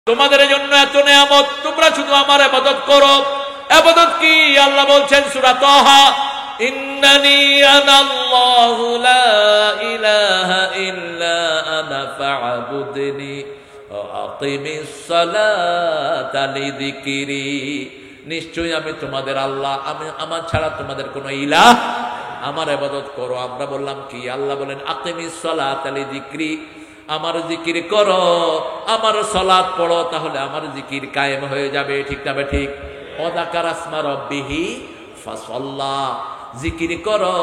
তোমাদের জন্য এত নিয়ামত, তোমরা শুধু আমার ইবাদত করো। ইবাদত কি? আল্লাহ বলছেন সূরা তাহা, ইন্নানি আনাল্লাহু লা ইলাহা ইল্লা আনা ফা'বুদনি ওয়া আকিমিস সালাতা লিযিকরি। নিশ্চয়ই আমি তোমাদের আল্লাহ, আমি আমার ছাড়া তোমাদের কোনো ইলাহ, আমার ইবাদত করো। আমরা বললাম কি? আল্লাহ বলেন আকিমিস সালাতা লিযিকরি, আমার জিকির করো, আমার সালাত পড়ো, তাহলে আমার জিকির কায়েম হয়ে যাবে। ঠিক না ঠিক? ওয়াযাকারা ইসমা রাব্বিহি ফাসাল্লা, জিকির করো,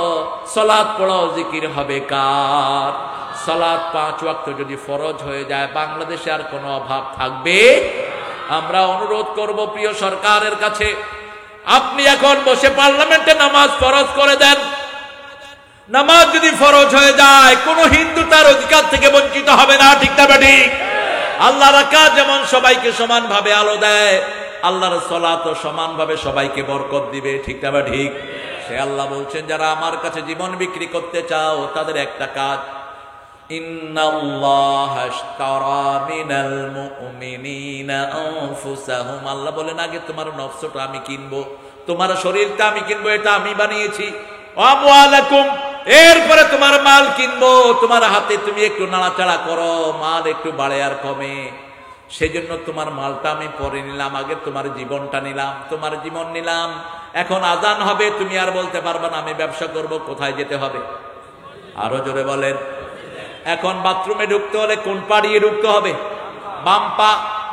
সালাত পড়ো, জিকির হবে কার? সালাত 5 ওয়াক্ত যদি ফরজ হয়ে যায়, বাংলাদেশে আর কোনো অভাব থাকবে? আমরা অনুরোধ করব প্রিয় সরকারের কাছে, আপনি এখন বসে পার্লামেন্টে নামাজ ফরজ করে দেন। নামাজ যদি ফরজ হয়ে যায়, কোন হিন্দু তার অধিকার থেকে বঞ্চিত হবে না। ঠিক না ঠিক? আল্লাহর রাকাত যেমন সবাইকে সমান ভাবে আলো দেয়, আল্লাহর সালাত সমানভাবে সবাইকে বরকত দিবে। ঠিক না ঠিক? সে আল্লাহ বলছেন, যারা আমার কাছে জীবন বিক্রি করতে চাও, তাদের একটা কাজ, ইন্নাল্লাহা আশতারা মিনাল মুমিনিনা আনফুসাহুম। আল্লাহ বলেন, আগে তোমার নফসটা আমি কিনবো, তোমার শরীরটা আমি কিনবো, এটা আমি বানিয়েছি। আমওয়ালাকুম, এরপরে তোমার মাল কিনবো। তোমার হাতে তুমি একটু নাড়াচাড়া করো, মাল একটু বাড়ে আর কমে, সেজন্য তোমার মালটা আমি পরে নিলাম, আগে তোমার জীবনটা নিলাম, তোমার জীবন নিলাম। এখন আজান হবে, তুমি আর বলতে পারবে না আমি ব্যবসা করব, কোথায় যেতে হবে? আরো জোরে বলেন। এখন বাথরুমে ঢুকতে হলে কোন পা দিয়ে ঢুকতে হবে? বাম পা।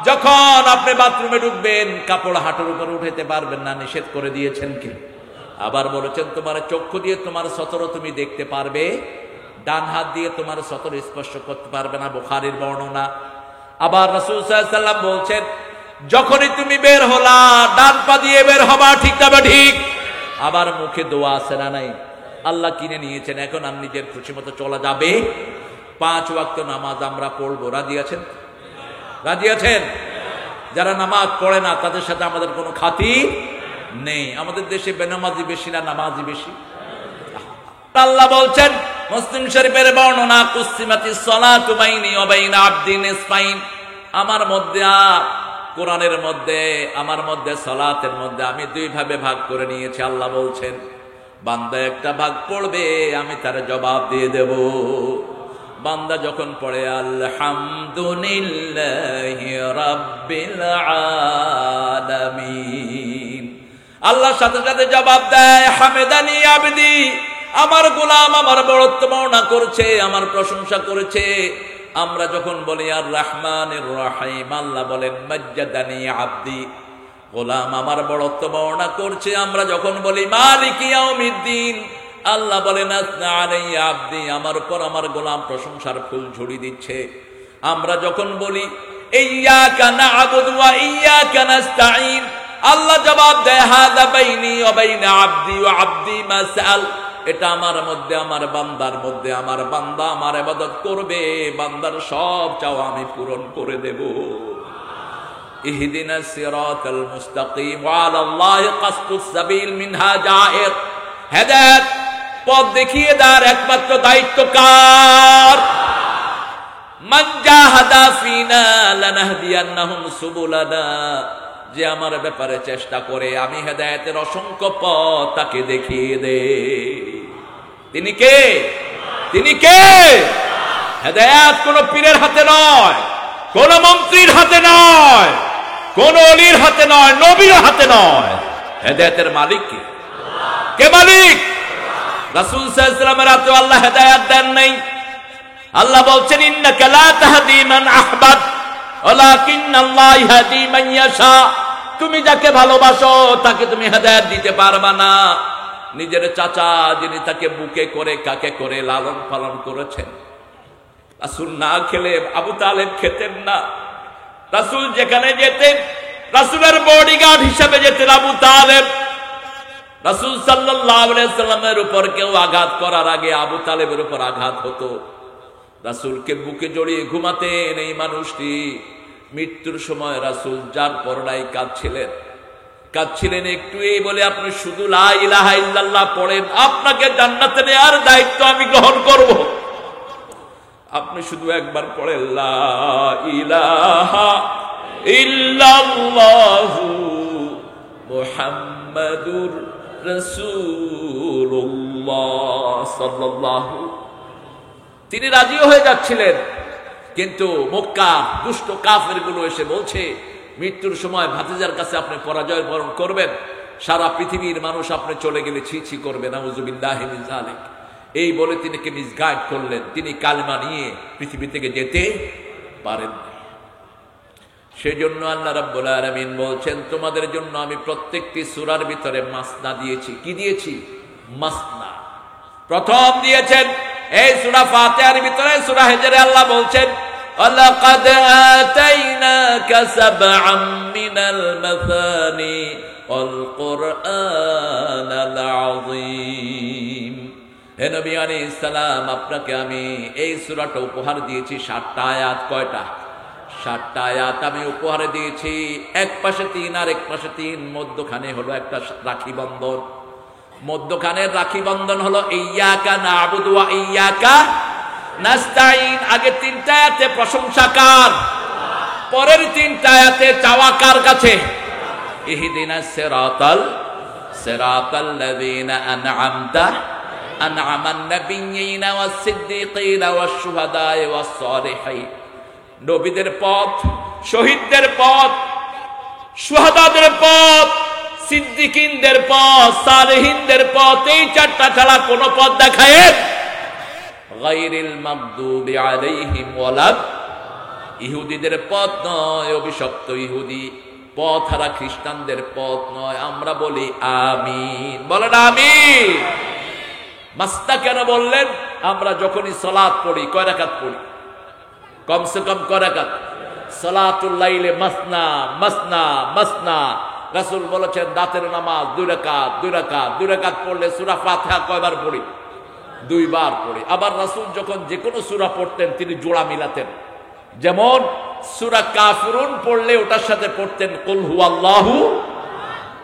যখন আপনি বাথরুমে ঢুকবেন, কাপড় হাঁটুর উপর উঠাতে পারবেন না, নিষেধ করে দিয়েছেন কি? আবার বলেছেন তোমার চক্ষু দিয়ে তোমার সতর তুমি দেখতে পারবে, ডান হাত দিয়ে তোমার সতর স্পর্শ করতে পারবে না, বুখারীর বর্ণনা। আবার রাসূল সাল্লাল্লাহু আলাইহি ওয়াসাল্লাম বলছেন, যখনই তুমি বের হলা, ডান পা দিয়ে বের হবা। ঠিক না ঠিক? আবার মুখে দোয়া আছে না নাই? আল্লাহ কিনে নিয়েছেন, এখন আর নিজের খুশি মতো চলা যাবে। 5 ওয়াক্ত নামাজ আমরা পড়বো, রাজি আছেন? রাজি আছেন? যারা নামাজ পড়ে না, তাদের সাথে আমাদের কোনো খাতির নেই। আমাদের দেশে বেনামাজি বেশি না নামাজি বেশি? আল্লাহ বলছেন মুসলিম শরীফের বর্ণনা, কুসিমাতিস সালাতু বাইনি ওয়া বাইনা আবদি নিসফাইন। আমার মধ্যে, কোরআনের মধ্যে, আমার মধ্যে, সালাতের মধ্যে আমি 2 ভাগে ভাগ করে নিয়েছি। আল্লাহ বলছেন, বান্দা একটা ভাগ পড়বে, আমি তার জবাব দিয়ে দেব। বান্দা যখন পড়ে আলহামদুলিল্লাহি রাব্বিল আলামিন, আল্লাহর সাথে সাথে জবাব দেয় হামেদানি আবদি, আমার গোলাম আমার বড়ত্ব বর্ণনা করছে, আমার প্রশংসা করেছে। আমরা যখন বলি আর রহমানির রহিম, আল্লাহ বলেন মাজ্জাদানি আবদি, গোলাম আমার বড়ত্ব বর্ণনা করছে। আমরা যখন বলি মালিকি ইয়াউমিদ্দিন, আল্লাহ বলেন আসনা আলাইয়া আবদি, আমার উপর আমার গোলাম প্রশংসার ফুল ঝুড়ি দিচ্ছে। আমরা যখন বলি ইয়্যাকা না'বুদু ওয়া ইয়্যাকা নাস্তাঈন, আল্লাহ জবাব দেয় হাযা বাইনি ওয়া বাইনা আবদি ওয়া আবদি মা সাআল, এটা আমার মধ্যে, আমার বান্দার মধ্যে, আমার বান্দা আমার ইবাদত করবে, বান্দার সব চাওয়া আমি পূরণ করে দেব। ইহদিনাস সিরাতাল মুস্তাকিম ওয়া আলাল্লাহি কাসতুস সাবিল মিনহা জায়ের। হেদায়েত পথ দেখিয়ে দেওয়ার একমাত্র দায়িত্ব কার? মান জাহাদা ফিনা লানাহদিয়ান্নাহুম সুবুলানা, যে আমার ব্যাপারে চেষ্টা করে, আমি হেদায়েতের অসংখ্য পথ তাকে দেখিয়ে দে। তিনি কে? তিনি কে? হেদায়েত কোন পীরের হাতে নয়, কোন মন্ত্রীর হাতে নয়, কোন ওলির হাতে নয়, নবীর হাতে নয়। হেদায়েতের মালিক কে? কে মালিক? রাসূল সাল্লাল্লাহু আলাইহি ওয়াসাল্লামের হাতে আল্লাহ হেদায়েত দেন নাই। আল্লাহ বলছেন ইন্নাকা লা তাহদি মান আহবাব ওয়ালাকিন্নাল্লাহ ইয়াহদি মান ইয়াশা, তুমি যাকে ভালোবাসো তাকে তুমি হেদায়েত দিতে পারবা না। নিজের চাচা যিনি তাকে বুকে করে কাকে করে লালন পালন করেছেন, রাসূল না খেলে আবু তালেব খেতেন না। রাসূল যেখানে যেতেন, রাসূলের বডিগার্ড হিসেবে যেতেন আবু তালেব। রাসূল সাল্লাল্লাহু আলাইহি ওয়াসাল্লামের উপর কেউ আঘাত করার আগে আবু তালেবের উপর আঘাত হতো। রাসূলকে বুকে জড়িয়ে ঘুমাতেন এই মানুষটি। মৃত্যুর সময় রাসূল যার পরনায় কাঁদছিলেন একটু, এই বলে আপনি শুধু লা ইলাহা ইল্লাল্লাহ পড়েন, আপনাকে জান্নাতে নেওয়ার দায়িত্ব আমি গ্রহণ করব। আপনি শুধু একবার পড়েন লা ইলাহা ইল্লাল্লাহু মুহাম্মাদুর রাসূলুল্লাহ সাল্লাল্লাহু। তিনি রাজিও হয়ে যাচ্ছিলেন, কিন্তু মক্কা দুষ্ট কাফেরগুলো এসে বলছে মৃত্যুর সময় ভাতিজার কাছে আপনি পরাজয় বরণ করবেন, সারা পৃথিবীর মানুষ আপনি চলে গেলে ছি ছি করবে, নাউযুবিল্লাহি মিন যালিক। এই বলে তিনিকে মিসগাইড করলেন, তিনি কালেমা নিয়ে পৃথিবী থেকে যেতে পারেন। সেজন্য আল্লাহ রাব্বুল আলামিন বলছেন, তোমাদের জন্য আমি প্রত্যেকটি সূরার ভিতরে মাসনা দিয়েছি। কি দিয়েছি? মাসনা। প্রথম দিয়েছেন এই সূরা ফাতিহার ভিতরে, সূরা হিজরে আল্লাহ বলছেন, ওয়ালাকাদ আতাইনাকা সাবআম মিনাল মাসানি ওয়াল কুরআনাল আযীম। হে নবী আলাইহিস সালাম, আপনাকে আমি এই সূরাটা উপহার দিয়েছি 7টা আয়াত। কয়টা? 7টা আয়াত আমি উপহারে দিয়েছি। এক পাশে 3 আর এক পাশে 3, মধ্যখানে হলো একটা রাখি বন্ধন। মধ্যখানের রাখি বন্ধন হলো ইয়্যাকা না'বুদু ওয়া ইয়্যাকা নাস্তাঈন। আগে 3টা আয়াতে প্রশংসা কার, পরের 3টা আয়াতে চাওয়া কার কাছে? ইহদিনাস সিরাতাল্লাযীনা আন'আমতা আন'আমান নাবিয়্যিনা ওয়াস সিদ্দীকিনা ওয়াস শুহাদায়ে ওয়াস সালিহিন। নবীদের পথ, শহীদদের পথ, শুহাদাদের পথ, সিদ্দিকিনদের পথ, সালেহিনদের পথ, এই 4টা ছাড়া কোন পথ দেখায় গায়রিল মাগদুবি আলাইহিম ওয়ালাদ। ইহুদিদের পথ নয়, অভিশপ্ত ইহুদি পথ হারা খ্রিস্টানদের পথ নয়। আমরা বলি আমিন। বলেন আমিন। মাসনা কেন বললেন? আমরা যখনই সালাত পড়ি, কয় রাকাত পড়ি? কমসে কম কয় রাকাত? সালাতুল লাইলে মাসনা মাসনা মাসনা। রাসূল বলেছেন রাতের নামাজ 2 রাকাত 2 রাকাত 2 রাকাত পড়লে সূরা ফাতিহা কয়বার পড়ি? 2 বার পড়ি। আবার রাসূল যখন যে কোনো সূরা পড়তেন তিনি জোড়া মিলাতেন। যেমন সূরা কাফিরুন পড়লে ওটার সাথে পড়তেন কুল হুয়াল্লাহু।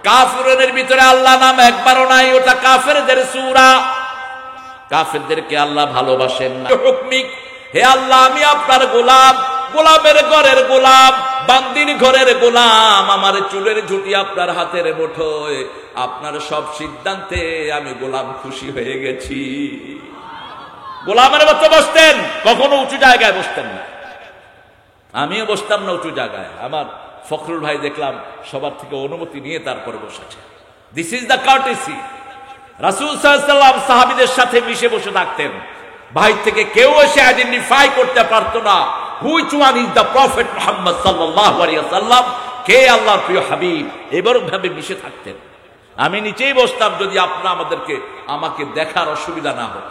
কাফিরুনের ভিতরে আল্লাহ নাম একবারও নাই, ওটা কাফেরদের সূরা। কাফেরদেরকে আল্লাহ ভালোবাসেন না। হুকমিক, হে আল্লাহ আমি আপনার গোলাম, গোলামের ঘরের গোলাম, বান্দির ঘরের গোলাম, আমার চুলের ঝুঁটি আপনার হাতের মুঠোয়, আপনার সব সিদ্ধান্তে আমি গোলাম খুশি হয়ে গেছি। গোলামের মতো বসতেন, কখনো উঁচু জায়গায় বসতেন না। আমিও বসতাম না উঁচু জায়গায়। আমার ফখরুল ভাই দেখলাম সবার থেকে অনুমতি নিয়ে তারপরে বসেছে। This is the courtesy. রাসূল সাল্লাল্লাহু আলাইহি ওয়াসাল্লাম সাহাবীদের সাথে মিশে বসে থাকতেন। ভাই থেকে কেউ এসে আইডেন্টিফাই করতে পারতো না which one is the prophet Muhammad সাল্লাল্লাহু আলাইহি ওয়াসাল্লাম, কে আল্লাহর প্রিয় হাবিব। এবারও ভাবে মিশে থাকতেন। আমি নিচেই বসতাম যদি আমাকে দেখার অসুবিধা না হয়।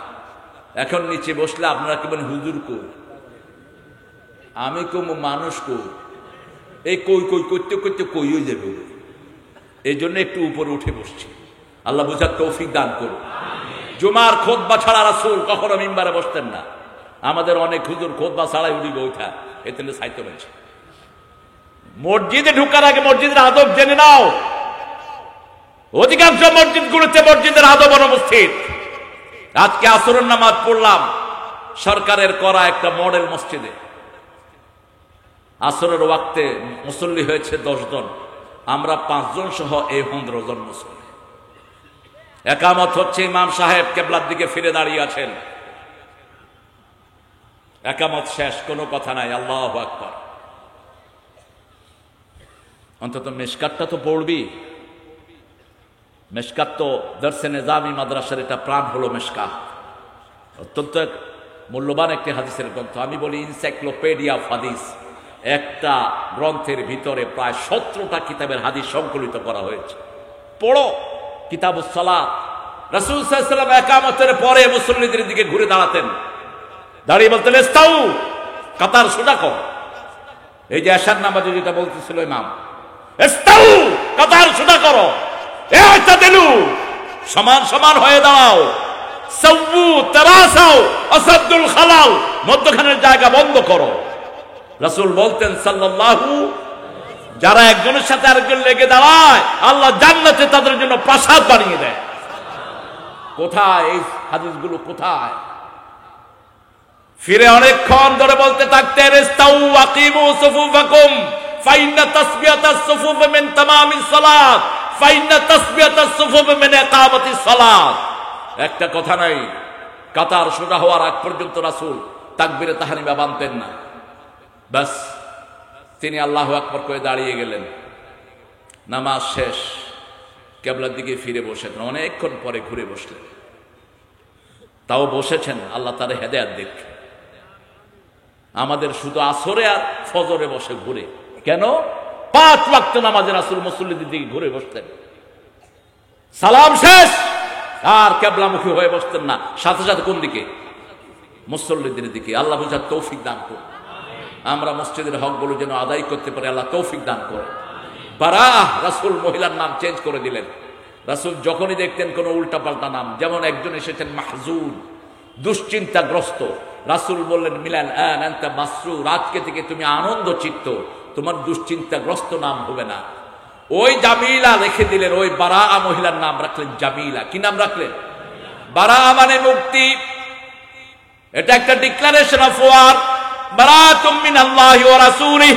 এখন নিচে বসলে আপনারা কি বলেন, হুজুর কো, আমি কম মানুষ কো, এই কই কই করতে করতে কই হয়ে যাবে। এই জন্য একটু উপরে উঠে বসছি। আল্লাহ বুঝার তৌফিক দান করুন। জুমার খুতবা ছাড়া রাসূল কখনো মিম্বারে বসতেন না। আমাদের অনেক হুজুর খুতবা ছাড়াই উঠি বইটা, এতে সাহিত্য রয়েছে। মসজিদে ঢুকার আগে মসজিদের আদব জেনে নাও। অধিকাংশ মসজিদগুলোতে মসজিদের আদব অনুপস্থিত। আজকে আসরের নামাজ পড়লাম সরকারের করা একটা মডেল মসজিদে। আসরের ওয়াক্তে মুসল্লি হয়েছে 10 জন, আমরা 5 জন সহ এই 15 জন মুসল্লি। একামত হচ্ছে, ইমাম সাহেব কিবলার দিকে ফিরে দাঁড়িয়ে আছেন। একামত শেষ, কোনো কথা নাই, আল্লাহু আকবার। অন্তত মেশকাতটা তো পড়বি। মেশকাত তো দরসে নিজামি মাদ্রাসার এটা প্রাণ হলো মেশকাত। অত্যন্ত মূল্যবান একটি হাদিসের গ্রন্থ। আমি বলি এনসাইক্লোপিডিয়া অফ হাদিস। একটা গ্রন্থের ভিতরে প্রায় 17টা কিতাবের হাদিস সংকলিত করা হয়েছে। পড়ো কিতাবুস সালাত। রাসূল সাল্লাল্লাহু আলাইহি ওয়াসাল্লাম ইকামতের পরে মুসল্লিদের দিকে ঘুরে দাঁড়াতেন, দাঁড়িয়ে বলতেন ইস্তাউ, কাতার সোজা কর। এই যে এশার নামাজে যেটা বলতেছিল ইমাম, ইস্তাউ, কাতার সোজা করো, ইতাদিলু, সমান সমান হয়ে দাঁড়াও, সাওউ তারাসাউ আসাদুল খালাল, মধ্যখানের জায়গা বন্ধ করো। রাসূল বলতেন সাল্লাল্লাহু, যারা একজনের সাথে আরেকজন লেগে দাঁড়ায় আল্লাহ জান্নাতে তাদের জন্য প্রাসাদ বানিয়ে দেয়। কোথায় এই হাদিসগুলো, কোথায়? ফিরে অনেকক্ষণ ধরে বলতে থাকতেন ইস্তাউ আকিমু সুফুফাকুম ফাইন্না তাসবিয়াতাস সুফুফ মিন তামামিস সালাত, ফাইন্না তাসবিয়াতাস সুফুফ মিন ইকামাতিস সালাত। একটা কথা নাই, কাতার সোজা হওয়ার আগ পর্যন্ত রাসূল তাকবীরে তাহরিমা বানতেন না। বাস তিনি আল্লাহু আকবার করে দাঁড়িয়ে গেলেন, নামাজ শেষ, কিবলার দিকে ফিরে বসেন, অনেকক্ষণ পরে ঘুরে বসলেন। তাও বসেছেন, আল্লাহ তার হেদায়েত দিক। আমাদের শুধু আসরে আর ফজরে বসে ঘুরে, কেন? 5 ওয়াক্ত নামাজে রাসূল মুসল্লিদের দিকে ঘুরে বসতেন, সালাম শেষ আর কিবলামুখী হয়ে বসতেন না, সাথে সাথে কোন দিকে? মুসল্লিদের দিকে। আল্লাহ বুঝার তৌফিক দান করুন, আমরা মসজিদের হকগুলো যেন আদায় করতে পারি, আল্লাহ তৌফিক দান করে। বারাহ রাসূল মহিলার নাম চেঞ্জ করে দিলেন। রাসূল যখনই দেখতেন কোনো উল্টাপাল্টা নাম, যেমন একজন এসেছেন মাহজুন, দুশ্চিন্তাগ্রস্ত, রাসূল বললেন মিলান আনতা মাসরুর, আজকে থেকে তুমি আনন্দ চিত্ত, তোমার দুশ্চিন্তাগ্রস্ত নাম হবে না। ওই জামিলা রেখে দিলেন, ওই বারা মহিলার নাম রাখলেন জামিলা। কি নাম রাখলেন? বারা মানে মুক্তি। এটা একটা ডিক্লারেশন অফ ওয়ার, বারাতুম মিনাল্লাহি ওয়া রাসূলিহি।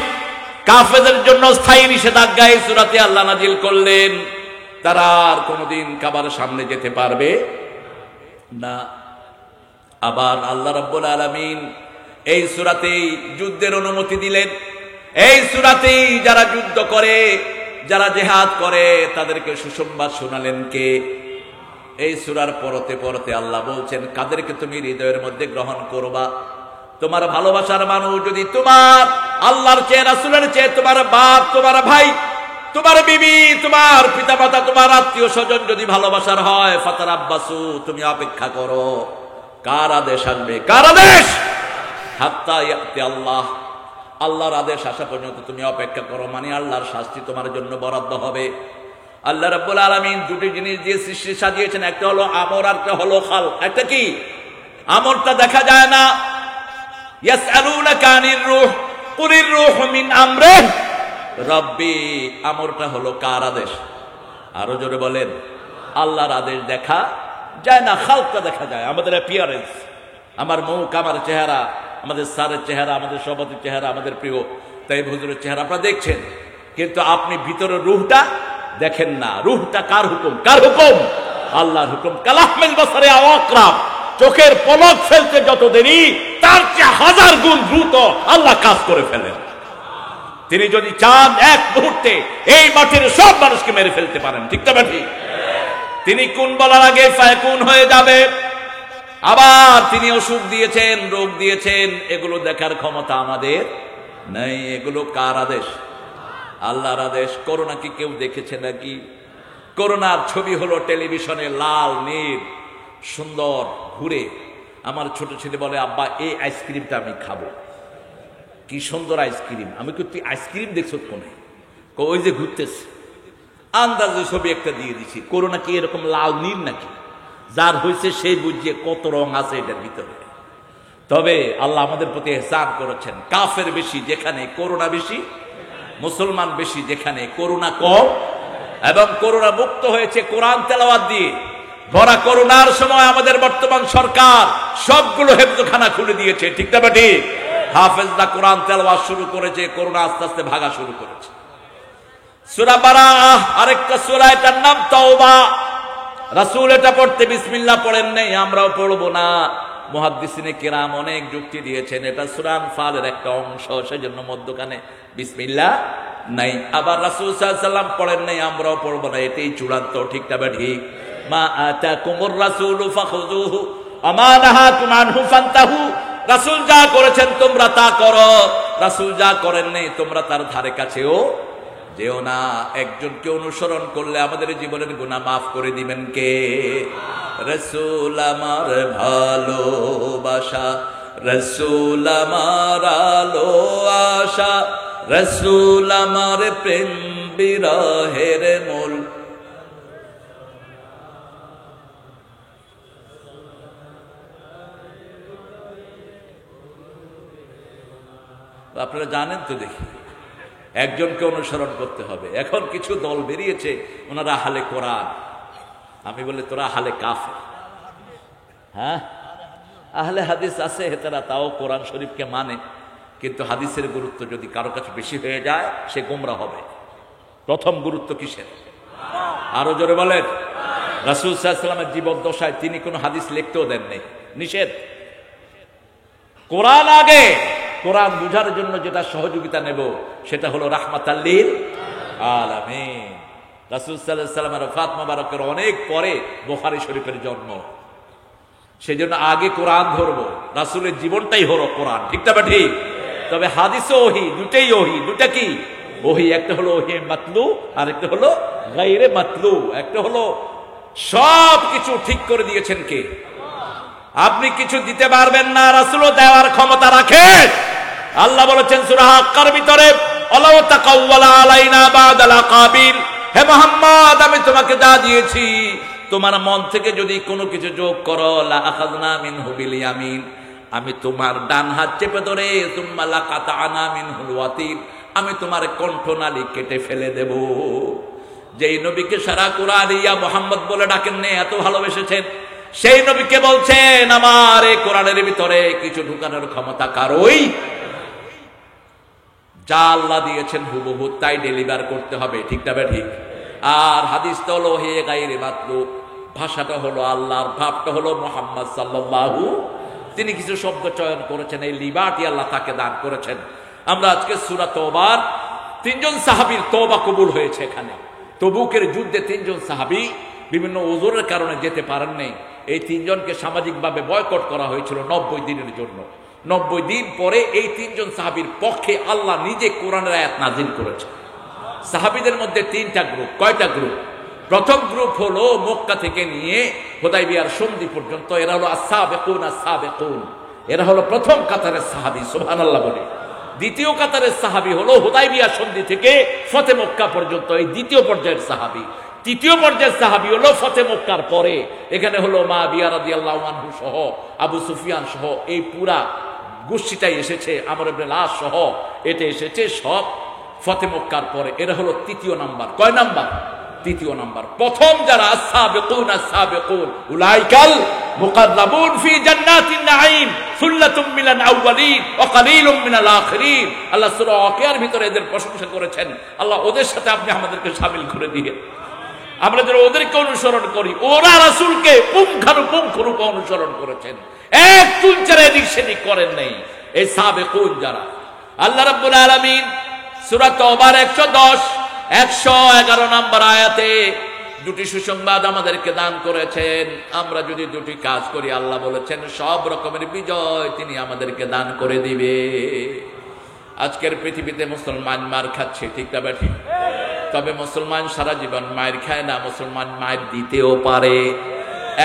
কাফেরদের জন্য স্থায়ী নিষেধাজ্ঞা এই সূরাতে আল্লাহ নাজিল করলেন, তারা আর কোনোদিন কাবার সামনে যেতে পারবে না। আবার আল্লাহ রাব্বুল আলামিন এই সূরাতেই যুদ্ধের অনুমতি দিলেন। এই সূরাতেই যারা যুদ্ধ করে, যারা জিহাদ করে, তাদেরকে সুসংবাদ শোনালেন কে? এই সূরার পরতে পরতে আল্লাহ বলছেন, কাদেরকে তুমি হৃদয়ের মধ্যে গ্রহণ করবা? তোমার ভালোবাসার মানুষ যদি তোমার আল্লাহর চেয়ে, রাসূলের চেয়ে, তোমার বাপ, তোমার ভাই, তোমার বিবি, তোমার পিতামাতা, তোমার আত্মীয় স্বজন যদি ভালোবাসার হয়, ফাতারাব্বাসু, তুমি অপেক্ষা করো। কার আদেশ আসবে? কার আদেশ? হাত্তা ইয়াতি আল্লাহ, আল্লাহর আদেশ আসা পর্যন্ত তুমি অপেক্ষা করো, মানে আল্লাহর শাস্তি তোমার জন্য বরাদ্দ হবে। আল্লাহ রাব্বুল আলামিন দুটি জিনিস দিয়ে সৃষ্টি সাজিয়েছেন, একটা হলো আমর আর একটা হলো খাল। একটা কি? আমরটা দেখা যায় না। ইয়াসআলুনাকা আনির রূহ কুলির রূহু মিন আমরি রাব্বি, আমরটা হলো কার আদেশ? আরো জোরে বলেন। আল্লাহর আদেশ দেখা যায় না, খালকটা দেখা যায়, আমাদের অ্যাপিয়ারেন্স, আমার মুখ, আমার চেহারা, আমাদের স্যারের চেহারা, আমাদের সভাপতির চেহারা, আমাদের প্রিয় তাই হুজুরের চেহারা আপনারা দেখছেন, কিন্তু আপনি ভিতরের রূহটা দেখেন না। রূহটা কার হুকুম? কার হুকুম? আল্লাহর হুকুম। কালাহমিল বাসারে আও আকরাব, চোখের পলক ফেলতে যত দেরি, তার চেয়ে 1000 গুণ দ্রুত আল্লাহ কাজ করে ফেলেন। তিনি যদি চান এক মুহূর্তে এই মাঠের সব মানুষকে মেরে ফেলতে পারেন, ঠিক না ঠিক? তিনি কোন বলার আগে ফায়াকুন হয়ে যাবে। আবার তিনি অসুখ দিয়েছেন, রোগ দিয়েছেন, এগুলো দেখার ক্ষমতা আমাদের নাই। এগুলো কার আদেশ? আল্লাহর আদেশ। করোনা কি কেউ দেখেছে নাকি? করোনার ছবি হলো টেলিভিশনে, লাল নীল সুন্দর ঘুরে। আমার ছোট ছেলে বলে, আব্বা এই আইসক্রিমটা আমি খাবো, কি সুন্দর আইসক্রিম। আমি কি তুই আইসক্রিম দেখছো কোনে? ওই যে ঘুরতেছে। আন্দাজে ছবি একটা দিয়ে দিছি। করোনা কি এরকম লাল নীল নাকি? যার হয়েছে সেই বুঝিয়ে কত রং আছে এটার ভিতরে। তবে আল্লাহ আমাদের প্রতি ইহসান করেছেন, কাফের বেশি যেখানে করোনা বেশি, মুসলমান বেশি যেখানে করোনা কম। এবং করোনা মুক্ত হয়েছে কোরআন তেলাওয়াত দিয়ে। ভরা করোনার সময় আমাদের বর্তমান সরকার সবগুলো হেফজখানা খুলে দিয়েছে, ঠিক না ঠিক? হাফেজরা কোরআন তেলাওয়াত শুরু করেছে, করোনা আস্তে আস্তে ভাগা শুরু করেছে। সূরা বারাআহ আরেকটা সূরা, এটার নাম তাওবা। রাসূল এটা পড়তে বিসমিল্লাহ পড়েন নাই, আমরাও পড়বো না। মুহাদ্দিসিনে কিরাম অনেক যুক্তি দিয়েছেন, এটা সূরা আনফালের একটা অংশ, সেজন্য মধ্যখানে বিসমিল্লাহ নাই। আবার রাসূল সাল্লাল্লাহু আলাইহি ওয়াসাল্লাম পড়েন নাই, আমরাও পড়বো না, এটাই চূড়ান্ত, ঠিক না ঠিক? মা আতাকুমুর রাসূলু ফাখুযুহু ওয়া মা নাহাকুম আনহু ফান্তাহু। রাসূল যা করেছেন তোমরা তা করো, রাসূল যা করেন নাই তোমরা তার ধারে কাছেও যেও না। একজনকে অনুসরণ করলে আমাদের জীবনের গুনাহ মাফ করে দিবেন কে? রাসূল আমার ভালোবাসা, রাসূল আমার আলো আশা, রাসূল আমার প্রেম বিরহের মূল। আপনারা জানেন তো, দেখি একজনকে অনুসরণ করতে হবে। এখন কিছু দল বেরিয়েছে, ওনারা আহলে কোরআন। আমি বলি তোরা আহলে কাফের। হ্যাঁ, আহলে হাদিস আছে হেতারা, তাও কোরআন শরীফকে মানে, কিন্তু হাদিসের গুরুত্ব যদি কারো কাছে বেশি হয়ে যায় সে গোমরাহ হবে। প্রথম গুরুত্ব কিসের? আরো জোরে বলেন। রাসূল সাল্লাল্লাহু আলাইহি ওয়াসাল্লামের জীবদ্দশায় তিনি কোনো হাদিস লিখতেও দেননি, নিষেধ। কোরআন আগে, কোরআন বুঝার জন্য যেটা সহযোগিতা নেব সেটা হলো রাহমাতাল লিল আলামিন। রাসূল সাল্লাল্লাহু আলাইহি ওয়াসাল্লামের ওফাত মোবারকের অনেক পরে বুখারী শরীফের জন্ম, সেজন্য আগে কোরআন ধরবো। রাসূলের জীবনটাই হলো কোরআন, ঠিক না ঠিক? তবে হাদিসও ওহী, দুটেই ওহী। দুটা কি ওহী? একটা হলো ওহী মাতলু আর একটা হলো গায়রে মাতলু। একটা হলো সব কিছু ঠিক করে দিয়েছেন কে? আপনি কিছু দিতে পারবেন না, রাসূলও দেওয়ার ক্ষমতা রাখেন। আল্লাহ বলেছেন সূরা হাক্কার ভিতরে, আল্লাহু তাকাওয়ালা আলাইনা বাদাল আকাবিল, হে মুহাম্মদ আমি তোমাকে যা দিয়েছি তোমার মন থেকে যদি কোনো কিছু যোগ করো, লা আখাযনা মিনহু বিল ইয়ামিন, আমি তোমার ডান হাত চেপে ধরে সুম্মা লাকাতানা মিনহুল ওয়াতির, আমি তোমার কণ্ঠনালী কেটে ফেলে দেব। যেই নবীকে সারা কোরআন ইয়া মুহাম্মদ বলে ডাকেন নে, এত ভালোবেসেছেন, সেই নবীকে বলছেন আমার এই কোরআনের ভিতরে কিছু ঢুকানোর ক্ষমতা কারোই। যা আল্লাহ দিয়েছেন হুবহু তাই ডেলিভার করতে হবে, ঠিক না ঠিক? আর হাদিস তো হলো হে গায়রে মাতলু, ভাষাটা হলো আল্লাহর, ভাবটা হলো মুহাম্মদ সাল্লাল্লাহু। তিনি কিছু শব্দ চয়ন করেছেন, এই লিবার্টি আল্লাহ তাকে দান করেছেন। আমরা আজকে সূরা তওবার 3 জন সাহাবীর তওবা কবুল হয়েছে। এখানে তবুকের যুদ্ধে 3 জন সাহাবী বিভিন্ন ওজরের কারণে যেতে পারেননি। এই 3 জনকে সামাজিকভাবে বয়কট করা হয়েছিল 90 দিনের জন্য। 90 দিন পরে এই 3 জন সাহাবীর পক্ষে আল্লাহ নিজে কোরআনের আয়াত নাযিল করেছে। সাহাবীদের মধ্যে 3টা গ্রুপ। কয়টা গ্রুপ? প্রথম গ্রুপ হলো মক্কা থেকে নিয়ে হুদায়বিয়ার সন্ধি পর্যন্ত, এরা হলো আস-সাবিকুন আস-সাবিকুন, এরা হলো প্রথম কাতারের সাহাবী, সুবহানাল্লাহ বলে। দ্বিতীয় কাতারের সাহাবী হলো হুদায়বিয়া সন্ধি থেকে ফতে মক্কা পর্যন্ত, এই দ্বিতীয় পর্যায়ের সাহাবী। তৃতীয় পর্যায়ের সাহাবী হলো ফতে মক্কার পরে, এখানে হলো মুআবিয়া রাদিয়াল্লাহু আনহু সহ, আবু সুফিয়ান সহ এই পুরা গোষ্ঠীটাই এসেছে, আমর ইবনে আস সহ এটা এসেছে সব ফতে মক্কার পরে। এরা হলো তৃতীয় নাম্বার। কয় নাম্বার? তৃতীয় নাম্বার। প্রথম যারা আস-সাবিকুন আস-সাবিকুন উলাইকাল মুকাররাবুন ফি জান্নাতিন নাঈম সুল্লাতুম মিনাল আউয়ালিন ওয়া কালিলুম মিনাল আখিরিন। আল্লাহ সূরা ওয়াকিয়ার ভিতরে এদের প্রশংসা করেছেন। আল্লাহ ওদের সাথে আপনি আমাদেরকে শামিল করে দিয়ে আমরা যেন ওদেরকে অনুসরণ করি। ওরা রাসূলকে পুঙ্খানুপুঙ্খরূপে অনুসরণ করেছেন, এক চুলচারে এদিক সেদিক করেন নাই। এই সাবিকুন যারা, আল্লাহ রাব্বুল আলামিন সূরা তওবার 111 নম্বর আয়াতে দুটি সুসংবাদ আমাদেরকে দান করেছেন। আমরা যদি দুটি কাজ করি, আল্লাহ বলেছেন সব রকমের বিজয় তিনি আমাদেরকে দান করে দিবে। আজকের পৃথিবীতে মুসলমান মার খাচ্ছে, ঠিক না ঠিক? তবে মুসলমান সারা জীবন মায়ের খায় না, মুসলমান মায়ের দিতেও পারে।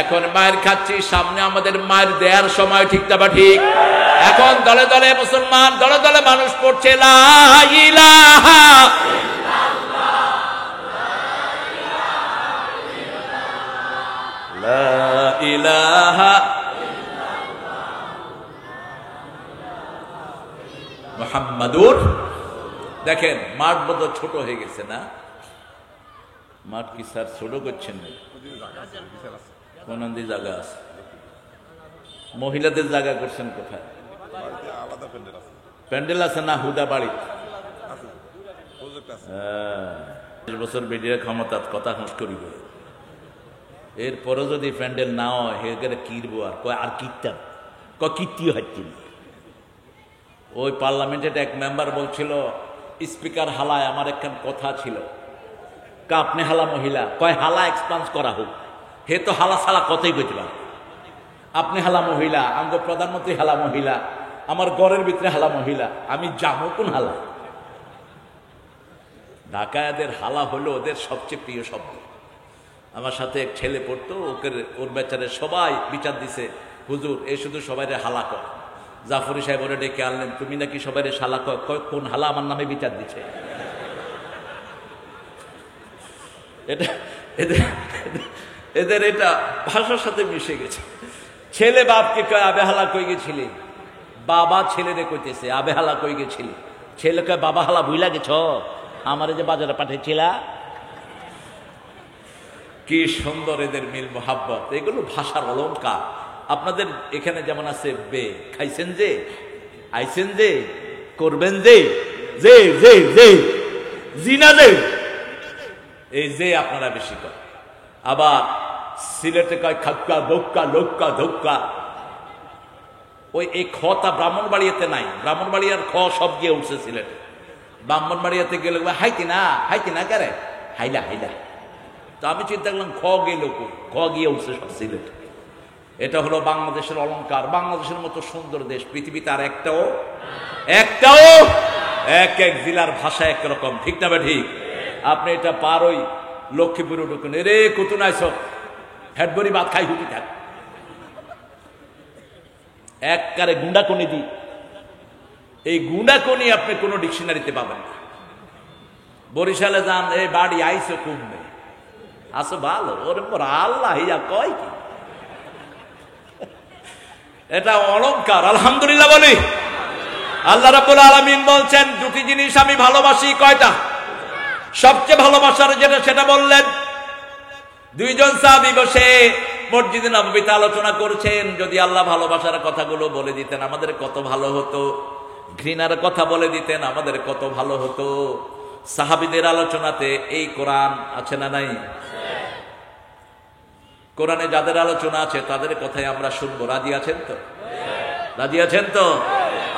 এখন মায়ের খাচ্ছি, সামনে আমাদের মায়ের দেওয়ার সময়, ঠিক না ঠিক? এখন দলে দলে মুসলমান, দলে দলে মানুষ পড়ছে লা ইলাহা লা ইলাহা মুহাম্মাদুর। দেখেন মাঠ বড় ছোট হয়ে গেছে না? মাঠ কি স্যার ছোট করছেন? কোন জায়গা আছে? মহিলাদের জায়গা করছেন কোথায়? প্যান্ডেল আছে না হুদা বাড়ি? 20 বছর বেডিয়া ক্ষমতা কথা হুঁশ করি, এরপরে যদি প্যান্ডেল না হয় হেগেরে কিরবো আর কয় আর কীর্তাম কীর্তি হচ্ছে। ওই পার্লামেন্টের এক মেম্বার বলছিল স্পিকার হালায় আমার একখান কথা ছিল, আপনি হালা মহিলা, কয় হালা এক্সপান্স করা হোক, হে তো হালা ছাড়া কথাই কইতে পারে। আপনি হালা মহিলা, আঙ্গ প্রধানমন্ত্রী হালা মহিলা, আমার ঘরের ভিতরে হালা মহিলা, আমি যাবো কোন হালা? ঢাকায়াদের হালা হলো ওদের সবচেয়ে প্রিয় শব্দ। আমার সাথে এক ছেলে পড়তো, ওর বেচারে সবাই বিচার দিছে, হুজুর এ শুধু সবাই হালা কয়। জাফরি সাহেব ওরা ডেকে আনলেন, তুমি নাকি সবাই শালা কয়? কোন হালা আমার নামে বিচার দিছে? এটা এদের এটা ভাষার সাথে মিশে গেছে। ছেলে বাপকে কয় আবে হালা কই গেছিলি, বাবা ছেলেরে কইতেছে আবে হালা কই গেছিলি, ছেলে কয় বাবা হালা ভুইলা গেছ আমারে যে বাজারে পাঠিয়েছিলা। কি সুন্দর এদের মিল মোহাব্বত, এগুলো ভাষার অলংকার। আপনাদের এখানে যেমন আছে বে, খাইছেন যে, আইছেন যে, করবেন যে যে যে যে জিনা যে, এই যে আপনারা বেশি করেন। আবার সিলেটে কয় খাক্কা ধোক্কা লোক্কা ধোক্কা, ওই এই খটা ব্রাহ্মণবাড়িয়াতে নাই। ব্রাহ্মণবাড়িয়ার খ সব গিয়ে উঠছে সিলেটে। ব্রাহ্মণবাড়িয়াতে গেলে হাইতি না কারে হাইলা হাইলা। তো আমি চিন্তা করলাম খ গেল, খ গিয়ে উঠছে সব সিলেটে। এটা হলো বাংলাদেশের অলংকার। বাংলাদেশের মতো সুন্দর দেশ পৃথিবীতে আর একটাও এক এক জেলার ভাষা একরকম, ঠিক না? ঠিক। আপনি এটা পারই লক্ষ্মীপুরে ঢুকুন, রে কুতু নাই সব হেডবরি ভাত খাই হুটি থাক, এক কারে গুন্ডাকনি দি। এই গুন্ডাকনি আপনি কোনো ডিকশনারিতে পাবেন না। বরিশালে যান, এই বাড়ি আইসো কমবে, আসো ভালো, ওরে পর আল্লাহ ইয়া কয় কি, এটা অলংকার। আলহামদুলিল্লাহ বলি। আল্লাহ রাব্বুল আলামিন বলছেন দুটি জিনিস আমি ভালোবাসি। কয়টা? সবচেয়ে ভালোবাসার যেটা সেটা বললেন। দুইজন সাহাবী বসে মসজিদে নববীতে আলোচনা করছেন। যদি আল্লাহ ভালোবাসার কথাগুলো বলে দিতেন আমাদের কত ভালো হতো, ঘৃণার কথা বলে দিতেন আমাদের কত ভালো হতো। সাহাবীদের আলোচনাতে এই কোরআন আছে না নাই? কোরআনে যাদের আলোচনা আছে তাদের কথাই আমরা শুনবো। রাজি আছেন তো? রাজি আছেন তো?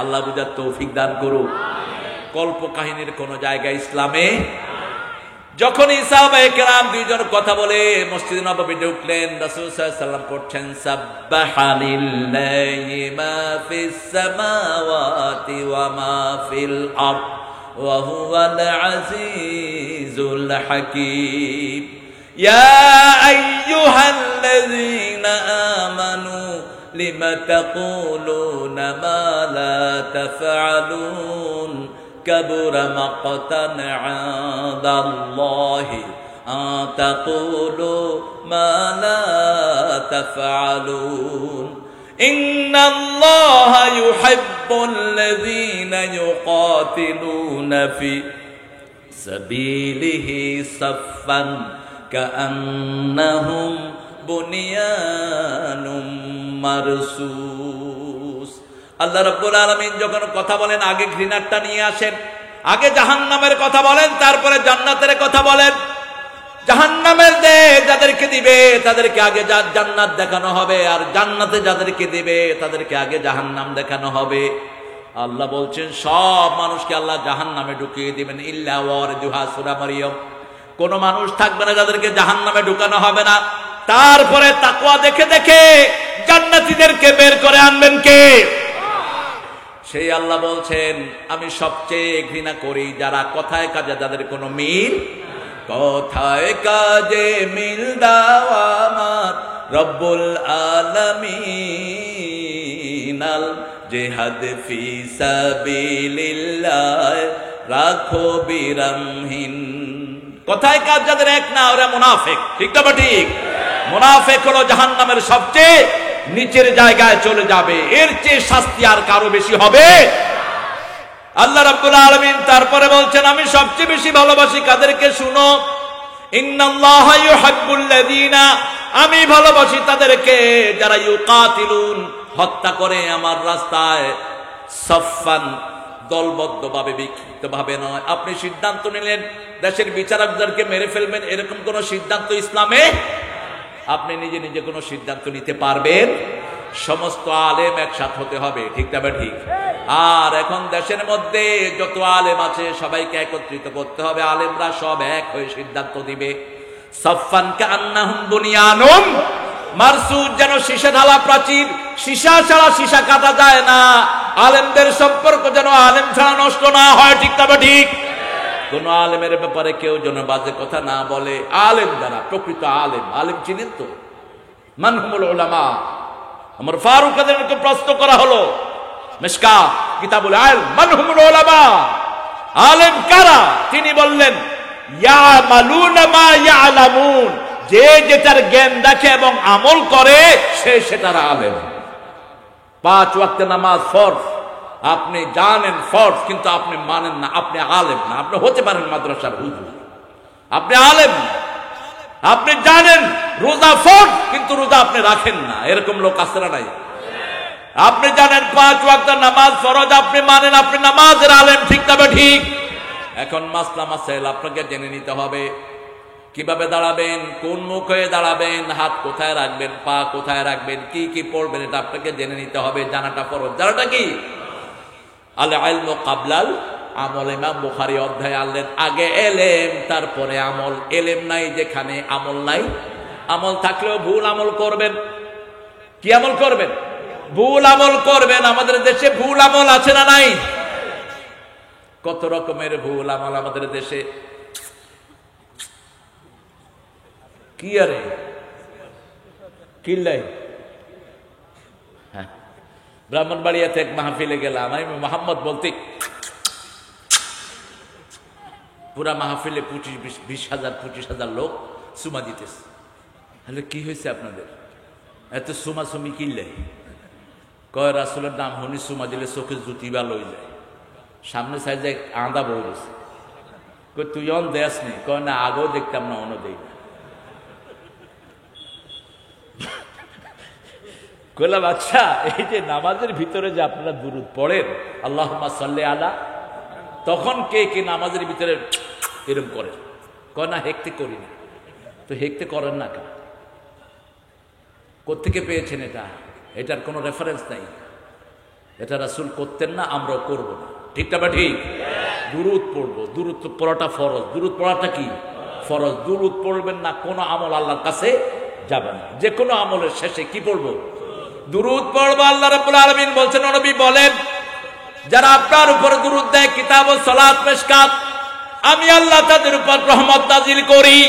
আল্লাহ বুঝার তৌফিক দান করুক। কল্প কাহিনীর কোন জায়গা ইসলামে? যখন সাহাবায়ে কেরাম দুইজন কথা বলে মসজিদে নববীতে উঠলেন, রাসূল সাল্লাল্লাহু আলাইহি ওয়াসাল্লাম পড়ছেন সাব্বাহা লিল্লাহি মা ফিস সামাওয়াতি ওয়া মা ফিল আরদ ওয়া হুয়াল আজিজুল হাকীম। ইয়া আইয়ুহাল্লাযীনা আমানু লিমা তাকুলুনা মা লা তাফআলুন কাবুরা মাকতান ইনদাল্লাহি আন তাকুলু মা লা তাফআলুন ইন্নাল্লাহা ইউহিব্বুল্লাযীনা ইউকাতিলুনা ফি সাবিলিহি সাফফান কাআন্নাহুম বুনিয়ানুম মারসুস। আল্লাহ রাব্বুল আলামিন যখন কথা বলেন আগে ঘৃণাটা নিয়ে আসেন, আগে জাহান্নামের কথা বলেন, তারপরে জান্নাতের কথা বলেন। জাহান্নামের যাদেরকে দিবে তাদেরকে আগে জান্নাত দেখানো হবে, আর জান্নাতে যাদেরকে দিবে তাদেরকে আগে জাহান্নাম দেখানো হবে। আল্লাহ বলছেন সব মানুষকে আল্লাহ জাহান্নামে ঢুকিয়ে দিবেন ইল্লা ওয়ারিদুহা, সূরা মারইয়াম। কোন মানুষ থাকবে না যাদেরকে জাহান্নামে ঢুকানো হবে না। তারপরে তাকওয়া দেখে দেখে জান্নাতীদেরকে বের করে আনবেন কে? সেই আল্লাহ বলছেন আমি সবচেয়ে ঘৃণা করি যারা কথায় কাজে যাদের কোনো মিল, কথায় কাজে মিল দাও আমার রব্বুল আলামিন। আল জিহাদ ফি সাবিলিল্লাহ রাখো বিরামহীন। কথায় কাজ যাদের এক না ওরা মুনাফিক, ঠিক না? ঠিক। মুনাফিক হলো জাহান্নামের সবচেয়ে নিচের জায়গায় চলে যাবে। এর চেয়ে শাস্তি আর কারো বেশি হবে? আল্লাহ রাব্বুল আলামিন তারপরে বলছেন আমি সবচেয়ে বেশি ভালোবাসি কাদেরকে? শুনো, ইন্নাল্লাহা ইউহিব্বুল্লাযীনা, আমি ভালোবাসি তাদেরকে যারা ইউকাতিলুন, হত্যা করে আমার রাস্তায়, সাফফান, দলবদ্ধভাবে বিক্ষিপ্তভাবে নয়। আপনি সিদ্ধান্ত নিলেন দেশের বিচারকদেরকে মেরে ফেলবেন, এরকম কোন সিদ্ধান্ত ইসলামে? আপনি নিজে নিজে কোনো সিদ্ধান্ত নিতে পারবেন? সমস্ত আলেম একসাথে হতে হবে, ঠিক না? ঠিক। আর এখন দেশের মধ্যে যত আলেম আছে সবাইকে একত্রিত করতে হবে। আলেমরা সব এক হয়ে সিদ্ধান্ত দিবে। সাফফান কাআন্নাহুম বুনিয়ানুম মারসুস, যেন সীসা ঢালা প্রাচীর। সীসা ছাড়া সীসা কাটা যায় না। আলেমদের সম্পর্ক যেন আলেম ছাড়া নষ্ট না হয়, ঠিক না? ঠিক। কোন আলেমের ব্যাপারে কেউ যেন বাজে কথা না বলে। আলেম যারা প্রকৃত আলেম, আলেম চিনেন তো? মান হুমুল উলামা। আমার ফারুক আযমকে প্রশ্ন করা হলো মিশকাত কিতাবুল ইলম, মান হুমুল উলামা, আলেম কারা? তিনি বললেন ইয়ামালুনা মা ইয়ালামুন, যে যেটার জ্ঞান রাখে এবং আমল করে সে সেটার আলেম। 5 ওয়াক্ত নামাজ ফরজ, আপনি জানেন ফরজ কিন্তু আপনি মানেন না, আপনি আলেম না। আপনি হতে পারেন মাদ্রাসার হুজুর, আপনি আলেম না। আপনি জানেন রোজা ফরজ কিন্তু রোজা আপনি রাখেন না, এরকম লোক আছে না নাই? আপনি জানেন 5 ওয়াক্ত নামাজ ফরজ, আপনি মানেন, আপনি নামাজের আলেম, ঠিক তবে ঠিক। এখন মাসলা মাসাইল আপনাকে জেনে নিতে হবে। কিভাবে দাঁড়াবেন, কোন মুখ হয়ে দাঁড়াবেন, হাত কোথায় রাখবেন, পা কোথায় রাখবেন, কি কি পড়বেন, এটা আপনাকে জেনে নিতে হবে। জানাটা ফরজ। জানাটা কি? আল ইলমু কাবলাল আমল। ইমাম বুখারী অধ্যায় আনলেন, আগে এলেম তারপরে আমল। এলেম নাই যেখানে আমল নাই। আমল থাকলেও ভুল আমল করবেন। কি আমল করবেন? ভুল আমল করবেন। আমাদের দেশে ভুল আমল আছে না নাই? কত রকমের ভুল আমল আমাদের দেশে। কি আরে কিল্লাই, হ্যাঁ, ব্রাহ্মণবাড়িয়াতে এক মাহফিলে গেলাম। আমি মোহাম্মদ বলতে পুরা মাহফিলে 25,000 লোক সুমা দিতেছে। তাহলে কি হয়েছে আপনাদের এত সুমাসুমি কিল্লাই? কয় রাসূলের নাম হনি সুমা দিলে চোখে জুতি ভালো হয়ে যায়। সামনে সাইজে আঁদা বই গেছে। কই তুই অন দেশ নেই? কয় না, আগেও দেখতাম না, অন্য দেই না। কইলাম আচ্ছা, এই যে নামাজের ভিতরে যে আপনারা দুরূদ পড়েন আল্লাহুম্মা সাল্লি আলা, তখন কে কে নামাজের ভিতরে এরকম করেন? কয় না, হেকতে করি না। তো হেকতে করেন না কেন? কোত্থেকে পেয়েছেন এটা? এটার কোনো রেফারেন্স নাই। এটা রাসূল করতেন না, আমরাও করব না। ঠিক না? ঠিক। দুরূদ পড়বো, দুরূদ পড়াটা ফরজ। দুরূদ পড়াটা কি? ফরজ। দুরূদ পড়বেন না, কোনো আমল আল্লাহর কাছে যাবে না। যে কোনো আমলের শেষে কি পড়বো? দুরূদ পড়বো। আল্লাহ রাব্বুল আলামিন বলছেন, নবী বলেন, যারা আপনার উপরে দুরূদ দেয়, কিতাব ও সালাত মিশকাত, আমি আল্লাহ তাদের উপর রহমত নাজিল করি।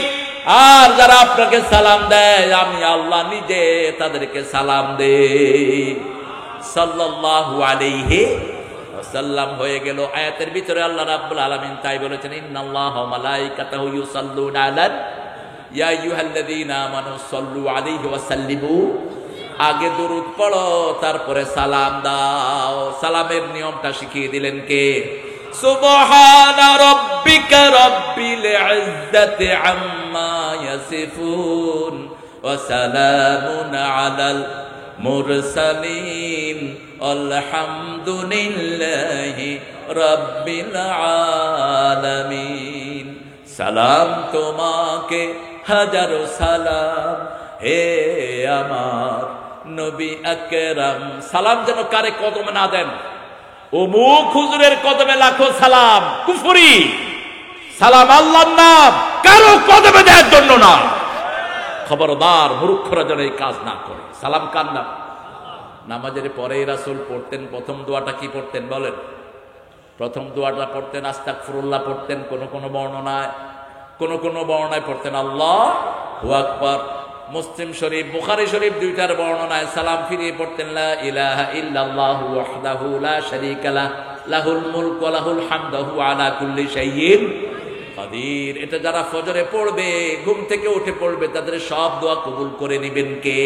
আর যারা আপনাকে সালাম দেয়, আমি আল্লাহ নিজে তাদেরকে সালাম দেই। সাল্লাল্লাহু আলাইহি ওয়াসাল্লাম। হয়ে গেল। আয়াতের ভিতরে আল্লাহ রাব্বুল আলামিন তাই বলেছেন, ইন্নাল্লাহা ওয়া মালাইকাতাহু ইউসাল্লুনা আলান ইয়া আইয়ুহাল্লাযীনা আমানু সাল্লু আলাইহি ওয়া সাল্লিমু। আগে দুরূদ পড়ো, তারপরে সালাম দাও। সালামের নিয়মটা শিখিয়ে দিলেন কে? সুবহানা রাব্বিকা রাব্বিল ইজ্জাতি আম্মা ইয়াসিফুন ওয়া সালামুন আলাল মুরসালিন আলহামদুলিল্লাহি রাব্বিল আলামিন। সালাম তোমাকে, হাজারো সালাম হে আমার নবী আকরাম। সালাম যেন কারে কদমে না দেন। অমুক হুজুরের কদমে লাখো সালাম, কুফরি। সালাম আল্লাহর নাম, কারো কদমে দেওয়ার জন্য না। খবরদার, মূর্খরা যেন এই কাজ না করে। সালাম কার নাম? নামাজের পরে রাসূল পড়তেন, প্রথম দোয়াটা কি পড়তেন বলেন? প্রথম দোয়াটা পড়তেন আস্তাগফিরুল্লাহ পড়তেন। কোন কোন বর্ণনায় পড়তেন আল্লাহু আকবার। মুসলিম শরীফ, বুখারী শরীফ দুইটার বর্ণনায় সালাম ফিরিয়ে পড়তেন লা ইলাহা ইল্লাল্লাহু ওয়াহদাহু লা শারীকা লাহু লাহুল মুলকু ওয়া লাহুল হামদু ওয়া আলা কুল্লি শাইইন কাদির। এটা যারা ফজরে পড়বে, ঘুম থেকে উঠে পড়বে, তাদের সব দোয়া কবুল করে নেবেন কে?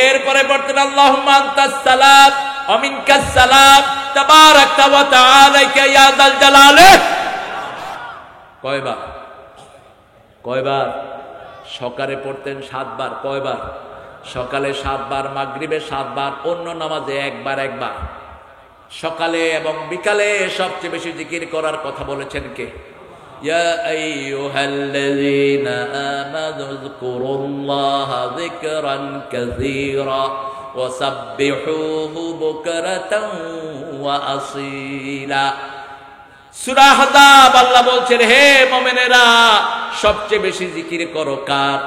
এরপরে পড়তেন আল্লাহুম্মা আনতাস সালাম ওয়া মিনকাস সালাম তাবারাকতা ওয়া তাআলাকা ইয়া যাল জালালি। কয়বার? সকালে পড়তেন 7 বার। কয়বার? সকালে 7 বার, মাগরিবে 7 বার, অন্য নামাজে একবার। সকালে এবং বিকালে সবচেয়ে বেশি জিকির করার কথা বলেছেন কে? ইয়া আইয়ুহাল্লাযীনা আমানু যকুরুল্লাহা যিকরান কাসীরা ওয়া সাব্বিহুহু বুকরাতান ওয়া আসীলা। সূরা আহজাব আল্লাহ বলছেন, হে মুমিনেরা, সবচেয়ে বেশি জিকির করো কার?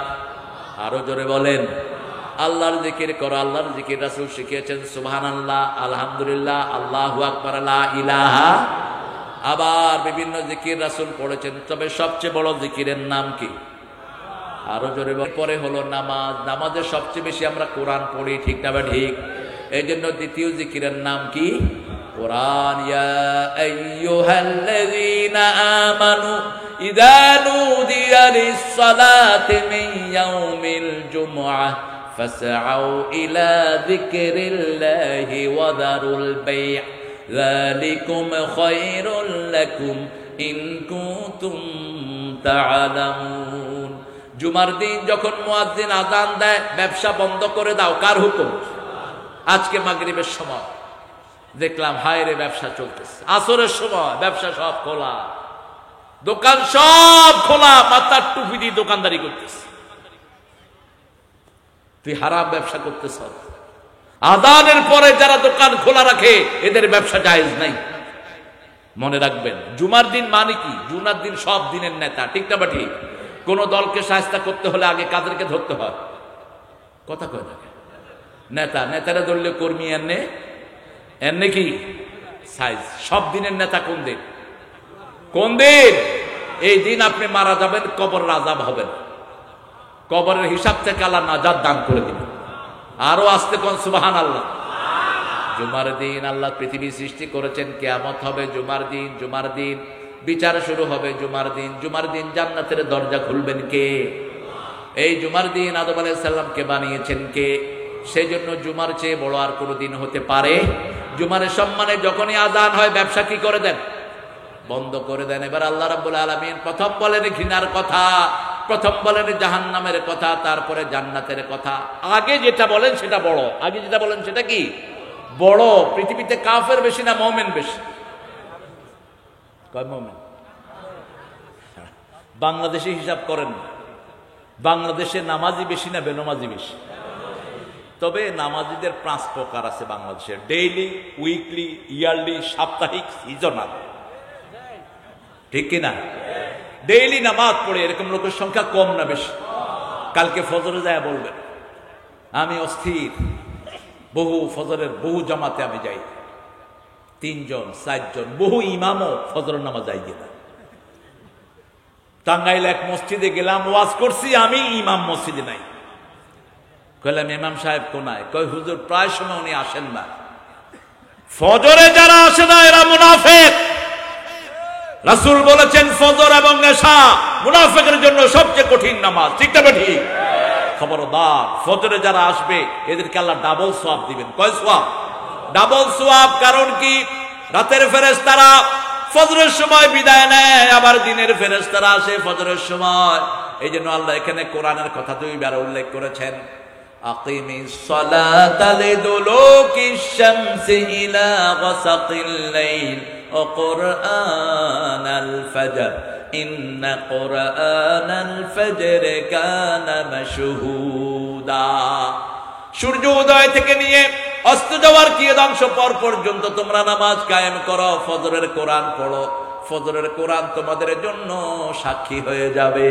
আরো জোরে বলেন, আল্লাহর জিকির করো। আল্লাহর জিকির রাসূল শিখিয়েছেন সুবহানাল্লাহ, আলহামদুলিল্লাহ, আল্লাহু আকবার, লা ইলাহা। আবার বিভিন্ন জিকির রাসূল পড়েছেন, তবে সবচেয়ে বড় জিকিরের নাম কি? আরো জোরে বলেন। পরে হলো নামাজ। নামাজে সবচেয়ে বেশি আমরা কোরআন পড়ি, ঠিক না ঠিক? এই জন্য দ্বিতীয় জিকিরের নাম কি? কোরআন। ইয়া আইয়ুহাল্লাযীনা আমানু ইযা নুদিয়া লিস-সালাতি মিন ইয়াউমিল জুমআহ ফাসআউ ইলা যিকরিল্লাহি ওয়া যারুল বাই', যালিকুম খায়রুল লাকুম ইন কুনতুম তা'লামুন। জুমার দিন যখন মুয়াজ্জিন আযান দেয়, ব্যবসা বন্ধ করে দাও। কার হুকুম? আজকে মাগরিবের সময় দেখলাম হায়রে ব্যবসা চলতেছে, আসরের সময় ব্যবসা সব খোলা, দোকান সব খোলা, মাথার টুপি দিয়ে দোকানদারি করতেছে। তুই হারাম ব্যবসা করতেছ। আযানের পরে যারা দোকান খোলা রাখে এদের ব্যবসা জায়েজ নাই। মনে রাখবেন, জুমার দিন মানে কি? জুমার দিন সব দিনের নেতা, ঠিক না বা ঠিক? কোন দলকে শায়েস্তা করতে হলে আগে কাদেরকে ধরতে হয়? কথা কয় না, নেতা। নেতারা ধরলে কর্মী এনে কি সাইজ। সব দিনের নেতা কোন দিন? কোন দিন? এই দিন আপনি মারা যাবেন, কবরের আযাব হবেন, কবরের হিসাব থেকে আল্লাহ নাজাত দান করে দিবেন। আরো আসতে কোন সুবহানাল্লাহ। জুমার দিন আল্লাহ পৃথিবী সৃষ্টি করেছেন, কিয়ামত হবে জুমার দিন। জুমার দিন বিচার শুরু হবে জুমার দিন। জুমার দিন জান্নাতের দরজা খুলবেন কে? এই জুমার দিন আদম আলাইহিস সালামকে বানিয়েছেন কে? সেই জন্য জুমার চেয়ে বড় আর কোনো দিন হতে পারে? জুমার সম্মানে যখনই আযান হয় ব্যবসা কি করে দেন? বন্ধ করে দেন। এবার আল্লাহ রাব্বুল আলামিন প্রথম বলেন ঘৃণার কথা, প্রথম বলেন জাহান্নামের কথা, তারপরে জান্নাতের কথা। আগে যেটা বলেন সেটা বড়, আগে যেটা বলেন সেটা কি বড়। পৃথিবীতে কাফের বেশি না মুমিন বেশি? কয় মুমিন। বাংলাদেশে হিসাব করেন, বাংলাদেশে নামাজি বেশি না বেনামাজি বেশি? তবে নামাজিদের 5 প্রকার আছে বাংলাদেশে: ডেইলি, উইকলি, ইয়ারলি, সাপ্তাহিক, সিজনাল। ঠিক কিনা? ডেইলি নামাজ পড়ে এরকম লোকের সংখ্যা কম না বেশি? কালকে ফজরে যায় বলবেন আমি অস্থির, বহু ফজরের বহু জামাতে আমি যাই, 3 জন 4 জন, বহু ইমামও ফজরের নামাজ যাই কিনা। টাঙ্গাইল এক মসজিদে গেলাম, ওয়াজ করছি আমি, ইমাম মসজিদে নাই। কইলাম ইমাম সাহেব কোনায়? কই হুজুর প্রায় সময় উনি আসেন না। ফজরে যারা আসে না এরা মুনাফিক। রাসূল বলেছেন ফজর এবং এশা মুনাফিকের জন্য সবচেয়ে কঠিন নামাজ। ঠিক না ঠিক? খবরদার, ফজরে যারা আসবে এদেরকে আল্লাহ ডাবল সওয়াব দিবেন। কয় সওয়াব? ডাবল সওয়াব। কারণ কি? রাতের ফেরেশতারা ফজরের সময় বিদায় নেয়, আবার দিনের ফেরেশতারা আসে ফজরের সময়। এই জন্য আল্লাহ এখানে কোরআনের কথা 2 বার উল্লেখ করেছেন, আকিমিস সালাতা লিদুলুকিশ শামসি ইলা গাসাকিল লাইল ওয়া কুরআনাল ফজর ইন্না কুরআনাল ফজর কানা মাশহুদা। সূর্য উদয় থেকে নিয়ে অস্ত যাওয়ার কিয়দাংশ পর পর্যন্ত তোমরা নামাজ কায়েম করো, ফজরের কোরআন পড়ো। ফজরের কোরআন তোমাদের জন্য সাক্ষী হয়ে যাবে।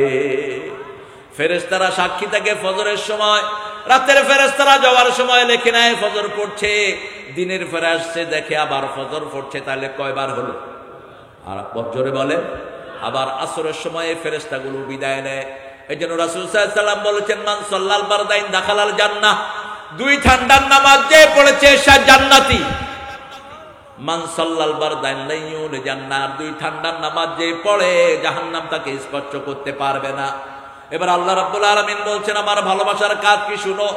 ফেরেশতারা সাক্ষী থাকে ফজরের সময়, রাতের ফেরেশতারা যাওয়ার সময় লেখে নেয় ফজর পড়ছে, দিনের ফেরেশতা দেখে আবার ফজর পড়ছে, তাহলে কয়বার হলো? আর জোরে বলেন। আবার আসরের সময় ফেরেশতাগুলো বিদায় নেয়। এই জন্য রাসূল সাল্লাল্লাহু আলাইহি ওয়াসাল্লাম বলেছেন, মান সাল্লাল বারদাইন দাখালাল জান্নাহ। 2 ঠান্ডার নামাজ যে পড়েছে সে জান্নাতি। মান সাল্লাল বারদাইন লাইয়ুল জান্নাহ। 2 ঠান্ডার নামাজ যে পড়ে জাহান্নাম তাকে স্পর্শ করতে পারবে না। এবার আল্লাহ রাব্বুল আলামিন বলছেন আমার ভালোবাসার কাজ কি শুনো।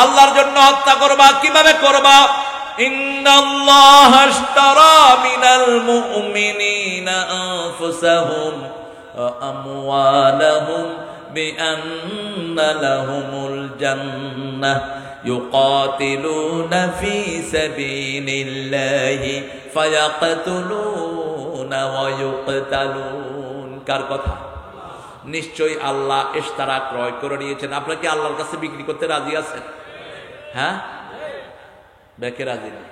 আল্লাহর জন্য হত্যা করবা, কিভাবে করবা? ইন্নাল্লাহা আশতারা মিনাল মুমিনিনা আনফুসাহুম ওয়া আমওয়ালাহুম বিআন্না লাহুমুল জান্নাহ ইউকাতিলুনা ফি সাবিলিল্লাহি ফায়াকতুলুনা ওয়া ইউকতালুন। কার কথা? নিশ্চয়ই আল্লাহ ইশতারা ক্রয় করে নিয়েছেন। আপনারা কি আল্লাহর কাছে বিক্রি করতে রাজি আছেন? হ্যাঁ, বেকে রাজি না।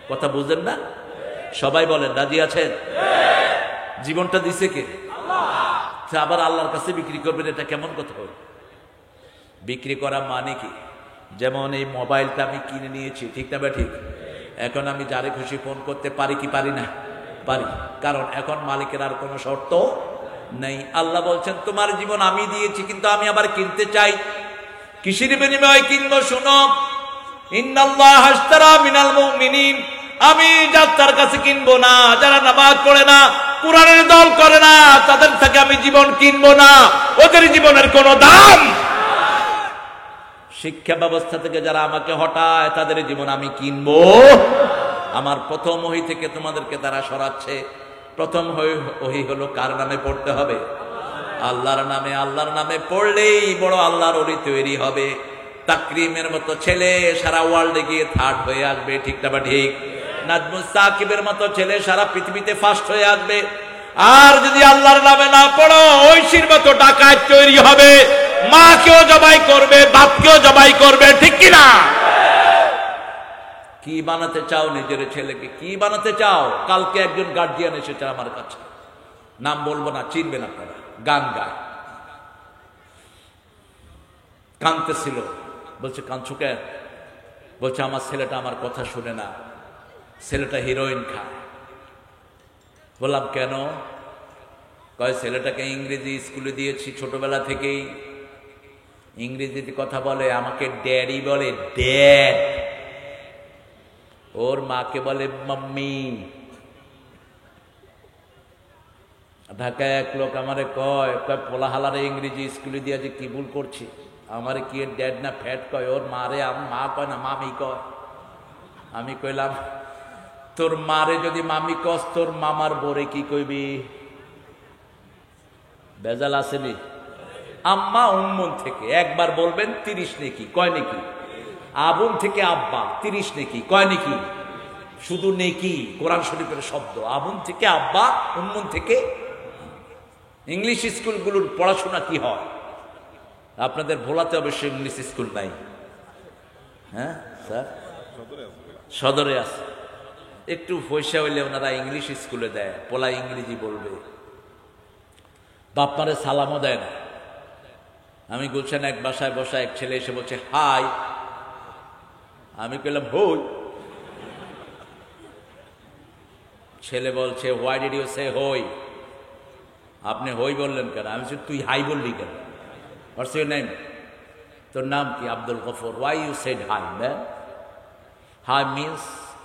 কথা বুঝেন না? সবাই বলেন রাজি আছেন? জীবনটা দিছে কে? আল্লাহ। আবার আল্লাহর কাছে বিক্রি করবেন, এটা কেমন কথা হল? বিক্রি করা মানে কি? যেমন এই মোবাইলটা আমি কিনে নিয়েছি, ঠিক না বা ঠিক? এখন আমি যারে খুশি ফোন করতে পারি কি পারি না? পারি। কারণ এখন মালিকের আর কোনো শর্ত নেই। আল্লাহ বলছেন তোমার জীবন আমি দিয়েছি, কিন্তু আমি আবার কিনতে চাই। কিসের বিনিময়ে কিনবো? শুনো, ইন্নাল্লাহা আশতারা মিনাল মুমিনিন। আমি যার কাছে কিনবো না, যারা নামাজ পড়ে না, কুরআনের দল করে না, তাদের থেকে আমি জীবন কিনবো না। ওদের জীবনের কোনো দাম। শিক্ষা ব্যবস্থা থেকে যারা আমাকে হটায় তাদের জীবন আমি কিনবো। আমার প্রথম ওহী থেকে তোমাদেরকে তারা সরাচ্ছে। প্রথম ওহী হলো কার নামে পড়তে হবে? আল্লাহর নামে। আল্লাহর নামে পড়লেই বড় আল্লাহর ওলি তৈরি হবে। তাকরিমের মতো ছেলে সারা ওয়ার্ল্ডে গিয়ে থার্ড হয়ে আসবে, ঠিক না বা ঠিক? নাজমুস সাকিবের মতো ছেলে সারা পৃথিবীতে ফার্স্ট হয়ে আসবে। আর যদি আল্লাহর নামে না পড়ো, ঐশীর মতো ডাকাত তৈরি হবে, মাকেও জবাই করবে, বাপকেও জবাই করবে, ঠিক কিনা? কি বানাতে চাও নিজের ছেলেকে? কি বানাতে চাও? কালকে একজন গার্জিয়ান এসেছে আমার কাছে, নাম বলবো না, চিনবেন আপনারা, গান গায়, কাঁদতেছিল। বলছে কাঁদছো কেন? বলছে আমার ছেলেটা আমার কথা শুনে না, ছেলেটা হিরোইন খায়। বললাম কেন? কয় ছেলেটাকে ইংরেজি স্কুলে দিয়েছি, ছোটবেলা থেকেই ইংরেজিতে কথা বলে, আমাকে ড্যাডি বলে, ড্যাড। ওর মাকে বলে মাম্মি। ঢাকায় এক লোক আমারে কয় পোলাহালারে ইংরেজি স্কুলে দিয়ে যে কি ভুল করছি, আমারে কি ড্যাড না ফ্যাট কয়, ওর মারে মা কয় না মামি কয়। আমি কইলাম তোর মারে যদি মামি কস, তোর মামার বোরে কি কইবি? বেজাল আসেনি? আম্মা উম্মুন থেকে একবার বলবেন 30 নেকি, কয় নেকি? আবুন থেকে আব্বা 30 নেকি, কয় নেকি? শুধু নেকি, কোরআন শরীফের শব্দ। আবুন থেকে আব্বা, উম্মুন থেকে। ইংলিশ স্কুলগুলোর পড়াশোনা কি হয়? আপনাদের ভোলাতে অবশ্য ইংলিশ স্কুল নাই, হ্যাঁ স্যার? সদরে আছে। একটু পয়সা হইলে ওনারা ইংলিশ স্কুলে দেয়, পোলা ইংরেজি বলবে। বাপ্পারে সালামও দেয় না। আমি গুলশান এক বাসায় বসা, এক ছেলে এসে বলছে হাই। আমি কইলাম হই। ছেলে বলছে হোয়াই ডিড ইউ সে হই? আপনি হই বললেন কেন? আমি বলছি তুই হাই বললি কেন? What's your name? তোর নাম কি? Abdul Gafur. Why you said hi man? Hi means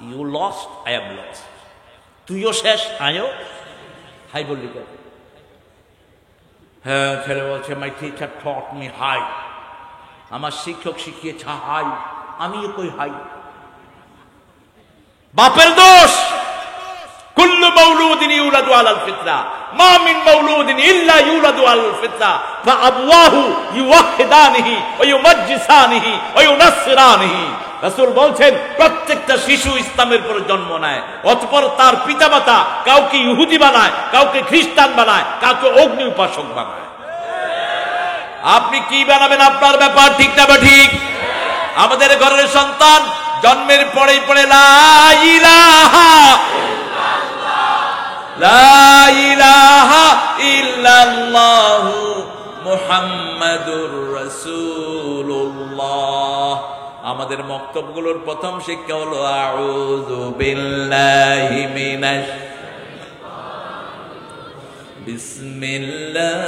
you lost, I am lost. তুইও শেষ, আমিও। হাই বললি কেন? হ্যাঁ, ছেলে বলছে my teacher taught me hi. আমার শিক্ষক শিখিয়েছে হাই, আমিও কই হাই। বাপের দোষ। কুল্লু মাউলুদিন ইউলাদু আলাল ফিতরা, মা মিন মাউলুদিন ইল্লা ইউলাদু আলাল ফিতরা, ফাআবওয়াহু ইউওয়াহিদানিহি ওয়া ইউমাজ্জিসানিহি ওয়া ইউনাসসিরানিহি। রাসূল বলছেন প্রত্যেকটা শিশু ইসলামের পর জন্ম নেয়, অতঃপর তার পিতামাতা কাউকে ইহুদি বানায়, কাউকে খ্রিস্টান বানায়, কাউকে অগ্নি উপাসক বানায়। আপনি কি বানাবেন আপনার ব্যাপার, ঠিক না বা ঠিক? আমাদের ঘরের সন্তান জন্মের পরেই পড়ে লা ইলাহা লা ইলাহা ইল্লাল্লাহু মুহাম্মাদুর রাসূলুল্লাহ। আমাদের মক্তবগুলোর প্রথম শিক্ষা হলো আউযু বিল্লাহি মিনাশ বিসমিল্লাহির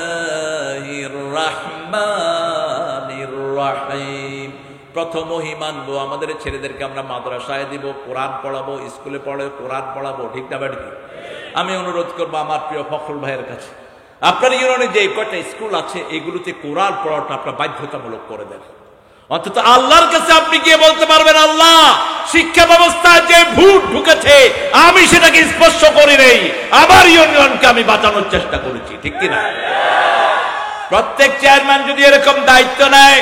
রাহমানির রাহিম। প্রথম ওহী মানবো, আমাদের ছেলেদেরকে আমরা মাদ্রাসায় দিব, কোরআন পড়াবো, স্কুলে পড়ে কোরআন পড়াবো, ঠিক না বেঠিক? আমি অনুরোধ করবো আমার প্রিয় ফখরুল ভাইয়ের কাছে, আপনার ইউনিয়নে যে কয়টা স্কুল আছে এগুলোতে কোরআন পড়াটা আপনার বাধ্যতামূলক করে দেন। অন্তত আল্লাহর কাছে আপনি গিয়ে বলতে পারবেন, আল্লাহ শিক্ষা ব্যবস্থায় যে ভূত ঢুকেছে আমি সেটাকে স্পর্শ করি নেই, আমার ইউনিয়নকে আমি বাঁচানোর চেষ্টা করেছি, ঠিক কিনা? প্রত্যেক চেয়ারম্যান যদি এরকম দায়িত্ব নেয়,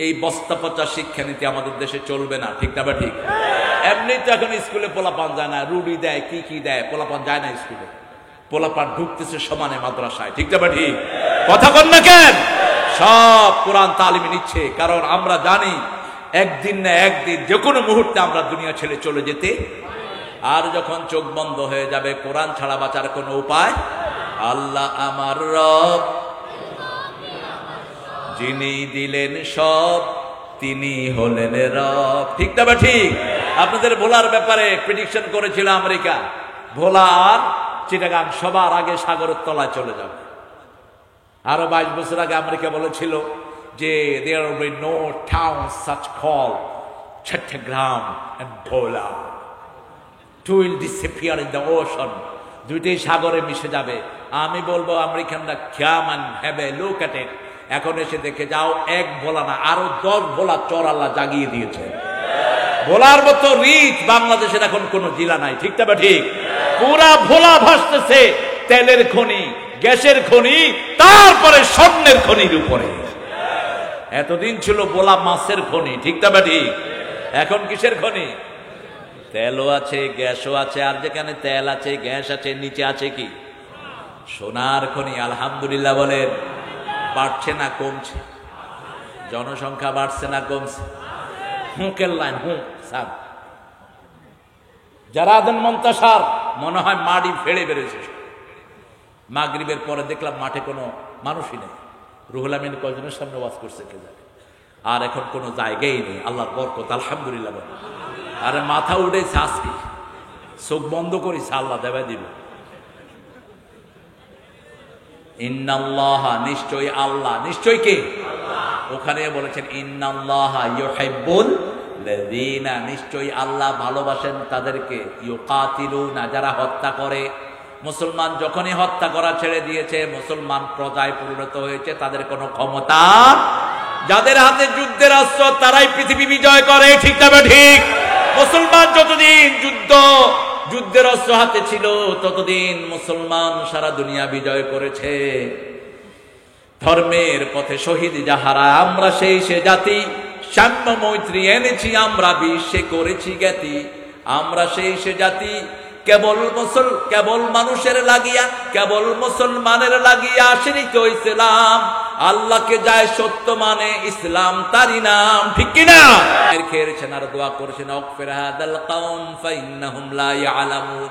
এই বস্তা পচা শিক্ষানীতি আমাদের দেশে চলবে না, ঠিক না বা ঠিক? এমনি তো এখন স্কুলে পোলাপান যায় না, রুডি দেয়, কি কি দেয়, পোলাপান যায় না স্কুলে। পোলাপান ঢুকতেছে সমানে মাদ্রাসায়, ঠিক না বা ঠিক? কথা বল না কেন? সব কোরআন তালিমে নিচ্ছে, কারণ আমরা জানি একদিন না একদিন যে কোনো মুহূর্তে আমরা দুনিয়া ছেড়ে চলে যেতে। আর যখন চোখ বন্ধ হয়ে যাবে, কোরআন ছাড়া বাঁচার কোনো উপায়। আল্লাহ আমার রব, যিনি দিলেন সব, তিনি হলেন রব, ঠিক না বা ঠিক? আপনাদের ভোলার ব্যাপারে প্রেডিকশন করেছিল আমেরিকা, ভোলা আর চিটাগাং সবার আগে সাগরের তলায় চলে যাবে। আরো 22 বছর আগে আমেরিকা বলেছিল যে there will be no town such called Chattogram and Bhola, two will disappear in the ocean, দুইটাই সাগরে মিশে যাবে। আমি বলবো আমেরিকানরা come and have a look at it, এখন এসে দেখে যাও, এক ভোলা না আরো 10 ভোলা চর আল্লাহ জাগিয়ে দিয়েছে। ভোলার মতো রিচ বাংলাদেশের এখন কোন জেলা নাই, ঠিক না ঠিক? পুরা ভোলা ভাসতেছে তেলের খনি, গ্যাসের খনি, তারপরে স্বর্ণের খনির উপরে। এতদিন ছিল বোলা মাছের খনি, ঠিক না ঠিক? এখন কিসের খনি? তেলও আছে, গ্যাসও আছে, আর যেখানে তেল আছে, গ্যাস আছে, নিচে আছে কি? সোনার খনি। আলহামদুলিল্লাহ বলেন। বাড়ছে না কমছে? জনসংখ্যা বাড়ছে না কমছে? হুঁকের লাইন, হুঁ স্যার, যারা দেন মন্তাসার, মনে হয় মাটি ফেড়ে বেড়েছে। মাগরিবের পরে দেখলাম মাঠে কোনো মানুষই নেই। রুহুল আমিন কয়জনের সামনে ওয়াজ করছে কে জানে। আর এখন কোনো জায়গাই নেই। আল্লাহর বরকত, আলহামদুলিল্লাহ বলে। আরে মাথা উঠেছে আজকে, চোখ বন্ধ করিস, আল্লাহ দেবে দিবে। ইন্নাল্লাহা, নিশ্চয়ই আল্লাহ, নিশ্চয়ই কে? ওখানে বলেছেন ইন্নাল্লাহা ইউহিব্বুল লাযীনা, নিশ্চয়ই আল্লাহ ভালোবাসেন তাদেরকে, ইউকাতিলুনা, যারা হত্যা করে। মুসলমান যখনই হত্যা করা ছেড়ে দিয়েছে, মুসলমান প্রজায় পরিণত হয়েছে, তাদের কোনো ক্ষমতা, যাদের হাতে যুদ্ধের অস্ত্র তারাই পৃথিবী বিজয় করে, ঠিক না ঠিক? মুসলমান যতদিন যুদ্ধের অস্ত্র হাতে ছিল, ততদিন মুসলমান সারা দুনিয়া বিজয় করেছে। ধর্মের পথে শহীদ যাহারা, আমরা সেই সে জাতি, সাম্য মৈত্রী এনেছি আমরা, বিশ্বে করেছি জ্ঞাতি। আমরা সেই সে জাতি, কেবল মানুষের লাগিয়া, কেবল মুসলমানের লাগিয়া আসেনি তো ইসলাম। আল্লাহকে যায় সত্য মানে, ইসলাম তারই নাম, ঠিক কিনা? খেয়েছেন আর দোয়া করেছেন, ওয়াগফির হাদাল কওম ফাইন্নাহুম লা ইয়ালামুন,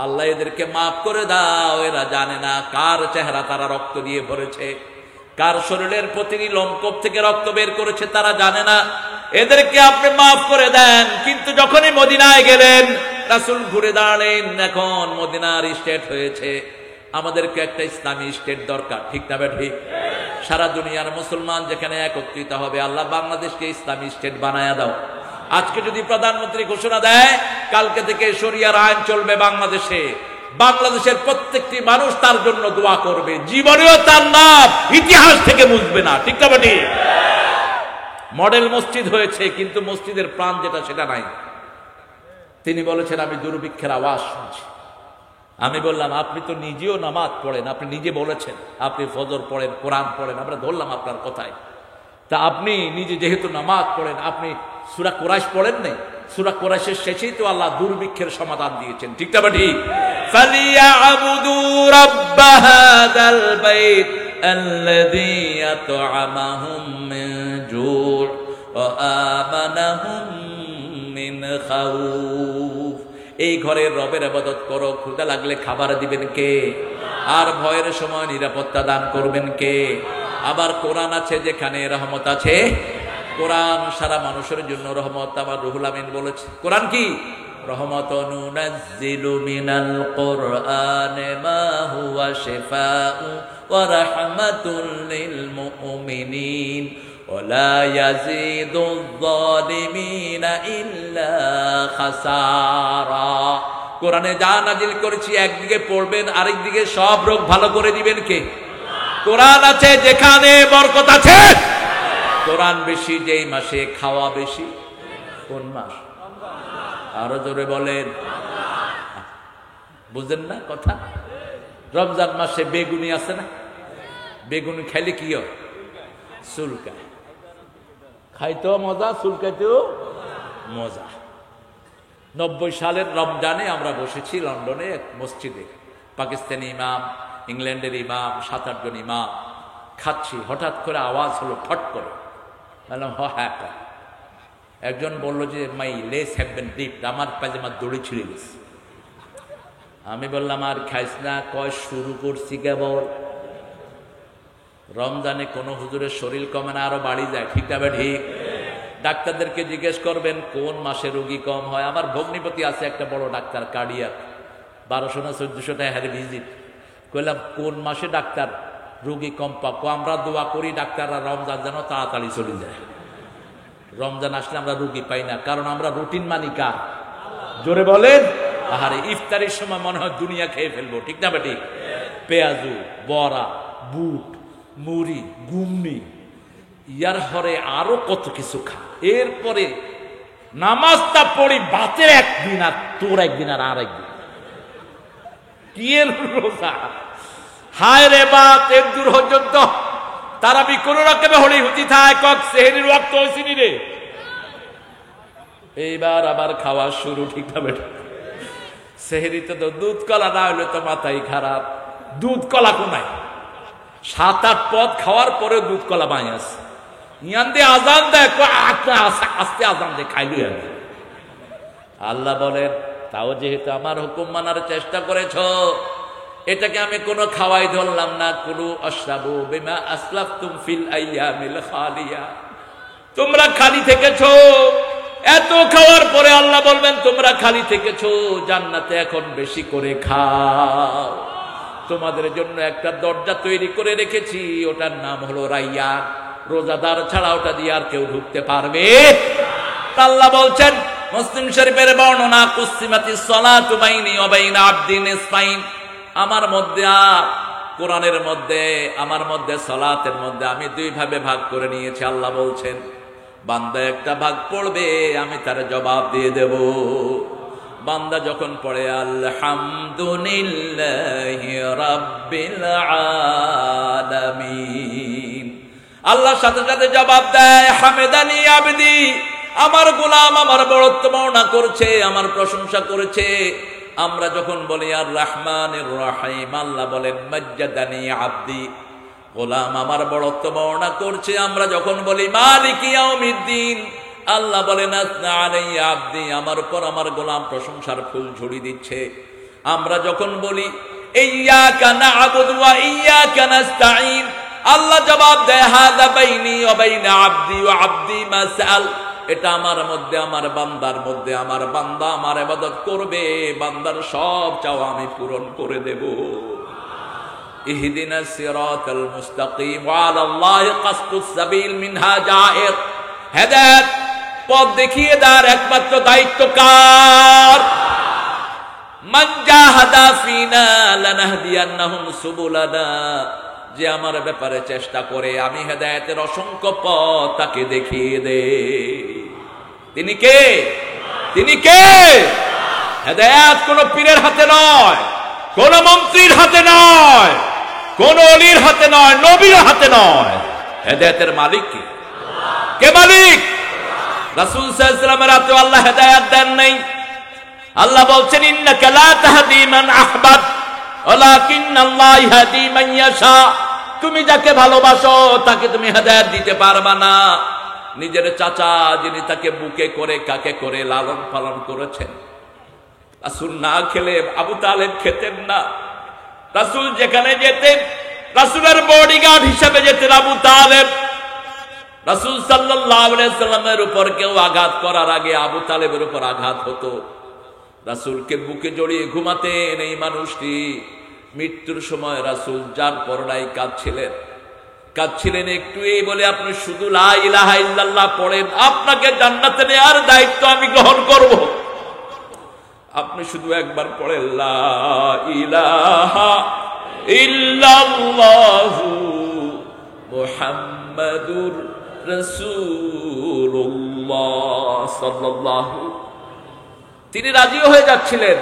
আল্লাহ এদেরকে মাফ করে দাও, এরা জানে না কার চেহারা তারা রক্ত দিয়ে ভরেছে, কার শরীরের প্রতিটি লোমকূপ থেকে রক্ত বের করেছে তারা জানে না, এদেরকে আপনি মাফ করে দেন। কিন্তু যখনই মদিনায় গেলেন, রাসূল ঘুরে দাঁড়ালেন, এখন মদিনার স্টেট হয়েছে, আমাদেরকে একটা ইসলামী স্টেট দরকার, ঠিক না ঠিক? সারা দুনিয়ার মুসলমান যেখানে একত্রিত হবে, আল্লাহ বাংলাদেশকে ইসলামী স্টেট বানায়া দাও। আজকে যদি প্রধানমন্ত্রী ঘোষণা দেয় কালকে থেকে শরিয়ার আইন চলবে বাংলাদেশে, বাংলাদেশের প্রত্যেকটি মানুষ তার জন্য দোয়া করবে, জীবনেও তার নাম ইতিহাস থেকে মুছবে না, ঠিক না ঠিক? মডেল মসজিদ হয়েছে, কিন্তু মসজিদের প্রাণ যেটা সেটা নাই। তিনি বলেছেন, আমি দুর্ভিক্ষের আওয়াজ শুনছি। আমি বললাম, আপনি তো নিজেও নামাজ পড়েন, আপনি নিজে বলেছেন আপনি ফজর পড়েন, কোরআন পড়েন, আমরা ধরলাম আপনার কথায়। তা আপনি নিজে যেহেতু নামাজ পড়েন, আপনি সূরা কুরাইশ পড়েন নাই? সূরা কুরাইশের শেষেই তো আল্লাহ দুর্ভিক্ষের সমাধান দিয়েছেন, ঠিক না ঠিক? ফালিয়াবুদু রাব্ব হাদাল বাইত আল্লাযী আত'আমাহুম মিন জু' ওয়া আমানাহুম মিন খাউফ। এই ঘরের রবের ইবাদত করো, ক্ষুধা লাগলে খাবার দিবেন কে? আর ভয়ের সময় নিরাপত্তা দান করবেন কে? আবার কোরআন আছে, যেখানে রহমত আছে, কোরআন সারা মানুষের জন্য রহমত। আমার রুহুল আমিন বলেছে, কোরআন কি রহমাতুন নুনাজ্জিলু মিনাল কুরআনি মা হুয়া শিফাউ ওয়া রাহমাতুল লিল মুমিনিন ওয়া লা ইয়াজিদুয যালিমিনা ইল্লা খাসারা। কোরআনে যা নাজিল করেছি, একদিকে পড়বেন, আরেকদিকে সব রোগ ভালো করে দিবেন কে? কোরআন আছে যেখানে বরকত আছে। কোরআন বেশি যেই মাসে, খাওয়া বেশি কোন মাস? আরো জোরে বলেন, বুঝেন না কথা? রমজান মাসে বেগুনি আছে না? বেগুনি খাইলে কি হয়? চুলকায়। খাইতেও মজা, চুলকাইতেও মজা। 90 সালের রমজানে আমরা বসেছি লন্ডনে এক মসজিদে, পাকিস্তানি ইমাম, ইংল্যান্ডের ইমাম, 7-8 জন ইমাম খাচ্ছি। হঠাৎ করে আওয়াজ হলো ফট করে। বললাম হ্যাঁ। একজন বললো যে মাই লেস হ্যাভ বিন ডিপড, আমার পায়জামার দড়ি ছিঁড়ে গেছে। আমি বললাম আর খাইস না। কয় শুরু করছি কেবল। রমজানে কোন হুজুরের শরীর কমে না, আরো বাড়ি যায়, ঠিক না ঠিক? ডাক্তারদেরকে জিজ্ঞেস করবেন কোন মাসে রোগী কম হয়। আমার ভগ্নিপতি আছে একটা বড় ডাক্তার, কার্ডিয়াক, 1200 না 1400 টাকা হারে ভিজিট। কইলাম কোন মাসে ডাক্তার রোগী কম পাবো? আমরা দোয়া করি ডাক্তাররা রমজান যেন তাড়াতাড়ি চলে যায়। রমজান আসলে আমরা রোগী পাই না, কারণ আমরা রুটিন মানি কার? জোরে বলেন। আহারে ইফতারির সময় মনে হয় দুনিয়া খেয়ে ফেলবো, ঠিক না ঠিক? পেঁয়াজু, বড়া, বুট, মুড়ি, গুমনি, ইয়ার পরে আরো কত কিছু খা। এরপরে নামাজটা পড়ি বাতের একদিন, আর তোর একদিন, আর একদিন। কি এর রোজা? হায় রে বাত, এর দূর পর্যন্ত তারাবি কোন রকমে হলি হুতি থায় কক সেহরির ওয়াক্ত হইছিনি রে, এইবার আবার খাওয়া শুরু। ঠিক না বেটা? সেহরিতে তো দুধ কলা না হলে তো মাথাই খারাপ। দুধ কলা কোনায় 7-8 পদ খাওয়ার পরে দুধ কলা বাঁয়াস ইয়ান দিয়ে আজান দেয়, আস্তে আজান দেয়, খাইলু। আল্লাহ বলেন তাও যেহেতু আমার হুকুম মানার চেষ্টা করেছ, এটাকে আমি কোনো খাওয়াই ধরলাম না। কুলু আশরাবু বিমা আসলাফতুম ফিল আইয়ামিল খালিয়া, তোমরা খালি থেকেছো। এত খাওয়ার পরে আল্লাহ বলবেন তোমরা খালি থেকেছো, জান্নাতে এখন বেশি করে খাও। তোমাদের জন্য একটা দরজা তৈরি করে রেখেছি, ওটার নাম হলো রাইয়ান। রোজাদার ছাড়া ওটা দিয়ে আর কেউ ঢুকতে পারবে। আল্লাহ বলছেন মুসলিম শরীফের বর্ণনা, কুসিমাতিস সালাতু বাইনি ওয়া বাইনা আবদি নিসফাইন, আমার মধ্যে কোরআনের মধ্যে আমার মধ্যে সালাতের মধ্যে আমি 2 ভাগে ভাগ করে নিয়েছি। আল্লাহ বলছেন বান্দা একটা ভাগ পড়বে, আমি তার জবাব দিয়ে দেব। বান্দা যখন পড়ে আলহামদুলিল্লাহি রাব্বিল আলামিন, আল্লাহর সাথে সাথে জবাব দেয় হামেদানি আবদি, আমার গোলাম আমার বড়ত্ব বর্ণনা করছে, আমার প্রশংসা করেছে। আমরা যখন বলি আর রহমানির রহিম, আল্লাহ বলেন মাজ্জাদানি আবদি, গোলাম আমার বড়ত্ব বর্ণনা করছে। আমরা যখন বলি মালিক ইয়াউমিদ্দিন, আল্লাহ বলেন আসনা আলাইয়া আবদি, আমার উপর আমার গোলাম প্রশংসার ফুল ঝুড়ি দিচ্ছে। আমরা যখন বলি ইয়্যাকা না'বুদু ওয়া ইয়্যাকা নাস্তাঈন, আল্লাহ জবাব দেয় হাযা বাইনি ওয়া বাইনা আবদি ওয়া আবদি মা সাআল, এটা আমার মধ্যে আমার বান্দার মধ্যে, আমার বান্দা আমার ইবাদত করবে, বান্দার সব চাওয়া আমি পূরণ করে দেব। ইহদিনাস সিরাতাল মুস্তাকিম ওয়া আলাল্লাহি কাসদুস সাবিল মিনহা জায়ের, হেদায়েত পথ দেখিয়ে দেওয়ার একমাত্র দায়িত্ব কার? মান জাহাদা ফিনা লানাহদিয়ান্নাহুম সুবুলানা, যে আমার ব্যাপারে চেষ্টা করে আমি হেদায়েতের অসংখ্য পথ তাকে দেখিয়ে দে। তিনি কে? তিনি কে? হেদায়েত কোন পীরের হাতে নয়, কোন মন্ত্রীর হাতে নয়, কোন ওলির হাতে নয়, নবীর হাতে নয়। হেদায়েতের মালিক কে? কে মালিক? রাসূল সাল্লাল্লাহু আলাইহি ওয়াসাল্লামের হাতে আল্লাহ হেদায়েত দেন নাই। আল্লাহ বলছেন ইন্নাকা লা তাহদি মান আহবাব ওয়ালাকিন্নাল্লাহ ইয়াহদি মান ইয়াশা, তুমি যাকে ভালোবাসো তাকে তুমি হেদায়েত দিতে পারবা না। নিজের চাচা যিনি তাকে বুকে করে কাকে করে লালন পালন করেছেন, রাসূল না খেলে আবু তালেব খেতেন না। রাসূল যেখানে যেতেন রাসূলের বডিগার্ড হিসেবে যেতেন আবু তালেব। রাসূল সাল্লাল্লাহু আলাইহি সাল্লামের উপর কেউ আঘাত করার আগে আবু তালেবের উপর আঘাত হতো। রাসূলকে বুকে জড়িয়ে ঘুমাতেন এই মানুষটি। মৃত্যুর সময় রাসূল যার পরনায় কাঁদছিলেন একটু, এই বলে আপনি শুধু লা ইলাহা ইল্লাল্লাহ পড়েন, আপনাকে জান্নাতে নেওয়ার দায়িত্ব আমি গ্রহণ করব। আপনি শুধু একবার পড়েন লা ইলাহা ইল্লাল্লাহু মুহাম্মাদুর রাসূলুল্লাহ সাল্লাল্লাহু, তিনি রাজিও হয়ে যাচ্ছিলেন।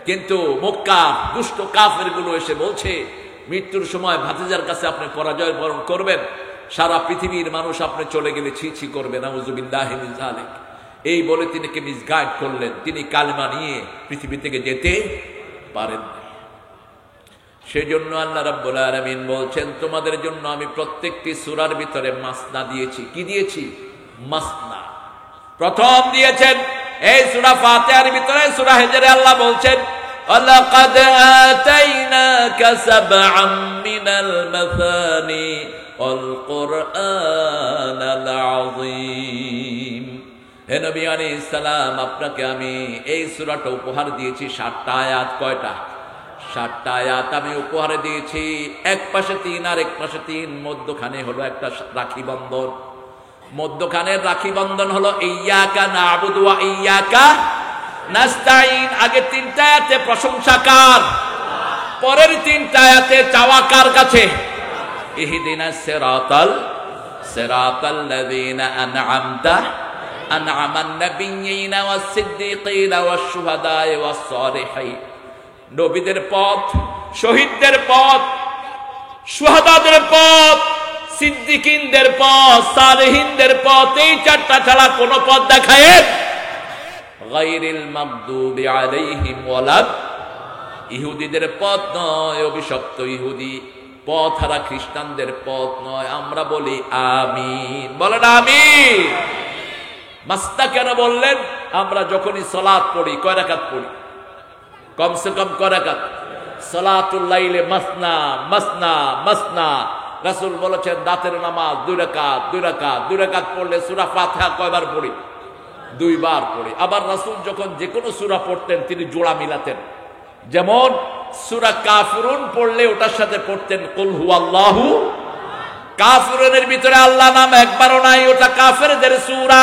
কিন্তু মক্কা দুষ্ট কাফেরগুলো এসে বলছে মৃত্যুর সময় ভাতিজার কাছে আপনি পরাজয় বরণ করবেন, সারা পৃথিবীর মানুষ আপনি চলে গেলে ছি ছি করবে, নাউযুবিল্লাহি মিন যালিক। এই বলে তিনিকে মিসগাইড করলেন, তিনি কালেমা নিয়ে পৃথিবী থেকে যেতে পারেন। সেজন্য আল্লাহ রাব্বুল আলামিন বলছেন তোমাদের জন্য আমি প্রত্যেকটি সূরার ভিতরে মাসনা দিয়েছি। কি দিয়েছি? মাসনা। প্রথম দিয়েছেন এই সূরা ফাতিহার ভিতরে, সূরা হিজরে আল্লাহ বলছেন ওয়ালাকাদ আতাইনাকা সাবআম মিনাল মাসানি ওয়াল কুরআনাল আযীম। হে নবী আলাইহিস সালাম, আপনাকে আমি এই সূরাটা উপহার দিয়েছি 7টা আয়াত। কয়টা? 7টা আয়াত আমি উপহার দিয়েছি। এক পাশে 3 আর এক পাশে 3, মধ্যখানে হলো একটা রাখি বন্ধন। মধ্যখানের রাখি বন্ধন হলো ইয়্যাকা না'বুদু ওয়া ইয়্যাকা নাস্তাঈন। আগে 3টা আয়াতে প্রশংসা কার, পরের 3টা আয়াতে চাওয়া কার কাছে? ইহদিনাস সিরাতাল্লাযীনা আন'আমতা আন'আমান নাবিয়্যিনা ওয়াস সিদ্দীকিনা ওয়াস শুহাদায়ে ওয়াস সালিহিন। নবীদের পথ, শহীদদের পথ, শুহাদাদের পথ, সিদ্দিকিনদের পথ, সালেহিনদের পথ, এই চারটা ছাড়া কোন পথ দেখায় গায়রিল মাগদুবি আলাইহিম ওয়ালাদ, ইহুদিদের পথ নয়, অভিশপ্ত ইহুদি পথ হারা খ্রিস্টানদের পথ নয়। আমরা বলি আমিন, বলেন আমিন। মাসনা কেন বললেন? আমরা যখনই সালাত পড়ি, কয় রাকাত পড়ি? কমসে কম কয় রাকাত? সালাতুল লাইলে মাসনা মাসনা মাসনা। রাসূল বলেছেন রাতের নামাজ 2 রাকাত 2 রাকাত 2 রাকাত পড়লে সূরা ফাতিহা কয়বার পড়ি? 2 বার পড়ি। আবার রাসূল যখন যে কোনো সূরা পড়তেন তিনি জোড়া মিলাতেন। যেমন সূরা কাফিরুন পড়লে ওটার সাথে পড়তেন কুল হুয়াল্লাহু। কাফিরুনের ভিতরে আল্লাহ নাম একবারও নাই, ওটা কাফেরদের সূরা।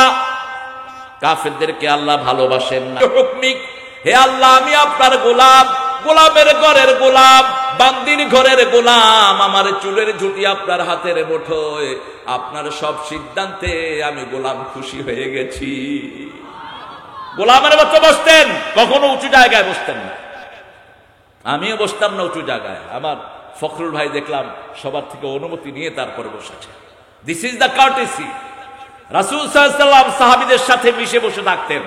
কাফেরদেরকে আল্লাহ ভালোবাসেন না। হুকমিক, হে আল্লাহ আমি আপনার গোলাম, গোলামের ঘরের গোলাম, বান্দির ঘরের গোলাম, আমার চুলের ঝুঁটি আপনার হাতের মুঠোয়, আপনার সব সিদ্ধান্তে আমি গোলাম খুশি হয়ে গেছি। গোলামের মতো বসতেন, কখনো উঁচু জায়গায় বসতেন না। আমিও বসতাম না উঁচু জায়গায়। আমার ফখরুল ভাই দেখলাম সবার থেকে অনুমতি নিয়ে তারপরে বসেছে। This is the courtesy. রাসূল সাল্লাল্লাহু আলাইহি ওয়াসাল্লাম সাহাবীদের সাথে মিশে বসে থাকতেন।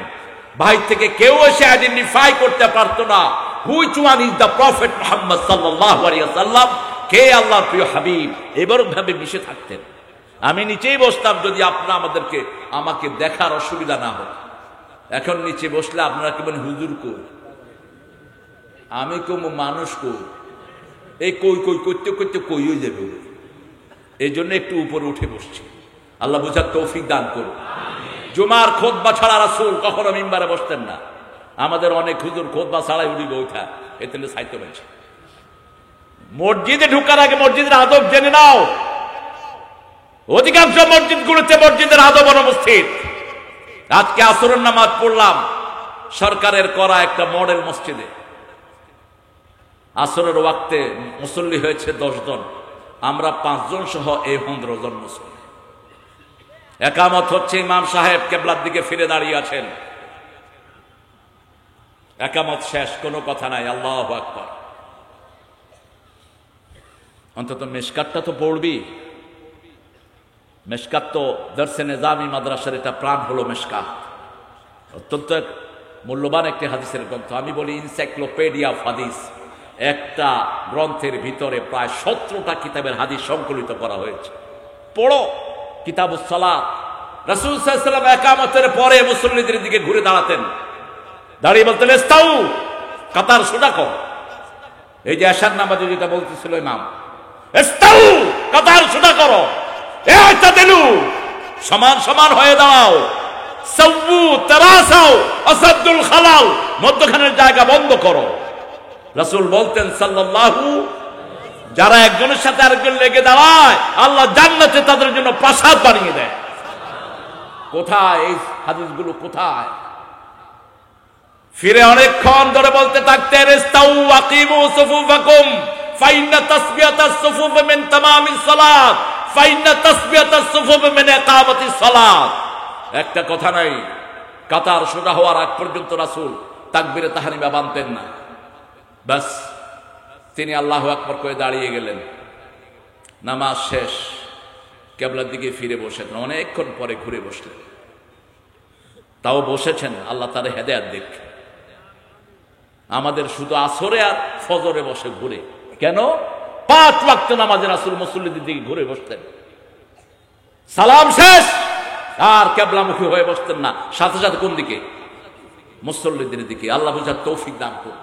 ভাই থেকে কেউ এসে আইডেন্টিফাই করতে পারতো না which one is the prophet Muhammad সাল্লাল্লাহু আলাইহি ওয়াসাল্লাম, কে আল্লাহর প্রিয় হাবিব। এবারও ভাবে মিশে থাকতেন। আমি নিচেই বসতাম যদি আপনারা আমাকে দেখার অসুবিধা না হয়। এখন নিচে বসলে আপনারা কি বলেন, হুজুর কই? আমি কম মানুষ কই? এই কই কই করতে করতে কই হয়ে যাবে। এই জন্য একটু উপরে উঠে বসছি। আল্লাহ বুঝার তৌফিক দান করুন। জুমার খুতবা ছাড়া রাসূল কখনো মিম্বারে বসতেন না। আমাদের অনেক হুজুর খুতবা ছাড়াই উঠিবে ওঠা, এতে সাহিত্য রয়েছে। মসজিদে ঢুকার আগে মসজিদের আদব জেনে নাও। অধিকাংশ মসজিদগুলোতে মসজিদের আদব অনুপস্থিত। আজকে আসরের নামাজ পড়লাম সরকারের করা একটা মডেল মসজিদে। আসরের ওয়াক্তে মুসল্লি হয়েছে 10 জন, আমরা 5 জন সহ এই 15 জন মুসল্লি। একামত হচ্ছে, ইমাম সাহেব কিবলার দিকে ফিরে দাঁড়িয়ে আছেন। একামত শেষ, কোনো কথা নাই, আল্লাহু আকবার। অন্তত মেশকাতটা তো পড়বি। মেশকাত তো দরসে নিজামি মাদ্রাসার এটা প্রাণ হলো মেশকাত। অত্যন্ত মূল্যবান একটি হাদিসের গ্রন্থ। আমি বলি ইনসাইক্লোপিডিয়া অফ হাদিস। একটা গ্রন্থের ভিতরে প্রায় 17টা কিতাবের হাদিস সংকলিত করা হয়েছে। পড়ো কিতাবুস সালাত। রাসূল সাল্লাল্লাহু আলাইহি ওয়াসাল্লাম ইকামতের পরে মুসল্লিদের দিকে ঘুরে দাঁড়াতেন, দাঁড়িয়ে বলতেন ইস্তাউ, কাতার সোজা কর। এই যে এশার নামাজে যেটা বলতেছিল ইমাম, ইস্তাউ, কাতার সোজা করো, ইতাদিলু, সমান সমান হয়ে দাঁড়াও, সাওউ তারাসাও আসাদুল খালাল, মধ্যখানের জায়গা বন্ধ করো। রাসূল বলতেন সাল্লাল্লাহু, যারা একজনের সাথে আরেকজন লেগে দাঁড়ায় আল্লাহ জান্নাতে তাদের জন্য প্রাসাদ বানিয়ে দেয়। কোথায় এই হাদিসগুলো, কোথায়? ফিরে অনেকক্ষণ ধরে বলতে থাকতেন ইস্তাউ আকিমু সুফুফাকুম ফাইন্না তাসবিয়াতাস সুফুফ মিন তামামিস সালাত ফাইন্না তাসবিয়াতাস সুফুফ মিন ইকামাতিস সালাত। একটা কথা নাই, কাতার সোজা হওয়ার আগ পর্যন্ত রাসূল তাকবীরে তাহরিমা বানতেন না। বাস তিনি আল্লাহু আকবার করে দাঁড়িয়ে গেলেন। নামাজ শেষ, কিবলার দিকে ফিরে বসেছেন। অনেকক্ষণ পরে ঘুরে বসলেন, তাও বসেছেন। আল্লাহ তার হেদায়েত দেখ। আমাদের শুধু আসরে আর ফজরে বসে ঘুরে। কেন? 5 ওয়াক্ত নামাজে রাসূল মুসল্লিদের দিকে ঘুরে বসতেন। সালাম শেষ আর কিবলামুখী হয়ে বসতেন না, সাথে সাথে কোন দিকে? মুসল্লিদের দিকে। আল্লাহ বুঝার তৌফিক দান করুন।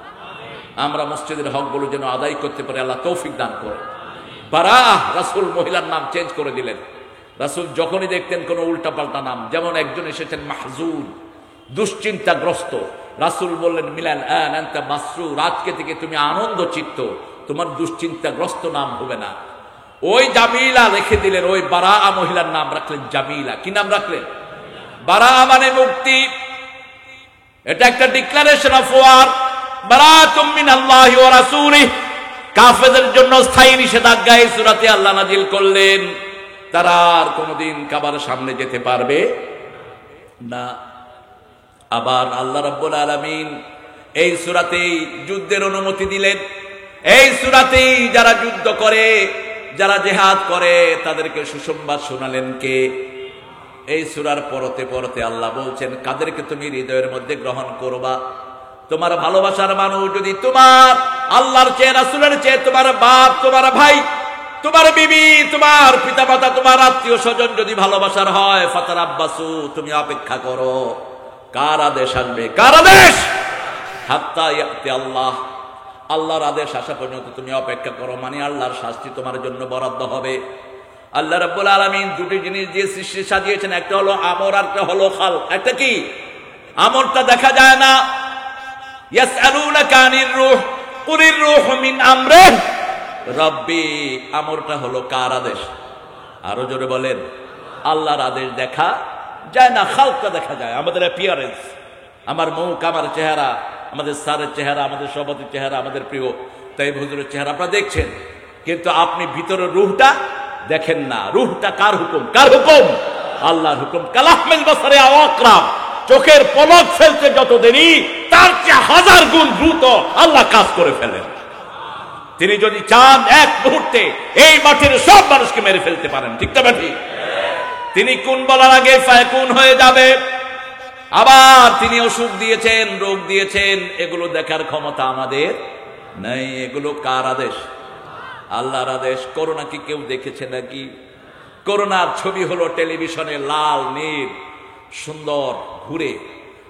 আমরা মসজিদের হকগুলো যেন আদায় করতে পারি, আল্লাহ তৌফিক দান করে। বারাহ, রাসূল মহিলার নাম চেঞ্জ করে দিলেন। রাসূল যখনই দেখতেন কোনো উল্টাপাল্টা নাম, যেমন একজন এসেছেন মাহজুন, দুশ্চিন্তাগ্রস্ত, রাসূল বললেন মিলাল আন আনতা মাসরুর, আজকে থেকে তুমি আনন্দ চিত্ত, তোমার দুশ্চিন্তাগ্রস্ত নাম হবে না। ওই জামিলা রেখে দিলেন, ওই বারাআ মহিলার নাম রাখলেন জামিলা। কি নাম রাখলেন? বারাআ মানে মুক্তি। এটা একটা ডিক্লারেশন অফ ওয়ার। বারাতুম মিনাল্লাহি ওয়া রাসূলিহি, কাফেরদের জন্য স্থায়ী নিষেধাজ্ঞা এই সূরাতে আল্লাহ নাজিল করলেন। তারা আর কোনোদিন কাবার সামনে যেতে পারবে না। আবার আল্লাহ রাব্বুল আলামিন এই সূরাতেই যুদ্ধের অনুমতি দিলেন। এই সূরাতেই যারা যুদ্ধ করে, যারা জিহাদ করে তাদেরকে সুসংবাদ শোনালেন কে? এই সূরার পরতে পরতে আল্লাহ বলছেন কাদেরকে তুমি হৃদয়ের মধ্যে গ্রহণ করবা। তোমার ভালোবাসার মানুষ যদি তোমার আল্লাহর চেয়ে রাসূলের চেয়ে তোমার বাপ, তোমার ভাই, তোমার বিবি, তোমার পিতামাতা, তোমার আত্মীয় স্বজন যদি ভালোবাসার হয়, ফাতারাব্বাসু, তুমি অপেক্ষা করো। কার আদেশ আসবে? কার আদেশ? হাত্তা ইয়াতি আল্লাহ, আল্লাহর আদেশ আসা পর্যন্ত তুমি অপেক্ষা করো, মানে আল্লাহর শাস্তি তোমার জন্য বরাদ্দ হবে। আল্লাহ রাব্বুল আলামিন দুটি জিনিস দিয়ে সৃষ্টি সাজিয়েছেন, একটা হলো আমর আর একটা হলো খাল। একটা কি? আমরটা দেখা যায় না। ইয়াসআলুনাকা আনির রূহ কুলির রূহু মিন আমরিহি রব্বি, আমরটা হলো কার আদেশ? আরো জোরে বলেন। আল্লাহর আদেশ দেখা যায় না, খালকটা দেখা যায়, আমাদের অ্যাপিয়ারেন্স, আমার মুখ, আমার চেহারা, আমাদের স্যারের চেহারা, আমাদের সভাপতির চেহারা, আমাদের প্রিয় তাই হুজুরের চেহারা আপনারা দেখছেন, কিন্তু আপনি ভিতরের রূহটা দেখেন না। রূহটা কার হুকুম? কার হুকুম? আল্লাহর হুকুম। কালাহমিল বাসারে আও আকরাব, চোখের পলক ফেলতে যত দেরি তার চেয়ে হাজার গুণ দ্রুত আল্লাহ কাজ করে ফেলেন। তিনি যদি চান এক মুহূর্তে এই মাঠের সব মানুষকে মেরে ফেলতে পারেন, ঠিক না ঠিক? তিনি কোন বলার আগে ফায়াকুন হয়ে যাবে। আবার তিনি অসুখ দিয়েছেন, রোগ দিয়েছেন, এগুলো দেখার ক্ষমতা আমাদের নাই। এগুলো কার আদেশ? আল্লাহর আদেশ। করোনা কি কেউ দেখেছে নাকি? করোনার ছবি হলো টেলিভিশনে লাল নীল সুন্দর ঘুরে।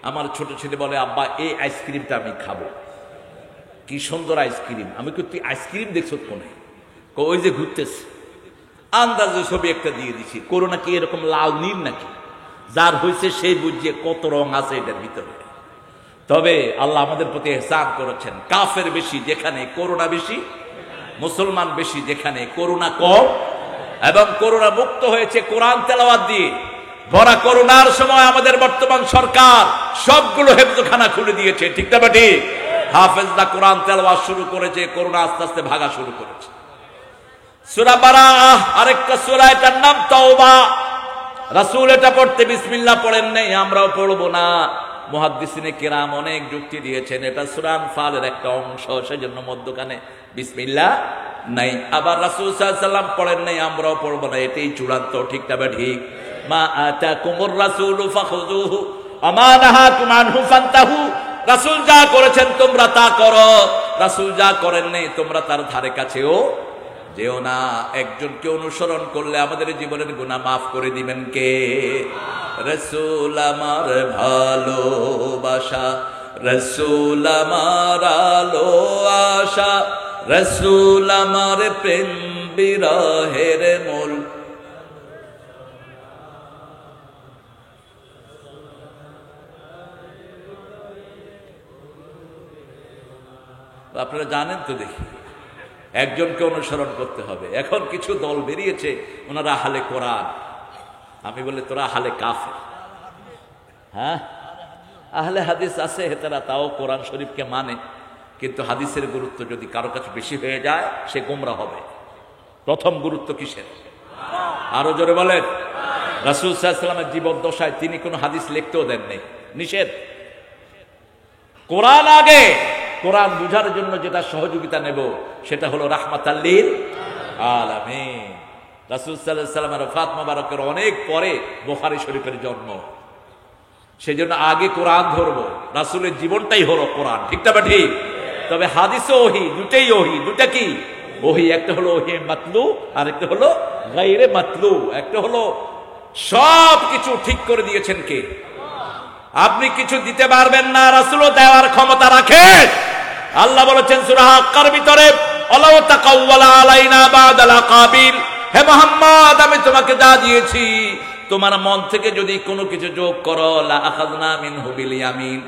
আমার ছোট ছেলে বলে আব্বা এই আইসক্রিমটা আমি খাবো, কি সুন্দর আইসক্রিম। আমি কি তুই আইসক্রিম দেখছো কোনে? ওই যে ঘুরতেছে। আন্দাজে ছবি একটা দিয়ে দিছি। করোনা কি এরকম লাল নীল নাকি? যার হয়েছে সেই বুঝছে কত রং আছে এটার ভিতরে। তবে আল্লাহ আমাদের প্রতি ইহসান করেছেন। কাফের বেশি যেখানে করোনা বেশি, মুসলমান বেশি যেখানে করোনা কম, এবং করোনা মুক্ত হয়েছে কোরআন তেলাওয়াত দিয়ে। ভরা করোনার সময় আমাদের বর্তমান সরকার সবগুলো হেফজখানা খুলে দিয়েছে, ঠিক না ঠিক? হাফেজরা কোরআন তেলাওয়াত শুরু করেছে, করোনা আস্তে আস্তে ভাগা শুরু করেছে। সূরা বারাআহ আরেকটা সূরা, এটার নাম তাওবা। রাসূল এটা পড়তে বিসমিল্লাহ পড়েন নাই, আমরাও পড়বো না। মুহাদ্দিসিনে কিরাম অনেক যুক্তি দিয়েছেন, এটা সূরা আনফালের একটা অংশ, সেজন্য মধ্যখানে বিসমিল্লাহ নাই। আবার রাসূল সাল্লাল্লাহু আলাইহি ওয়াসাল্লাম পড়েন নাই, আমরাও পড়বো না, এটাই চূড়ান্ত, ঠিক না ঠিক? মা আতাকুমুর রাসূলু ফাখুযুহু ওয়া মা নাহাকুম আনহু ফান্তাহু। রাসূল যা করেছেন তোমরা তা করো, রাসূল যা করেন নাই তোমরা তার ধারে কাছেও যেও না। একজনকে অনুসরণ করলে আমাদের জীবনের গুনাহ মাফ করে দিবেন কে? রাসূল আমার ভালোবাসা, রাসূল আমার আলো আশা, রাসূল আমার প্রেম বিরহের মূল। আপনারা জানেন তো, দেখি একজনকে অনুসরণ করতে হবে। এখন কিছু দল বেরিয়েছে, ওনারা আহলে কোরআন। আমি বলি তোরা আহলে কাফের। হ্যাঁ, আহলে হাদিস আছে হেতারা, তাও কোরআন শরীফকে মানে, কিন্তু হাদিসের গুরুত্ব যদি কারো কাছে বেশি হয়ে যায় সে গোমরা হবে। প্রথম গুরুত্ব কিসের? আরো জোরে বলেন। রাসূল সাল্লাল্লাহু আলাইহি ওয়াসাল্লামের জীবদ্দশায় তিনি কোনো হাদিস লিখতেও দেননি, নিষেধ। কোরআন আগে। কোরআন বুঝার জন্য যেটা সহযোগিতা নেব সেটা হলো রাহমাতাল লিল আলামিন। রাসূল সাল্লাল্লাহু আলাইহি ওয়াসাল্লামের ওফাত মোবারকের অনেক পরে বুখারী শরীফের জন্ম, সেজন্য আগে কোরআন ধরবো। রাসূলের জীবনটাই হলো কোরআন, ঠিক না ঠিক? তবে হাদিসও ওহী, দুটেই ওহী। দুটা কি ওহী? একটা হলো ওহী মাতলু, আর একটা হলো গায়রে মাতলু। একটা হলো সব কিছু ঠিক করে দিয়েছেন কে? আপনি কিছু দিতে পারবেন না, রাসূলও দেওয়ার ক্ষমতা রাখেন। আল্লাহ বলেছেন সূরা হাক্কার ভিতরে, আল্লাহ তাকাওয়ালা আলাইনা বাদাল কাবিল, হে মুহাম্মদ আমি তোমাকে যা দিয়েছি তোমার মন থেকে যদি কোনো কিছু যোগ করো, লা আখাযনা মিনহু বিল ইয়ামিন,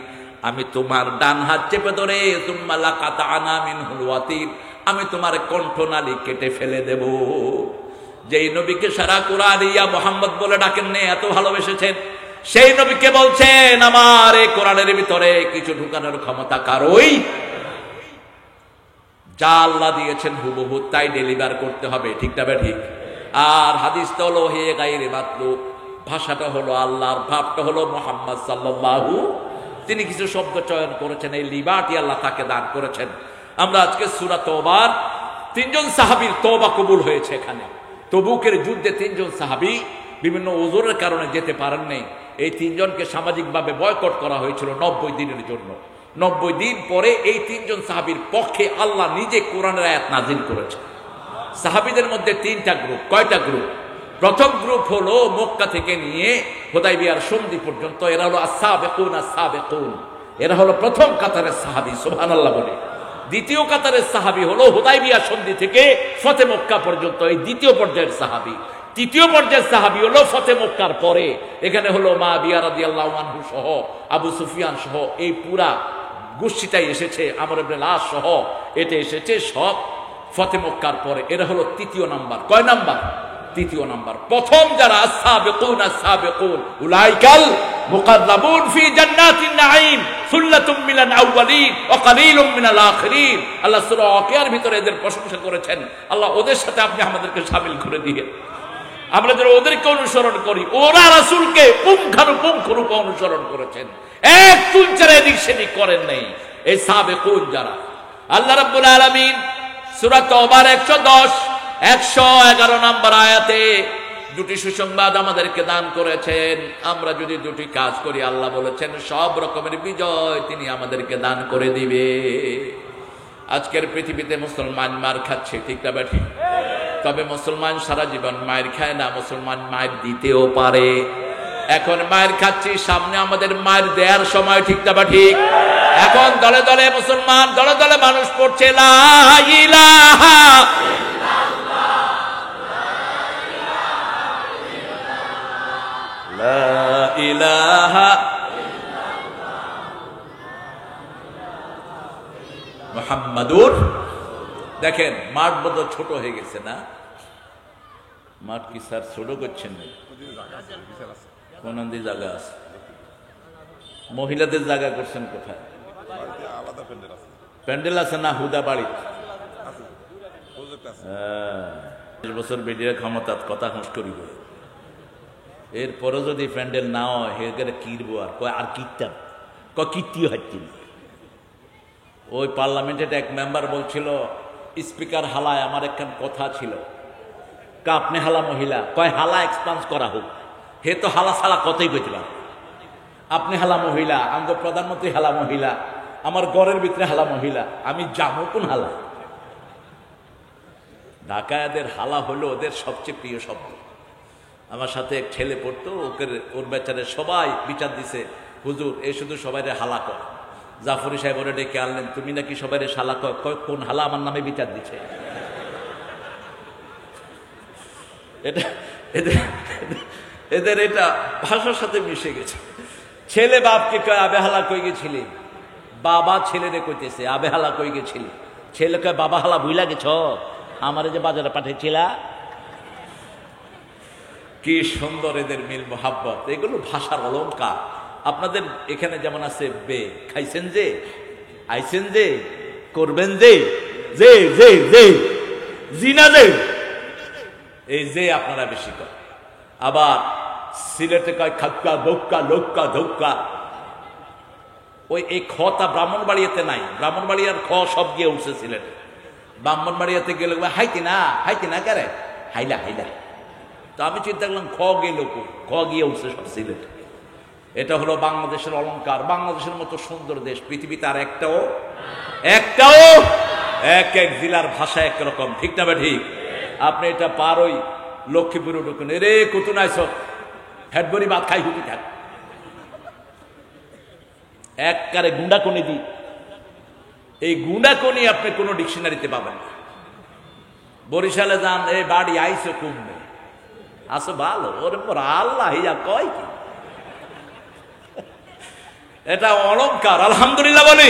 আমি তোমার ডান হাত চেপে ধরে, সুম্মা লাকাতানা মিনহুল ওয়াতির, আমি তোমার কণ্ঠনালী কেটে ফেলে দেব। যেই নবীকে সারা কোরআন ইয়া মুহাম্মদ বলে ডাকেন নে, এত ভালোবেসেছেন, সেই নবীকে বলছেন আমার এই কোরআনের ভিতরে কিছু ঢুকানোর ক্ষমতা কারোই। যা আল্লাহ দিয়েছেন হুবহু তাই ডেলিভার করতে হবে, ঠিক না ঠিক? আর হাদিসটা হলো হে গায়রে মাতলু, ভাষাটা হলো আল্লাহর, ভাবটা হলো মুহাম্মদ সাল্লাল্লাহু। তিনি কিছু শব্দ চয়ন করেছেন, এই লিবার্টি আল্লাহ তাকে দান করেছেন। আমরা আজকে সূরা তাওবার তিনজন সাহাবীর তওবা কবুল হয়েছে এখানে। তবুকের যুদ্ধে তিনজন সাহাবী বিভিন্ন ওজরের কারণে যেতে পারেন নাই। এই তিনজনকে সামাজিকভাবে বয়কট করা হয়েছিল 90 দিনের জন্য। 90 দিন পরে এই তিনজন সাহাবীর পক্ষে আল্লাহ নিজে কোরআনের আয়াত নাজিল করেছে। সাহাবীদের মধ্যে তিনটা গ্রুপ। কয়টা গ্রুপ? প্রথম গ্রুপ হলো মক্কা থেকে নিয়ে হুদায়বিয়ার সন্ধি পর্যন্ত, এরা হলো আস-সাবিকুন আস-সাবিকুন, এরা হলো প্রথম কাতারের সাহাবী, সুবহানাল্লাহ বলে। দ্বিতীয় কাতারের সাহাবী হলো হুদায়বিয়া সন্ধি থেকে ফতে মক্কা পর্যন্ত, এই দ্বিতীয় পর্যায়ের সাহাবী। তৃতীয় পর্যায়ের সাহাবী হলো ফতে মক্কার পরে, এখানে হলো মুআবিয়া রাদিয়াল্লাহু আনহু সহ, আবু সুফিয়ান সহ এই পুরা গোষ্ঠীটাই এসেছে, আমর ইবনে আস সহ এটা এসেছে সব ফতে মক্কার পরে। এরা হলো তৃতীয় নাম্বার। কয় নাম্বার? তৃতীয় নাম্বার। প্রথম যারা আস-সাবিকুন আস-সাবিকুন উলাইকাল মুকাররাবুন ফি জান্নাতিন নাঈম সুল্লাতুম মিনাল আউয়ালিন ওয়া কালিলুম মিনাল আখিরিন। আল্লাহ সূরা ওয়াকিয়ার ভিতরে এদের প্রশংসা করেছেন। আল্লাহ ওদের সাথে আপনি আমাদেরকে শামিল করে দিয়ে আমরা যেন ওদেরকে অনুসরণ করি। ওরা রাসূলকে পুঙ্খানুপুঙ্খ রূপে অনুসরণ করেছেন, এক চুলচারা এদিক সেদিক করেন নাই। এই সাবিকুন যারা, আল্লাহ রাব্বুল আলামিন সূরা তাওবার 110 111 নম্বর আয়াতে দুটি সুসংবাদ আমাদেরকে দান করেছেন। আমরা যদি দুটি কাজ করি, আল্লাহ বলেছেন সব রকমের বিজয় তিনি আমাদেরকে দান করে দিবে। আজকের পৃথিবীতে মুসলমান মার খাচ্ছে, ঠিক না ঠিক? তবে মুসলমান সারা জীবন মায়ের খায় না, মুসলমান মায়ের দিতেও পারে। এখন মায়ের খাচ্ছি, সামনে আমাদের মায়ের দেওয়ার সময়, ঠিক না ঠিক? এখন দলে দলে মুসলমান, দলে দলে মানুষ পড়ছে লা ইলাহা লা ইলাহা মুহাম্মাদুর। দেখেন মাঠ বড় ছোট হয়ে গেছে না? মাঠ কি স্যার ছোট করছেন? কোন জায়গা আছে? মহিলাদের জায়গা করছেন কোথায়? প্যান্ডেল আছে না হুদা বাড়ি? 20 বছর বেডিয়া ক্ষমতা কথা হুঁশ করিব, এরপরে যদি প্যান্ডেল না হয় হেগের কিরবো আর কয় আর কীর্তাম কীর্তিও হচ্ছে না। ওই পার্লামেন্টের এক মেম্বার বলছিল স্পিকার হালায় আমার একখান কথা ছিল, আপনি হালা মহিলা, কয় হালা এক্সপান্স করা হোক, হে তো হালা ছাড়া কথাই কইতে পারে। আপনি হালা মহিলা, আঙ্গ প্রধানমন্ত্রী হালা মহিলা, আমার ঘরের ভিতরে হালা মহিলা, আমি যাবো কোন হালা? ঢাকায়াদের হালা হলো ওদের সবচেয়ে প্রিয় শব্দ। আমার সাথে এক ছেলে পড়তো, ওর বেচারে সবাই বিচার দিছে, হুজুর এ শুধু সবাই হালা কয়। জাফরি সাহেব ওরে ডেকে আনলেন, তুমি নাকি সবাই শালা কয়, কোন হালা আমার নামে বিচার দিছে? এটা এদের এটা ভাষার সাথে মিশে গেছে। ছেলে বাপকে কয় আবে হালা কই গেছিলি, বাবা ছেলেরে কইতেছে আবে হালা কই গেছিলি, ছেলে কয় বাবা হালা ভুইলা গেছ আমারে যে বাজারে পাঠিয়েছিলা। কি সুন্দর এদের মিল মোহাব্বত, এগুলো ভাষার অলংকার। আপনাদের এখানে যেমন আছে বে, খাইছেন যে, আইছেন যে, করবেন যে, যে যে যে জিনা যে, এই যে আপনারা বেশি কর। আবার সিলেটে কয় খাক্কা ধোক্কা লোক্কা ধোক্কা। ওই এই খটা ব্রাহ্মণবাড়িয়াতে নাই, ব্রাহ্মণবাড়িয়ার খ সব গিয়ে উঠছে সিলেটে। ব্রাহ্মণবাড়িয়াতে গেলে হাইতি না কারে হাইলা হাইলা। তো আমি চিন্তা করলাম খ গেল, খ গিয়ে উঠছে সব সিলেটে। এটা হলো বাংলাদেশের অলংকার। বাংলাদেশের মতো সুন্দর দেশ পৃথিবীতে আর একটাও এক এক জেলার ভাষা একরকম, ঠিক না ঠিক? আপনি এটা পারই লক্ষ্মীপুরে ঢুকুন, রে কুতু নাইছ হেডবরি ভাত খাই হুটি থাক, এককারে গুন্ডাকনি দি। এই গুন্ডাকনি আপনি কোনো ডিকশনারিতে পাবেন না। বরিশালে যান, এই বাড়ি আইসো কমবে, আসো ভালো, ওর পর আল্লাহ ইয়া কয় কি, এটা অলংকার। আলহামদুলিল্লাহ বলি।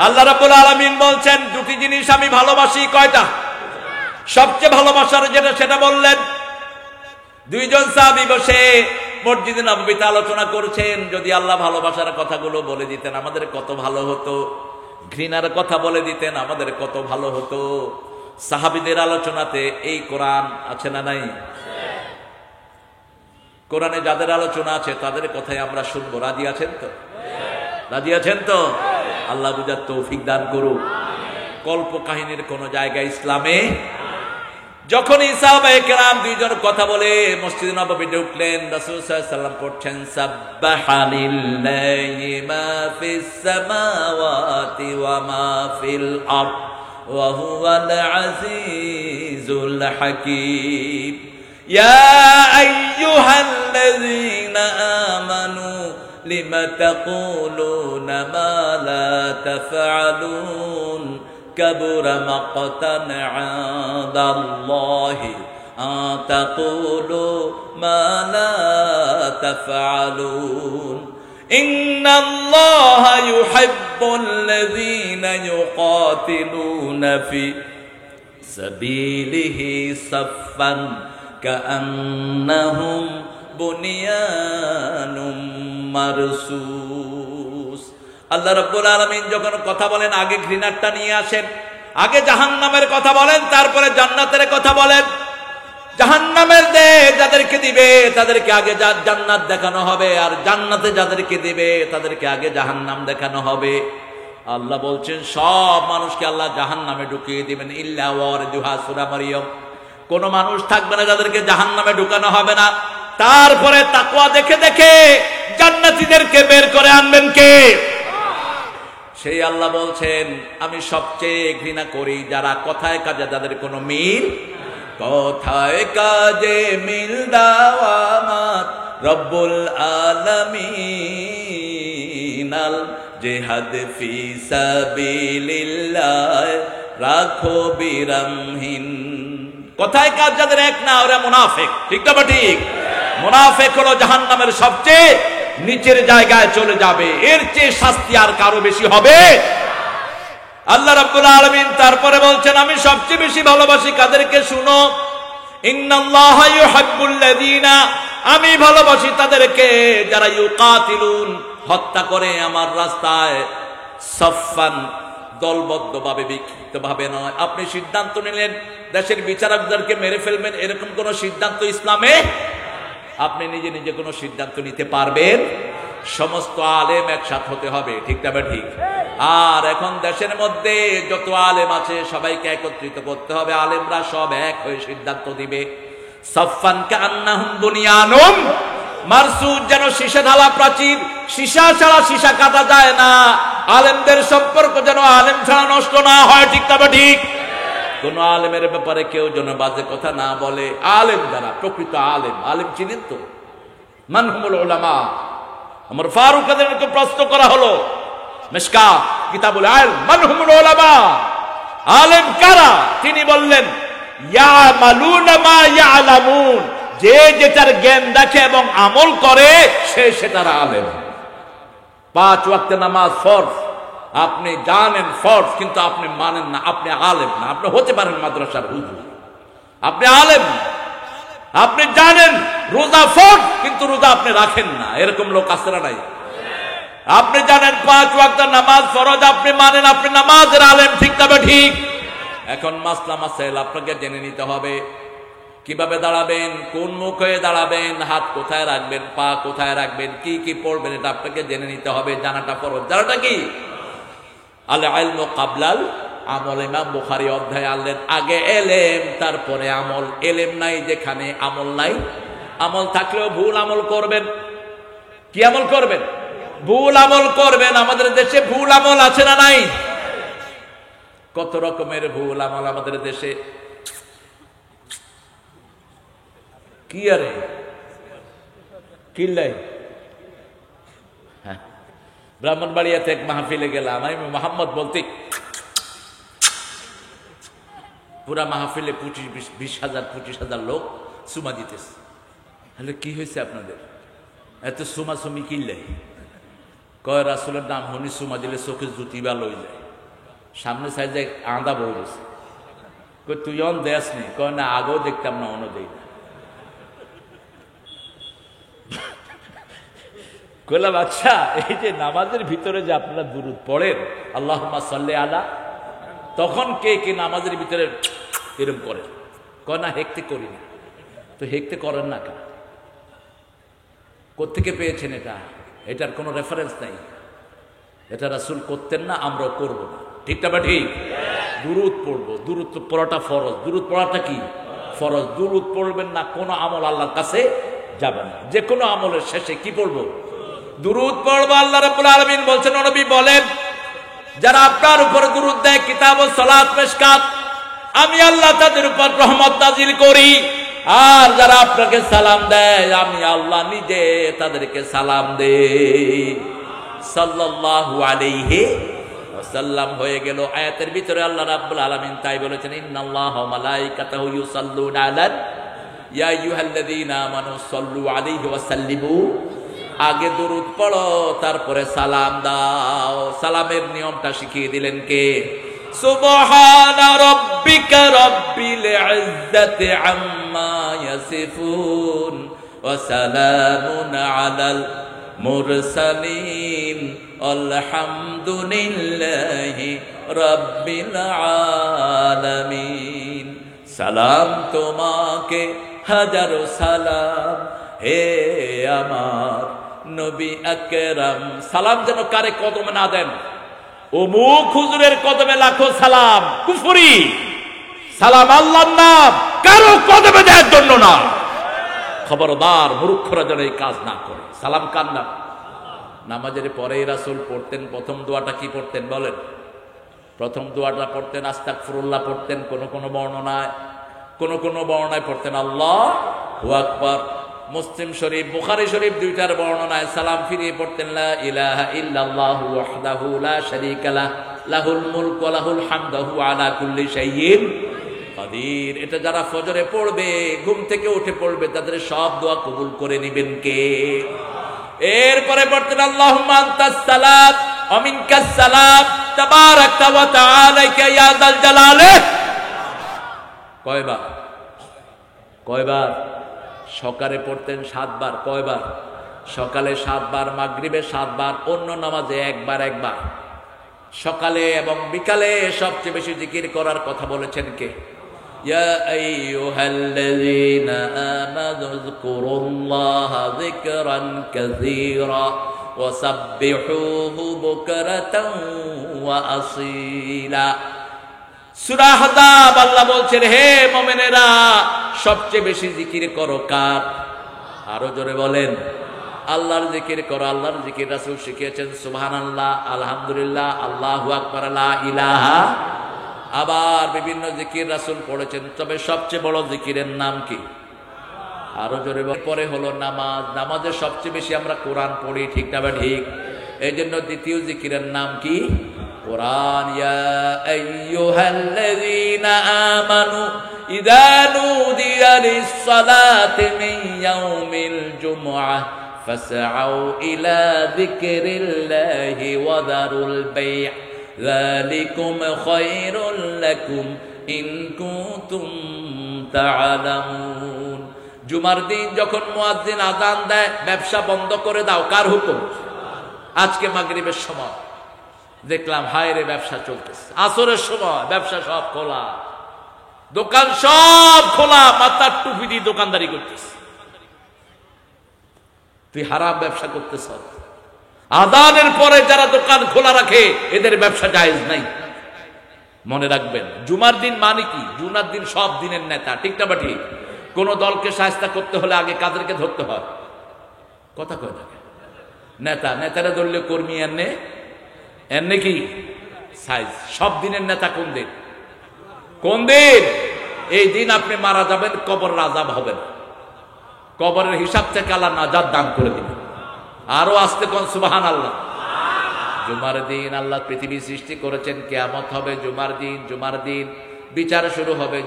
আল্লাহ রাব্বুল আলামিন বলছেন দুটি জিনিস আমি ভালোবাসি। কয়টা? সবচেয়ে ভালোবাসার যেটা সেটা বললেন। দুইজন সাহাবী বসে মসজিদে নববীতে আলোচনা করছেন, যদি আল্লাহ ভালোবাসার কথাগুলো বলে দিতেন আমাদের কত ভালো হতো, ঘৃণার কথা বলে দিতেন আমাদের কত ভালো হতো। সাহাবীদের আলোচনাতে এই কোরআন আছে না নাই? কোরআনে যাদের আলোচনা আছে তাদের কথাই আমরা শুনবো। রাজি আছেন তো? রাজি আছেন তো? আল্লাহ বুঝার তৌফিক দান করুক। কল্প কাহিনীর কোন জায়গা ইসলামে। যখন সাহাবায়ে কেরাম দুইজন কথা বলে মসজিদ নববীতে উঠলেন, রাসূল সাল্লাল্লাহু আলাইহি ওয়াসাল্লাম পড়ছেন সাব্বাহা লিল্লাহি মা ফিস সামাওয়াতি ওয়া মা ফিল আরদ ওয়া হুয়াল আজিজুল হাকীম। ইয়া আইয়ুহাল্লাযীনা আমানু লিমা তাকুলুনা মা লা তাফআলুন كبر مقتا عند الله أن تقولوا ما لا تفعلون إن الله يحب الذين يقاتلون في سبيله صفا كأنهم بنيان مرصوص। আল্লাহ রাব্বুল আলামিন যখন কথা বলেন আগে ঘৃণাটা নিয়ে আসেন, আগে জাহান্নামের কথা বলেন, তারপরে জান্নাতের কথা বলেন। জাহান্নামের যাদেরকে দিবে তাদেরকে আগে জান্নাত দেখানো হবে, আর জান্নাতে যাদেরকে দিবে তাদেরকে আগে জাহান্নাম দেখানো হবে। আল্লাহ বলছেন সব মানুষকে আল্লাহ জাহান্নামে ঢুকিয়ে দিবেন ইল্লা ওয়ারিদুহা, সূরা মারইয়াম। কোন মানুষ থাকবে না যাদেরকে জাহান্নামে ঢুকানো হবে না। তারপরে তাকওয়া দেখে দেখে জান্নাতীদেরকে বের করে আনবেন কে? সেই আল্লাহ বলছেন আমি সবচেয়ে ঘৃণা করি যারা কথায় কাজে যাদের কোনো মিল, কথায় কাজে মিল দাওয়ামাত রব্বুল আলামিন আল জিহাদ ফি সাবিলিল্লাহ রাখো বিরামহীন। কথায় কাজ যাদের এক না ওরা মুনাফিক। ঠিক না ঠিক? মুনাফিক হলো জাহান্নামের সবচেয়ে নিচের জায়গায় চলে যাবে, এর চেয়ে শাস্তি আর কারো বেশি হবে? আল্লাহ রাব্বুল আলামিন তারপরে বলছেন আমি সবচেয়ে বেশি ভালোবাসি কাদেরকে? শুনো, ইন্নাল্লাহা ইউহিব্বুল্লাযীনা, আমি ভালোবাসি তাদেরকে যারা ইউকাতিলুন, হত্যা করে আমার রাস্তায়, সাফফান, দলবদ্ধভাবে, বিক্ষিপ্তভাবে নয়। আপনি সিদ্ধান্ত নিলেন দেশের বিচারকদেরকে মেরে ফেলবেন, এরকম কোন সিদ্ধান্ত ইসলামে? আপনি নিজে নিজে কোনো সিদ্ধান্ত নিতে পারবেন? সমস্ত আলেম একসাথ হতে হবে। ঠিক না ঠিক? আর এখন দেশের মধ্যে যত আলেম আছে সবাইকে একত্রিত করতে হবে, আলেমরা সব এক হয়ে সিদ্ধান্ত দিবে। সাফফান কান্নাহুম বুনিয়ানুম মারসুদ, যেন সীসা ঢালা প্রাচীর, সীসা ছাড়া সীসা কাটা যায় না। আলেমদের সম্পর্ক যেন আলেম ছাড়া নষ্ট না হয়। ঠিক না ঠিক? কোন আলেমের ব্যাপারে কেউ যেন বাজে কথা না বলে। আলেম যারা প্রকৃত আলেম, আলেম চিনেন তো? মান হুমুল উলামা। আমার ফারুক আযমকে প্রশ্ন করা হলো মিশকাত কিতাবুল ইলম, মান হুমুল উলামা, আলেম কারা? তিনি বললেন ইয়ামালুনা মা ইয়ালামুন, যে যেটার জ্ঞান রাখে এবং আমল করে সে সেটার আলেম। 5 ওয়াক্ত নামাজ ফরজ, আপনি জানেন ফরজ কিন্তু আপনি মানেন না, আপনি আলেম না। আপনি হতে পারেন মাদ্রাসার হুজুর, আপনি আলেম না। আপনি জানেন রোজা ফরজ কিন্তু রোজা আপনি রাখেন না, এরকম লোক আছে না নাই? আপনি জানেন 5 ওয়াক্ত নামাজ ফরজ, আপনি মানেন, আপনি নামাজের আলেম। ঠিক তবে ঠিক? এখন মাসলা মাসাইল আপনাকে জেনে নিতে হবে। কিভাবে দাঁড়াবেন, কোন মুখ হয়ে দাঁড়াবেন, হাত কোথায় রাখবেন, পা কোথায় রাখবেন, কি কি পড়বেন, এটা আপনাকে জেনে নিতে হবে। জানাটা ফরজ। জানাটা কি? আল ইলমু কাবলাল আমল। ইমাম বুখারী অধ্যায় আনলেন আগে এলেম তারপরে আমল। এলেম নাই যেখানে আমল নাই। আমল থাকলেও ভুল আমল করবেন। কি আমল করবেন? ভুল আমল করবেন। আমাদের দেশে ভুল আমল আছে না নাই? কত রকমের ভুল আমল আমাদের দেশে। কি আরে কিল্লাই? হ্যাঁ, ব্রাহ্মণবাড়িয়াতে এক মাহফিলে গেলাম, আমি মোহাম্মদ বলতে পুরা মাহফিলে 25,000 লোক সুমা দিতেছে। তাহলে কি হয়েছে আপনাদের এত সুমাসুমি কিল্লাই? কয় রাসূলের নাম হনি সুমা দিলে চোখে জুতি বা লই যায়। সামনে সাইজে আঁদা বই গেছে। কই তুই অন দেশ নি? কয় না, আগেও দেখতাম না, অন্য দেই না। কইলাম আচ্ছা, এই যে নামাজের ভিতরে যে আপনারা দুরূদ পড়েন আল্লাহুম্মা সাল্লি আলা, তখন কে কে নামাজের ভিতরে এরকম করে? কয় না, হেকতে করি না। তো হেকতে করেন না কেন? কোত্থেকে পেয়েছেন এটা? এটার কোনো রেফারেন্স নাই। এটা রাসূল করতেন না, আমরাও করব না। ঠিক না ঠিক? দুরুদ পড়বো, দুরুদ পড়াটা ফরজ, দুরুদ পড়াটা কি ফরজ। দুরুদ পড়বেন না, কোনো আমল আল্লাহর কাছে যাবে না। যে কোনো আমলের শেষে কি পড়বো? দুরুদ পড়বো। আল্লাহ রাব্বুল আলামিন বলছেন, নবী বলেন, যারা আপনার উপরে দুরুদ দেয়, কিতাব ও সালাত মিশকাত, আমি আল্লাহ তাদের উপর রহমত নাজিল করি। আর যারা আপনাকে সালাম দেয়, আমি আল্লাহ নিজে তাদেরকে সালাম দেই। সাল্লাল্লাহু আলাইহি ওয়াসাল্লাম। হয়ে গেল। আয়াতের ভিতরে আল্লাহ রাব্বুল আলামিন তাই বলেছেন, ইন্নাল্লাহা ওয়া মালাইকাতাহু ইউসাল্লুনা আলান ইয়া আইয়ুহাল্লাযীনা আমানু সাল্লু আলাইহি ওয়া সাল্লিমু। আগে দুরূদ পড়ো, তারপরে সালাম দাও। সালামের নিয়মটা শিখিয়ে দিলেন কে? সুবহানা রাব্বিকা রাব্বিল ইজ্জাতি আম্মা ইয়াসিফুন ওয়া সালামুন আলাল মুরসালিন আলহামদুলিল্লাহি রাব্বিল আলামিন। সালাম তোমাকে হাজারো সালাম, হে আমার নবী আকরাম। সালাম যেন কারে কদমে না দেন। অমুক হুজুরের কদমে লাখো সালাম, কুফরি। সালাম আল্লাহর নাম, কারো কদমে দেওয়ার জন্য না। খবরদার, মূর্খরা যেন এই কাজ না করে। সালাম কার নাম? নামাজের পরেই রাসূল পড়তেন, প্রথম দোয়াটা কি পড়তেন বলেন? প্রথম দোয়াটা পড়তেন আস্তাগফিরুল্লাহ পড়তেন, কোন কোন বর্ণনায় পড়তেন আল্লাহু আকবার। মুসলিম শরীফ, বুখারী শরীফ দুইটার বর্ণনায় সালাম ফিরিয়ে পড়তেন লা ইলাহা ইল্লাল্লাহু ওয়াহদাহু লা শারীকা লাহু লাহুল মুলকু ওয়া লাহুল হামদু ওয়া আলা কুল্লি শাইইন কাদির। এটা যারা ফজরে পড়বে, ঘুম থেকে উঠে পড়বে, তাদের সব দোয়া কবুল করে নেবেন কে? এরপরে পড়তেন আল্লাহুম্মা আনতাস সালাম ওয়া মিনকাস সালাম তাবারাকতা ওয়া তাআলাকা ইয়া যাল জালালি। কয়বার? সকালে পড়তেন 7 বার। কয়বার? সকালে 7 বার, মাগরিবে 7 বার, অন্য নামাজে একবার। সকালে এবং বিকালে সবচেয়ে বেশি জিকির করার কথা বলেছেন কে? ইয়া আইয়ুহাল্লাযীনা আমানু যকুরুল্লাহা যিকরান কাসীরা ওয়া সাব্বিহুহু বুকরাতান ওয়া আসীলা। সূরা আহজাব আল্লাহ বলছেন, হে মুমিনেরা, সবচেয়ে বেশি জিকির করো কার? আরো জোরে বলেন, আল্লাহর জিকির করো। আল্লাহর জিকির রাসূল শিখিয়েছেন সুবহানাল্লাহ, আলহামদুলিল্লাহ, আল্লাহু আকবার, লা ইলাহা। আবার বিভিন্ন জিকির রাসূল পড়েছেন, তবে সবচেয়ে বড় জিকিরের নাম কি? আরো জোরে বলেন। পরে হলো নামাজ। নামাজে সবচেয়ে বেশি আমরা কোরআন পড়ি, ঠিক না? ঠিক। এই জন্য দ্বিতীয় জিকিরের নাম কি? কোরআন। ইয়া আইয়ুহাল্লাযীনা আমানু ইযা নুদিয়া লিস-সালাতি মিন ইয়াউমিল জুমআহ ফাসআউ ইলা যিকরিল্লাহি ওয়া যারুল বাই', যালিকুম খায়রুল লাকুম ইন কুনতুম তা'লামুন। জুমার দিন যখন মুয়াজ্জিন আযান দেয়, ব্যবসা বন্ধ করে দাও। কার হুকুম? আজকে মাগরিবের সময় দেখলাম হায়রে ব্যবসা চলতেছে, আসরের সময় ব্যবসা সব খোলা, দোকান সব খোলা, মাথার টুপি দিয়ে দোকানদারি করতেছে। তুই হারাম ব্যবসা করতেছ। আযানের পরে যারা দোকান খোলা রাখে, এদের ব্যবসা জায়েজ নাই। মনে রাখবেন, জুমার দিন মানে কি? জুমার দিন সব দিনের নেতা, ঠিক না? বা ঠিক। কোন দলকে শায়েস্তা করতে হলে আগে কাদেরকে ধরতে হয়? কথা কয় না। নেতারা ধরলে কর্মী এনে কি সাইজ। সব দিনের নেতা কোন দিন? এই দিন আপনি মারা যাবেন, কবরের আযাব হবে না, কবরের হিসাব থেকে আল্লাহ নাজাত দান করে দিবেন। আরো আসতে কোন সুবহানাল্লাহ। জুমার দিন আল্লাহ পৃথিবী সৃষ্টি করেছেন, কিয়ামত হবে জুমার দিন, বিচার শুরু হবে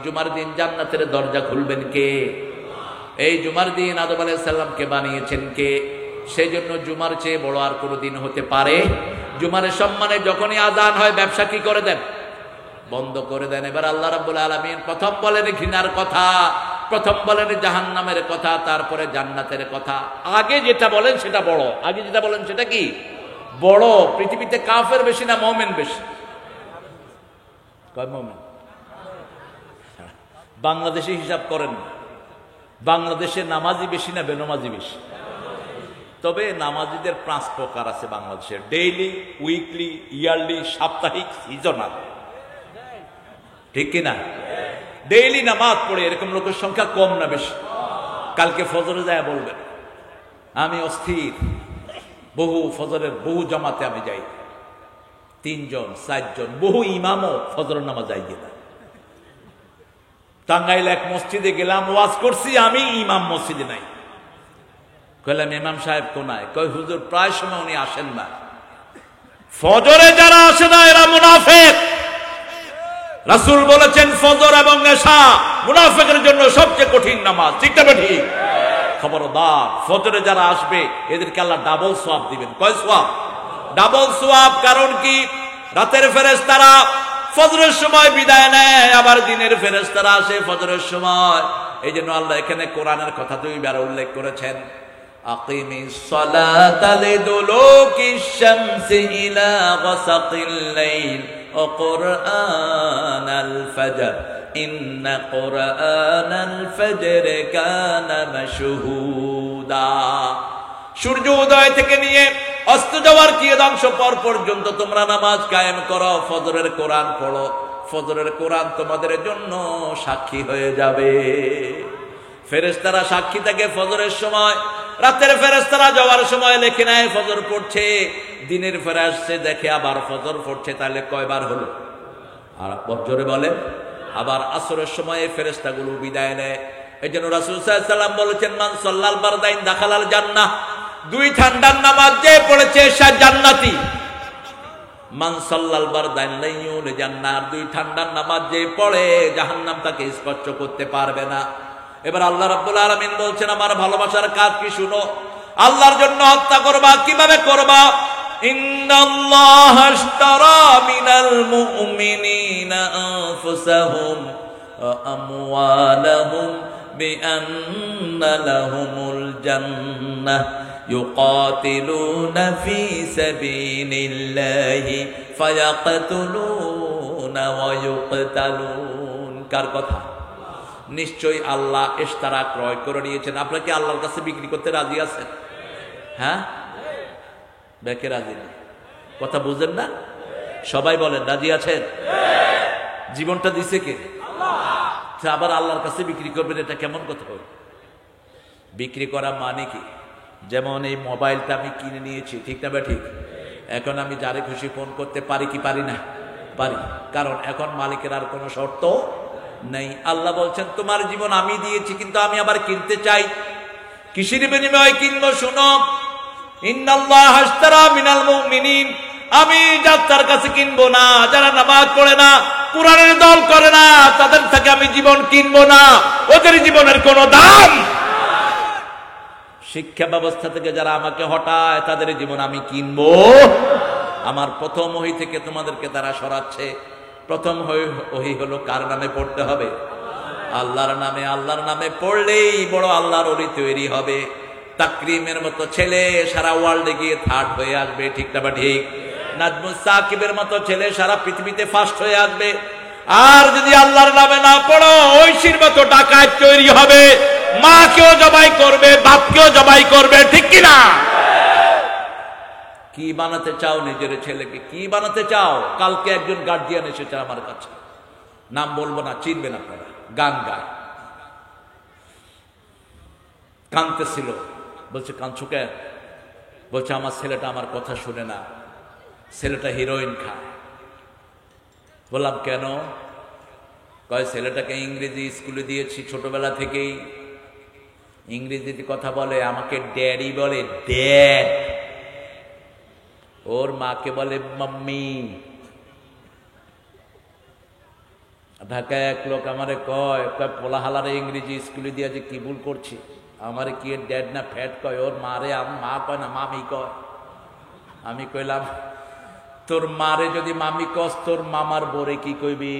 জুমার দিন জান্নাতের দরজা খুলবেন কে? এই জুমার দিন আদম আলাইহিস সালামকে বানিয়েছেন কে? সেই জন্য জুমার চেয়ে বড় আর কোনো দিন হতে পারে? জুমারের সম্মানে যখনই আযান হয়, ব্যবসা কি করে দেন? বন্ধ করে দেন। এবার আল্লাহ রাব্বুল আলামিন প্রথম বলেন ঘৃণার কথা, প্রথম বলেন জাহান্নামের কথা, তারপরে জান্নাতের কথা। আগে যেটা বলেন সেটা বড়। আগে যেটা বলেন সেটা কি বড়? পৃথিবীতে কাফের বেশি না মুমিন বেশি? কয় মুমিন? বাংলাদেশে হিসাব করেন, বাংলাদেশে নামাজি বেশি না বেনামাজি বেশি? তবে নামাজিদের 5 প্রকার আছে বাংলাদেশে: ডেইলি, উইকলি, ইয়ারলি, সাপ্তাহিক, সিজনাল। ঠিক কিনা? ডেইলি নামাজ পড়ে এরকম লোকের সংখ্যা কম না বেশি? কালকে ফজরে যায় বলবেন আমি অস্থির, ফজরের বহু জামাতে আমি যাই, 3 জন 4 জন, বহু ইমামও ফজরের নামাজ যাই কিনা। টাঙ্গাইল এক মসজিদে গেলাম, ওয়াজ করছি আমি, ইমাম মসজিদে নাই। কইলাম ইমাম সাহেব কোনায়? কয় হুজুর প্রায় সময় উনি আসেন না। ফজরে যারা আসে না এরা মুনাফিক। রাসূল বলেছেন ফজর এবং এশা মুনাফিকের জন্য সবচেয়ে কঠিন নামাজ, ঠিক না ঠিক? খবরদার, ফজরে যারা আসবে এদেরকে আল্লাহ ডাবল সওয়াব দিবেন। কয় সওয়াব? ডাবল সওয়াব। কারণ কি? রাতের ফেরেশতারা ফজরের সময় বিদায় নেয়, আবার দিনের ফেরেশতারা আসে ফজরের সময়। এই জন্য আল্লাহ এখানে কোরআনের কথা 2 বার উল্লেখ করেছেন, আকিমিস সালাতা লিদুলুকিশ শামসি ইলা গাসাকিল লাইল ওয়া কুরআনাল ফজর ইন্না কুরআনাল ফজর কানা মাশহুদা। সূর্য উদয় থেকে নিয়ে অস্ত যাওয়ার কিয়দাংশ পর পর্যন্ত তোমরা নামাজ কায়েম করো, ফজরের কোরআন পড়ো। ফজরের কোরআন তোমাদের জন্য সাক্ষী হয়ে যাবে। ফেরেশতারা সাক্ষী থাকে ফজরের সময়, রাতের ফেরেশতারা যাওয়ার সময় লেখে নেয় ফজর পড়ছে, দিনের ফেরেশতা দেখে আবার ফজর পড়ছে, তাহলে কয়বার হলো? আর জোরে বলে। আবার আসরের সময় ফেরেশতাগুলো বিদায় নেয়। এই জন্য রাসূল সাল্লাল্লাহু আলাইহি ওয়াসাল্লাম বলেছেন, মান সাল্লাল বারদাইন দাখালাল জান্নাহ। 2 ঠান্ডার নামাজ যে পড়েছে সে জান্নাতি। মান সাল্লাল বারদাইন লাইয়ুল জান্নাহ। 2 ঠান্ডার নামাজ যে পড়ে জাহান্নাম তাকে স্পর্শ করতে পারবে না। এবার আল্লাহ রাব্বুল আলামিন বলছেন আমার ভালোবাসার কাজ কি শুনো। আল্লাহর জন্য হত্যা করবা, কিভাবে করবা? ইন্নাল্লাহা আশতারা মিনাল মুমিনিনা আনফুসাহুম ওয়া আমওয়ালাহুম বিআন্না লাহুমুল জান্নাহ ইউকাতিলুনা ফি সাবিলিল্লাহি ফায়াকতুলুনা ওয়া ইউকতালুন। কার কথা? নিশ্চয়ই আল্লাহ ইশতারা ক্রয় করে নিয়েছেন। আপনারা কি আল্লাহর কাছে বিক্রি করতে রাজি আছেন? হ্যাঁ, বেকে রাজি না। কথা বুঝেন না? সবাই বলেন রাজি আছেন? জীবনটা দিছে কে? আল্লাহ। আবার আল্লাহর কাছে বিক্রি করবেন, এটা কেমন কথা হয়? বিক্রি করা মানে কি? যেমন এই মোবাইলটা আমি কিনে নিয়েছি, ঠিক না বা ঠিক? এখন আমি যারে খুশি ফোন করতে পারি কি পারি না? পারি। কারণ এখন মালিকের আর কোনো শর্ত নেই। আল্লাহ বলছেন তোমার জীবন আমি দিয়েছি, কিন্তু আমি আবার কিনতে চাই। কিসের বিনিময়ে কিনবো? শুনো, ইন্নাল্লাহা আশতারা মিনাল মুমিনিন। আমি যার কাছে কিনবো না, যারা নামাজ পড়ে না, কুরআনের দল করে না, তাদের থেকে আমি জীবন কিনবো না। ওদের জীবনের কোনো দাম। শিক্ষা ব্যবস্থা থেকে যারা আমাকে হটায় তাদের জীবন আমি কিনবো। আমার প্রথম ওহী থেকে তোমাদেরকে তারা সরাচ্ছে। প্রথম ওহী হলো কার নামে পড়তে হবে? আল্লাহর নামে। আল্লাহর নামে পড়লেই বড় আল্লাহর ওলি তৈরি হবে। তাকরিমের মতো ছেলে সারা ওয়ার্ল্ডে গিয়ে 3rd হয়ে আসবে, ঠিক না বা ঠিক? নাজমুস সাকিবের মতো ছেলে সারা পৃথিবীতে 1st হয়ে আসবে। আর যদি আল্লাহর নামে না পড়ো, ঐশীর মতো ডাকাত তৈরি হবে, মাকেও জবাই করবে, বাপকেও জবাই করবে, ঠিক কিনা? কি বানাতে চাও নিজের ছেলেকে? কি বানাতে চাও? কালকে একজন গার্জিয়ান এসেছে আমার কাছে, নাম বলবো না, চিনবেন আপনারা, গান গায়, কাঁদতেছিল। বলছে কাঁদছো কেন? বলছে আমার ছেলেটা আমার কথা শুনে না, ছেলেটা হিরোইন খায়। বললাম কেন? কয় ছেলেটাকে ইংরেজি স্কুলে দিয়েছি, ছোটবেলা থেকেই ইংরেজিতে কথা বলে, আমাকে ড্যাডি বলে, ড্যাড। ওর মাকে বলে মাম্মি। ঢাকায় এক লোক আমারে কয় পোলাহালারে ইংরেজি স্কুলে দিয়ে যে কি ভুল করছি, আমারে কি ড্যাড না ফ্যাট কয়, ওর মারে মা কয় না মামি কয়। আমি কইলাম তোর মারে যদি মামি কস, তোর মামার বোরে কি কইবি?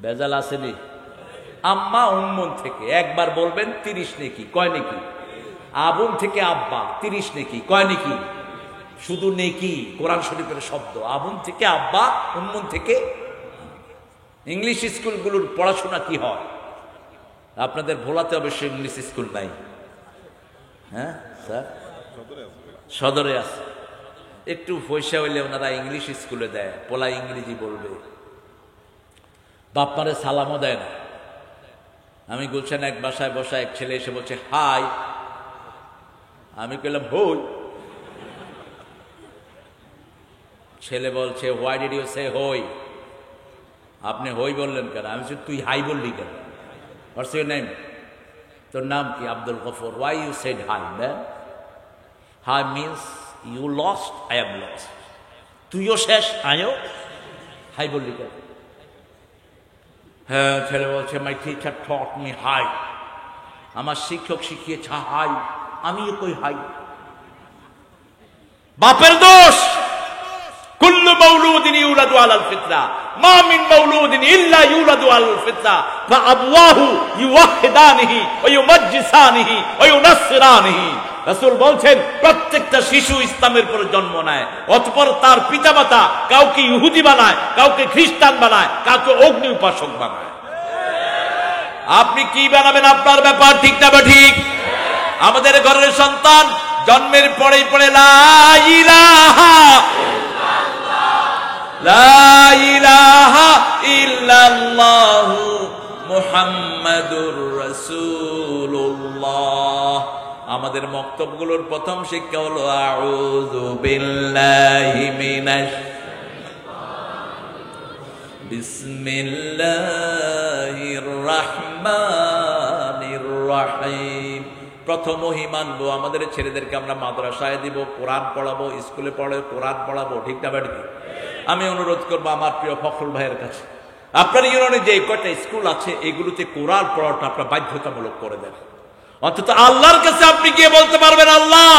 বেজাল আসেনি? আম্মা উম্মুন থেকে একবার বলবেন 30 নেকি, কয় নেকি? আবুন থেকে আব্বা 30 নেকি, কয় নেকি? শুধু নেকি, কোরআন শরীফের শব্দ। আবুন থেকে আব্বা, উম্মুন থেকে। ইংলিশ স্কুলগুলোর পড়াশোনা কি হয়? আপনাদের ভোলাতে অবশ্য ইংলিশ স্কুল নাই। হ্যাঁ স্যার, সদরে আছে। একটু পয়সা হইলে ওনারা ইংলিশ স্কুলে দেয়, পোলা ইংরেজি বলবে। বাপ মারে সালামও দেয় না। আমি গুলশান এক বাসায় বসা, এক ছেলে এসে বলছে হাই, আমি কইলাম হই। ছেলে বলছে হোয়াই ডিড ইউ সে হই, আপনি হই বললেন কেন? আমি বলছি তুই হাই বললি কেন? What's your name? তোর নাম কি? Abdul Gafur. Why you said hi man? Hi means you lost, I am lost. তুইও শেষ, আমিও। হাই বললি কেন? হ্যাঁ, ছেলে বলছে my teacher taught me hi, আমার শিক্ষক শিখিয়েছে হাই, আমিও কই হাই। বাপের দোষ। কুল্লু মাউলুদিন ইউলাদু আলাল ফিতরা, মা মিন মাউলুদিন ইল্লা ইউলাদু আলাল ফিতরা, ফা আবওয়াহু ইউওয়াহিদানিহি ওয়া ইউমাজ্জিসানিহি ওয়া ইউনাসসিরানিহি। রাসূল বলছেন প্রত্যেকটা শিশু ইসলামের উপর জন্ম নেয়, অতঃপর তার পিতামাতা কাউকে ইহুদি বানায়, কাউকে খ্রিস্টান বানায়, কাউকে অগ্নি উপাসক বানায়। আপনি কি বানাবেন আপনার ব্যাপার, ঠিক না বা ঠিক? আমাদের ঘরের সন্তান জন্মের পরেই পড়ে লা ইলাহা লা ইলাহা ইল্লাল্লাহু মুহাম্মাদুর রাসূলুল্লাহ। আমাদের মক্তবগুলোর প্রথম শিক্ষা হলো আউযু বিল্লাহি মিনাশ বিসমিল্লাহির রাহমানির রাহিম। প্রথম ওহী মানবো, আমাদের ছেলেদেরকে আমরা মাদ্রাসায় দিব, কোরআন পড়াবো, স্কুলে পড়ে কোরআন পড়াবো, ঠিক না বেঠিক? আমি অনুরোধ করবো আমার প্রিয় ফখরুল ভাইয়ের কাছে, আপনার ইউনিয়নে যে কয়টা স্কুল আছে এগুলোতে কোরআন পড়াটা আপনার বাধ্যতামূলক করে দেন। অন্তত আল্লাহর কাছে আপনি গিয়ে বলতে পারবেন, আল্লাহ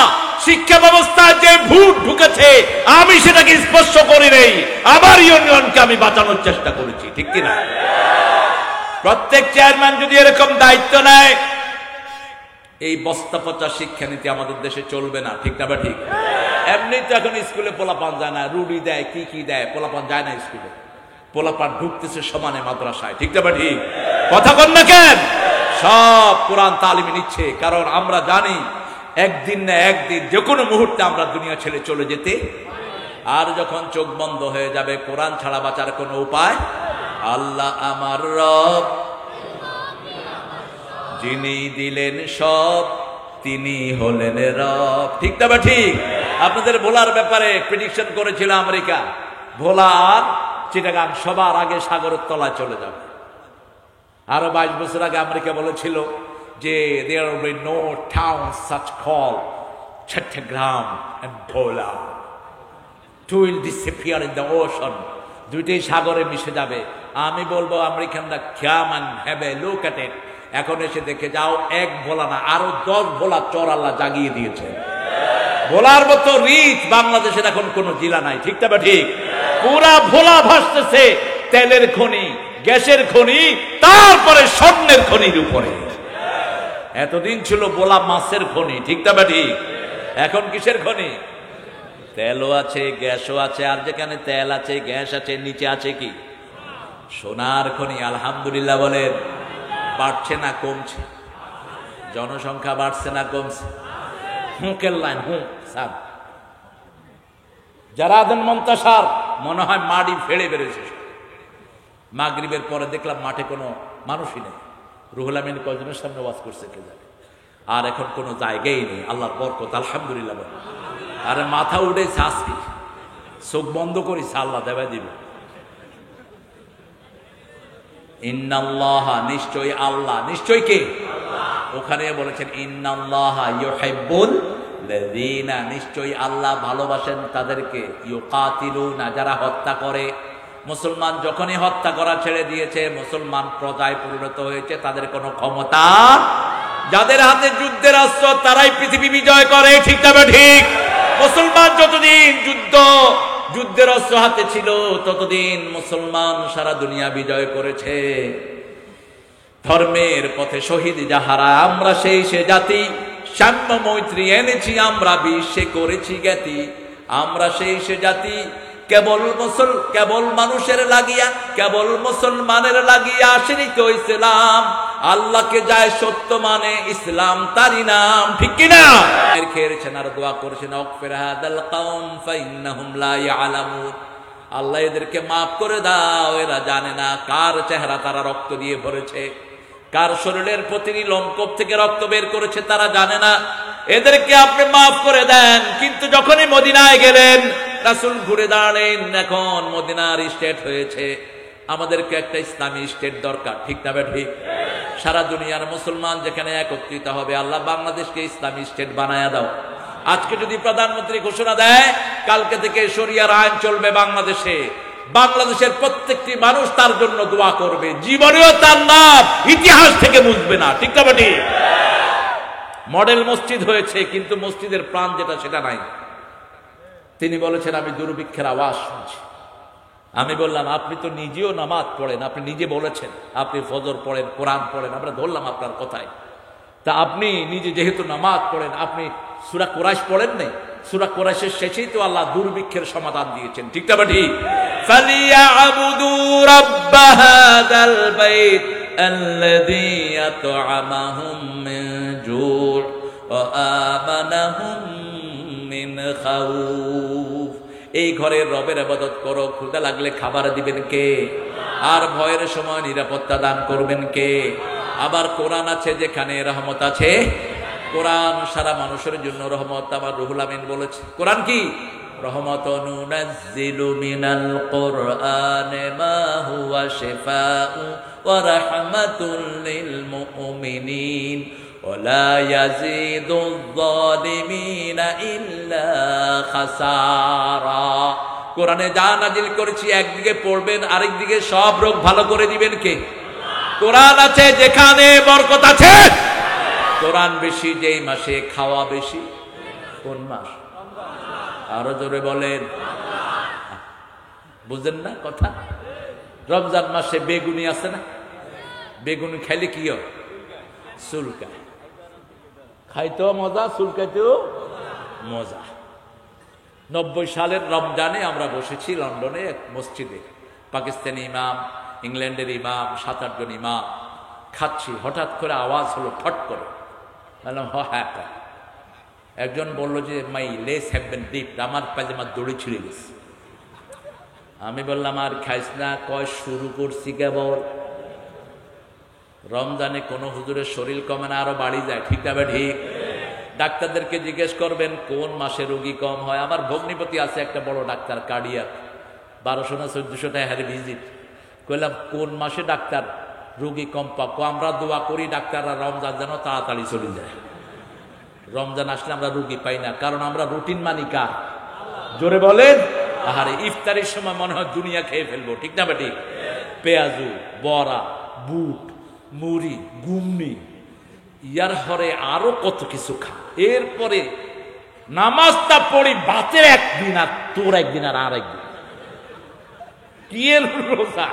শিক্ষা ব্যবস্থায় যে ভূত ঢুকেছে আমি সেটাকে স্পর্শ করি নাই, আমার ইউনিয়নকে আমি বাঁচানোর চেষ্টা করেছি, ঠিক কিনা? প্রত্যেক চেয়ারম্যান যদি এরকম দায়িত্ব নেয়, এই বস্তা পচা শিক্ষানীতি আমাদের দেশে চলবে না, ঠিক না বা ঠিক? এমনি তো এখন স্কুলে পোলাপান যায় না, রুডি দেয়, কি কি দেয়, পোলাপান যায় না স্কুলে। পোলাপান ঢুকতেছে সমানে মাদ্রাসায়, ঠিক না বা ঠিক? কথা বল না কেন? সব কোরআন তালিমে নিচ্ছে, কারণ আমরা জানি একদিন না একদিন যে কোনো মুহূর্তে আমরা দুনিয়া ছেড়ে চলে যেতে, আর যখন চোখ বন্ধ হয়ে যাবে কোরআন ছাড়া বাঁচার কোনো উপায়। আল্লাহ আমার রব, যিনি দিলেন সব, তিনি হলেন রব, ঠিক না বা ঠিক? আপনাদের ভোলার ব্যাপারে প্রেডিকশন করেছিল আমেরিকা, ভোলা আর চিটাগাং সবার আগে সাগরের তলায় চলে যাবে। আরো 22 বছর আগে আমেরিকা বলেছিল যে there will be no town such called Chattogram and Bhola, two will disappear in the ocean, দুইটাই সাগরে মিশে যাবে। আমি বলবো আমেরিকানরা come and have a look at it, এখন এসে দেখে যাও, এক ভোলা না আরো 10 ভোলা চর আল্লাহ জাগিয়ে দিয়েছে। ভোলার মতো রিচ বাংলাদেশের এখন কোনো জেলা নাই, ঠিক না ঠিক? পুরা ভোলা ভাসতেছে তেলের খনি, গ্যাসের খনি, তারপরে স্বর্ণের খনির উপরে। এতদিন ছিল ভোলা মাছের খনি, ঠিক না ঠিক? এখন কিসের খনি? তেলও আছে, গ্যাসও আছে, আর যেখানে তেল আছে, গ্যাস আছে, নিচে আছে কি? সোনার খনি। আলহামদুলিল্লাহ বলেন। বাড়ছে না কমছে? জনসংখ্যা বাড়ছে না কমছে? হুঁকের লাইন, হুঁ স্যার, যারা দেন মন্তাসার মনে হয় মাটি ফেড়ে বেড়েছে। মাগরিবের পরে দেখলাম মাঠে কোনো মানুষই নেই। রুহুল আমিন কয়জনের সামনে ওয়াজ করছে কে জানে, আর এখন কোনো জায়গাই নেই। আল্লাহর বরকত, আলহামদুলিল্লাহ বলে। আরে মাথা উঠেছে আজকে, চোখ বন্ধ করিস, আল্লাহ দেবে দিবে। ইন্নাল্লাহা, নিশ্চয়ই আল্লাহ, নিশ্চয়ই কে? ওখানে বলেছেন ইন্নাল্লাহা ইউহিব্বুল লাযীনা, নিশ্চয়ই আল্লাহ ভালোবাসেন তাদেরকে, ইউকাতিলুনা, যারা হত্যা করে। মুসলমান যখনই হত্যা করা ছেড়ে দিয়েছে, মুসলমান প্রজায় পরিণত হয়েছে, তাদের কোনো ক্ষমতা, যাদের হাতে যুদ্ধের অস্ত্র তারাই পৃথিবী বিজয় করে, ঠিক না ঠিক? মুসলমান যতদিন যুদ্ধের অস্ত্র হাতে ছিল ততদিন মুসলমান সারা দুনিয়া বিজয় করেছে। ধর্মের পথে শহীদ যাহারা, আমরা সেই সে জাতি, সাম্য মৈত্রী এনেছি আমরা, বিশ্বে করেছি জ্ঞাতি। আমরা সেই সে জাতি, কেবল মানুষের লাগিয়া, কেবল মুসলমানের লাগিয়া আসেনি তো ইসলাম। আল্লাহকে যায় সত্য মানে, ইসলাম তারই নাম, ঠিক কিনা? খেয়েছেন আর দোয়া করেছেন, অকফির হাদাল কওম ফাইন্নাহুম লা ইয়ালামুন, আল্লাহ এদেরকে মাফ করে দাও, এরা জানে না কার চেহারা তারা রক্ত দিয়ে ভরেছে, কার শরীরের প্রতিটি লোমকূপ থেকে রক্ত বের করেছে তারা জানে না, এদেরকে আপনি মাফ করে দেন। কিন্তু যখনই মদিনায় গেলেন, রাসূল ঘুরে দাঁড়ালেন, এখন মদিনার স্টেট হয়েছে, আমাদেরকে একটা ইসলামী স্টেট দরকার, ঠিক না ঠিক? সারা দুনিয়ার মুসলমান যেখানে একত্রিত হবে, আল্লাহ বাংলাদেশকে ইসলামী স্টেট বানায়া দাও। আজকে যদি প্রধানমন্ত্রী ঘোষণা দেয় কালকে থেকে শরিয়ার আইন চলবে বাংলাদেশে, বাংলাদেশের প্রত্যেকটি মানুষ তার জন্য দোয়া করবে, জীবনেও তার নাম ইতিহাস থেকে মুছবে না, ঠিক না ঠিক? মডেল মসজিদ হয়েছে, কিন্তু মসজিদের প্রাণ যেটা সেটা নাই। তিনি বলেছেন আমি দুর্ভিক্ষের আওয়াজ শুনছি। আমি বললাম আপনি তো নিজেও নামাজ পড়েন, আপনি নিজে বলেছেন আপনি ফজর পড়েন, কোরআন পড়েন, আমরা ধরলাম আপনার কথায়। তা আপনি নিজে যেহেতু নামাজ পড়েন, আপনি সূরা কুরাইশ পড়েন নাই? সূরা কুরাইশের শেষেই তো আল্লাহ দুর্ভিক্ষের সমাধান দিয়েছেন, ঠিক না ঠিক? ফালিয়াবুদু রাব্ব হাযাল বাইত আল্লাযী আত'আমাহুম মিন জু' ওয়া আমানাহুম মিন খাউফ। এই ঘরের রবের ইবাদত করো, ক্ষুধা লাগলে খাবার দিবেন কে? আর ভয়ের সময় নিরাপত্তা দান করবেন কে? আবার কোরআন আছে যেখানে রহমত আছে, কোরআন সারা মানুষের জন্য রহমত। আমার রুহুল আমিন বলেছে কোরআন কি? রহমাতুন নুনাজ্জিলু মিনাল কুরআনি মা হুয়া শিফাউ ওয়া রাহমাতুল লিল মুমিনিন ওয়া লা ইয়াজিদুয যালিমিনা ইল্লা খাসারা। কোরআনে যা নাজিল করেছি একদিকে পড়বেন, আরেকদিকে সব রোগ ভালো করে দিবেন কে? কোরআন আছে যেখানে বরকত আছে। কোরআন বেশি যেই মাসে খাওয়া বেশি, কোন মাস? আরো জোরে বলেন, বুঝেন না কথা? রমজান মাসে বেগুনি আছে না? বেগুনি খাইলে কি হয়? চুলকায়। খাইতেও মজা, চুলকাইতেও মজা। 90 সালের রমজানে আমরা বসেছি লন্ডনে এক মসজিদে, পাকিস্তানি ইমাম, ইংল্যান্ডের ইমাম, 7-8 জন ইমাম খাচ্ছি। হঠাৎ করে আওয়াজ হলো ফট করে। বললাম হ্যাঁ। একজন বললো যে মাই লেস হ্যাভ বিন ডিপড, আমার পায়জামার দড়ি ছিঁড়ে গেছে। আমি বললাম আর খাইস না। কয় শুরু করছি কেবল। রমজানে কোন হুজুরের শরীর কমে না, আরো বাড়ি যায়, ঠিক না ঠিক? ডাক্তারদেরকে জিজ্ঞেস করবেন কোন মাসে রোগী কম হয়। আমার ভগ্নিপতি আছে একটা বড় ডাক্তার, কার্ডিয়াক, 1200 না 1400 টাকা হারে ভিজিট। কইলাম কোন মাসে ডাক্তার রোগী কম পাক? আমরা দোয়া করি ডাক্তাররা রমজান যেন তাড়াতাড়ি চলে যায়। রমজান আসলে আমরা রোগী পাই না, কারণ আমরা রুটিন মানি কার? জোরে বলেন। আহারে ইফতারির সময় মনে হয় দুনিয়া খেয়ে ফেলবো, ঠিক না ঠিক? পেঁয়াজু, বড়া, বুট, মুড়ি, গুমনি, ইয়ার পরে আরো কত কিছু খা। এরপরে নামাজটা পড়ি বাতের একদিন, আর তোর একদিন, আর একদিন। কি এর রোজা?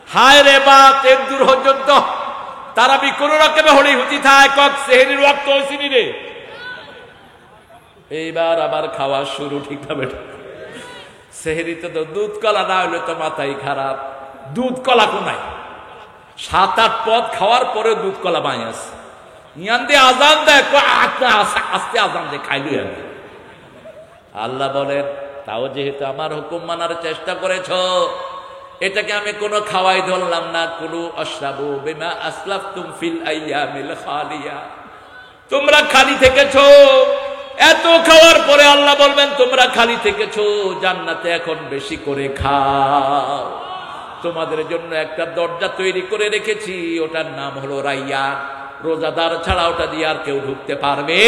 হায় রে বাত, এর দূর পর্যন্ত তারাবি কোন রকমে হলি হুতি থায়, কক সেহরির ওয়াক্ত হইছিনি রে। এইবার আবার খাওয়া শুরু, ঠিক না বেটা? সেহরিতে তো দুধ কলা না হইলে তো মাথায় খারাপ। দুধ কলা কোনায় 7-8 পদ খাওয়ার পরে দুধ কলা বাই আছে। ইয়ান দিয়ে আজান দেয়, আস্তে আজান দেয়, খাইলু। আল্লাহ বলেন তাও যেহেতু আমার হুকুম মানার চেষ্টা করেছ, এটাকে আমি কোনো খাওয়াই ধরলাম না। কুলু আশরাবু বিমা আসলাফতুম ফিল আইয়ামিল খালিয়া। তোমরা খালি থেকেছো, এত খাওয়ার পরে আল্লাহ বলবেন তোমরা খালি থেকেছো, জান্নাতে এখন বেশি করে খাও। তোমাদের জন্য একটা দরজা তৈরি করে রেখেছি, ওটার নাম হলো রাইয়ান। রোজাদার ছাড়া ওটা দিয়ে আর কেউ ঢুকতে পারবে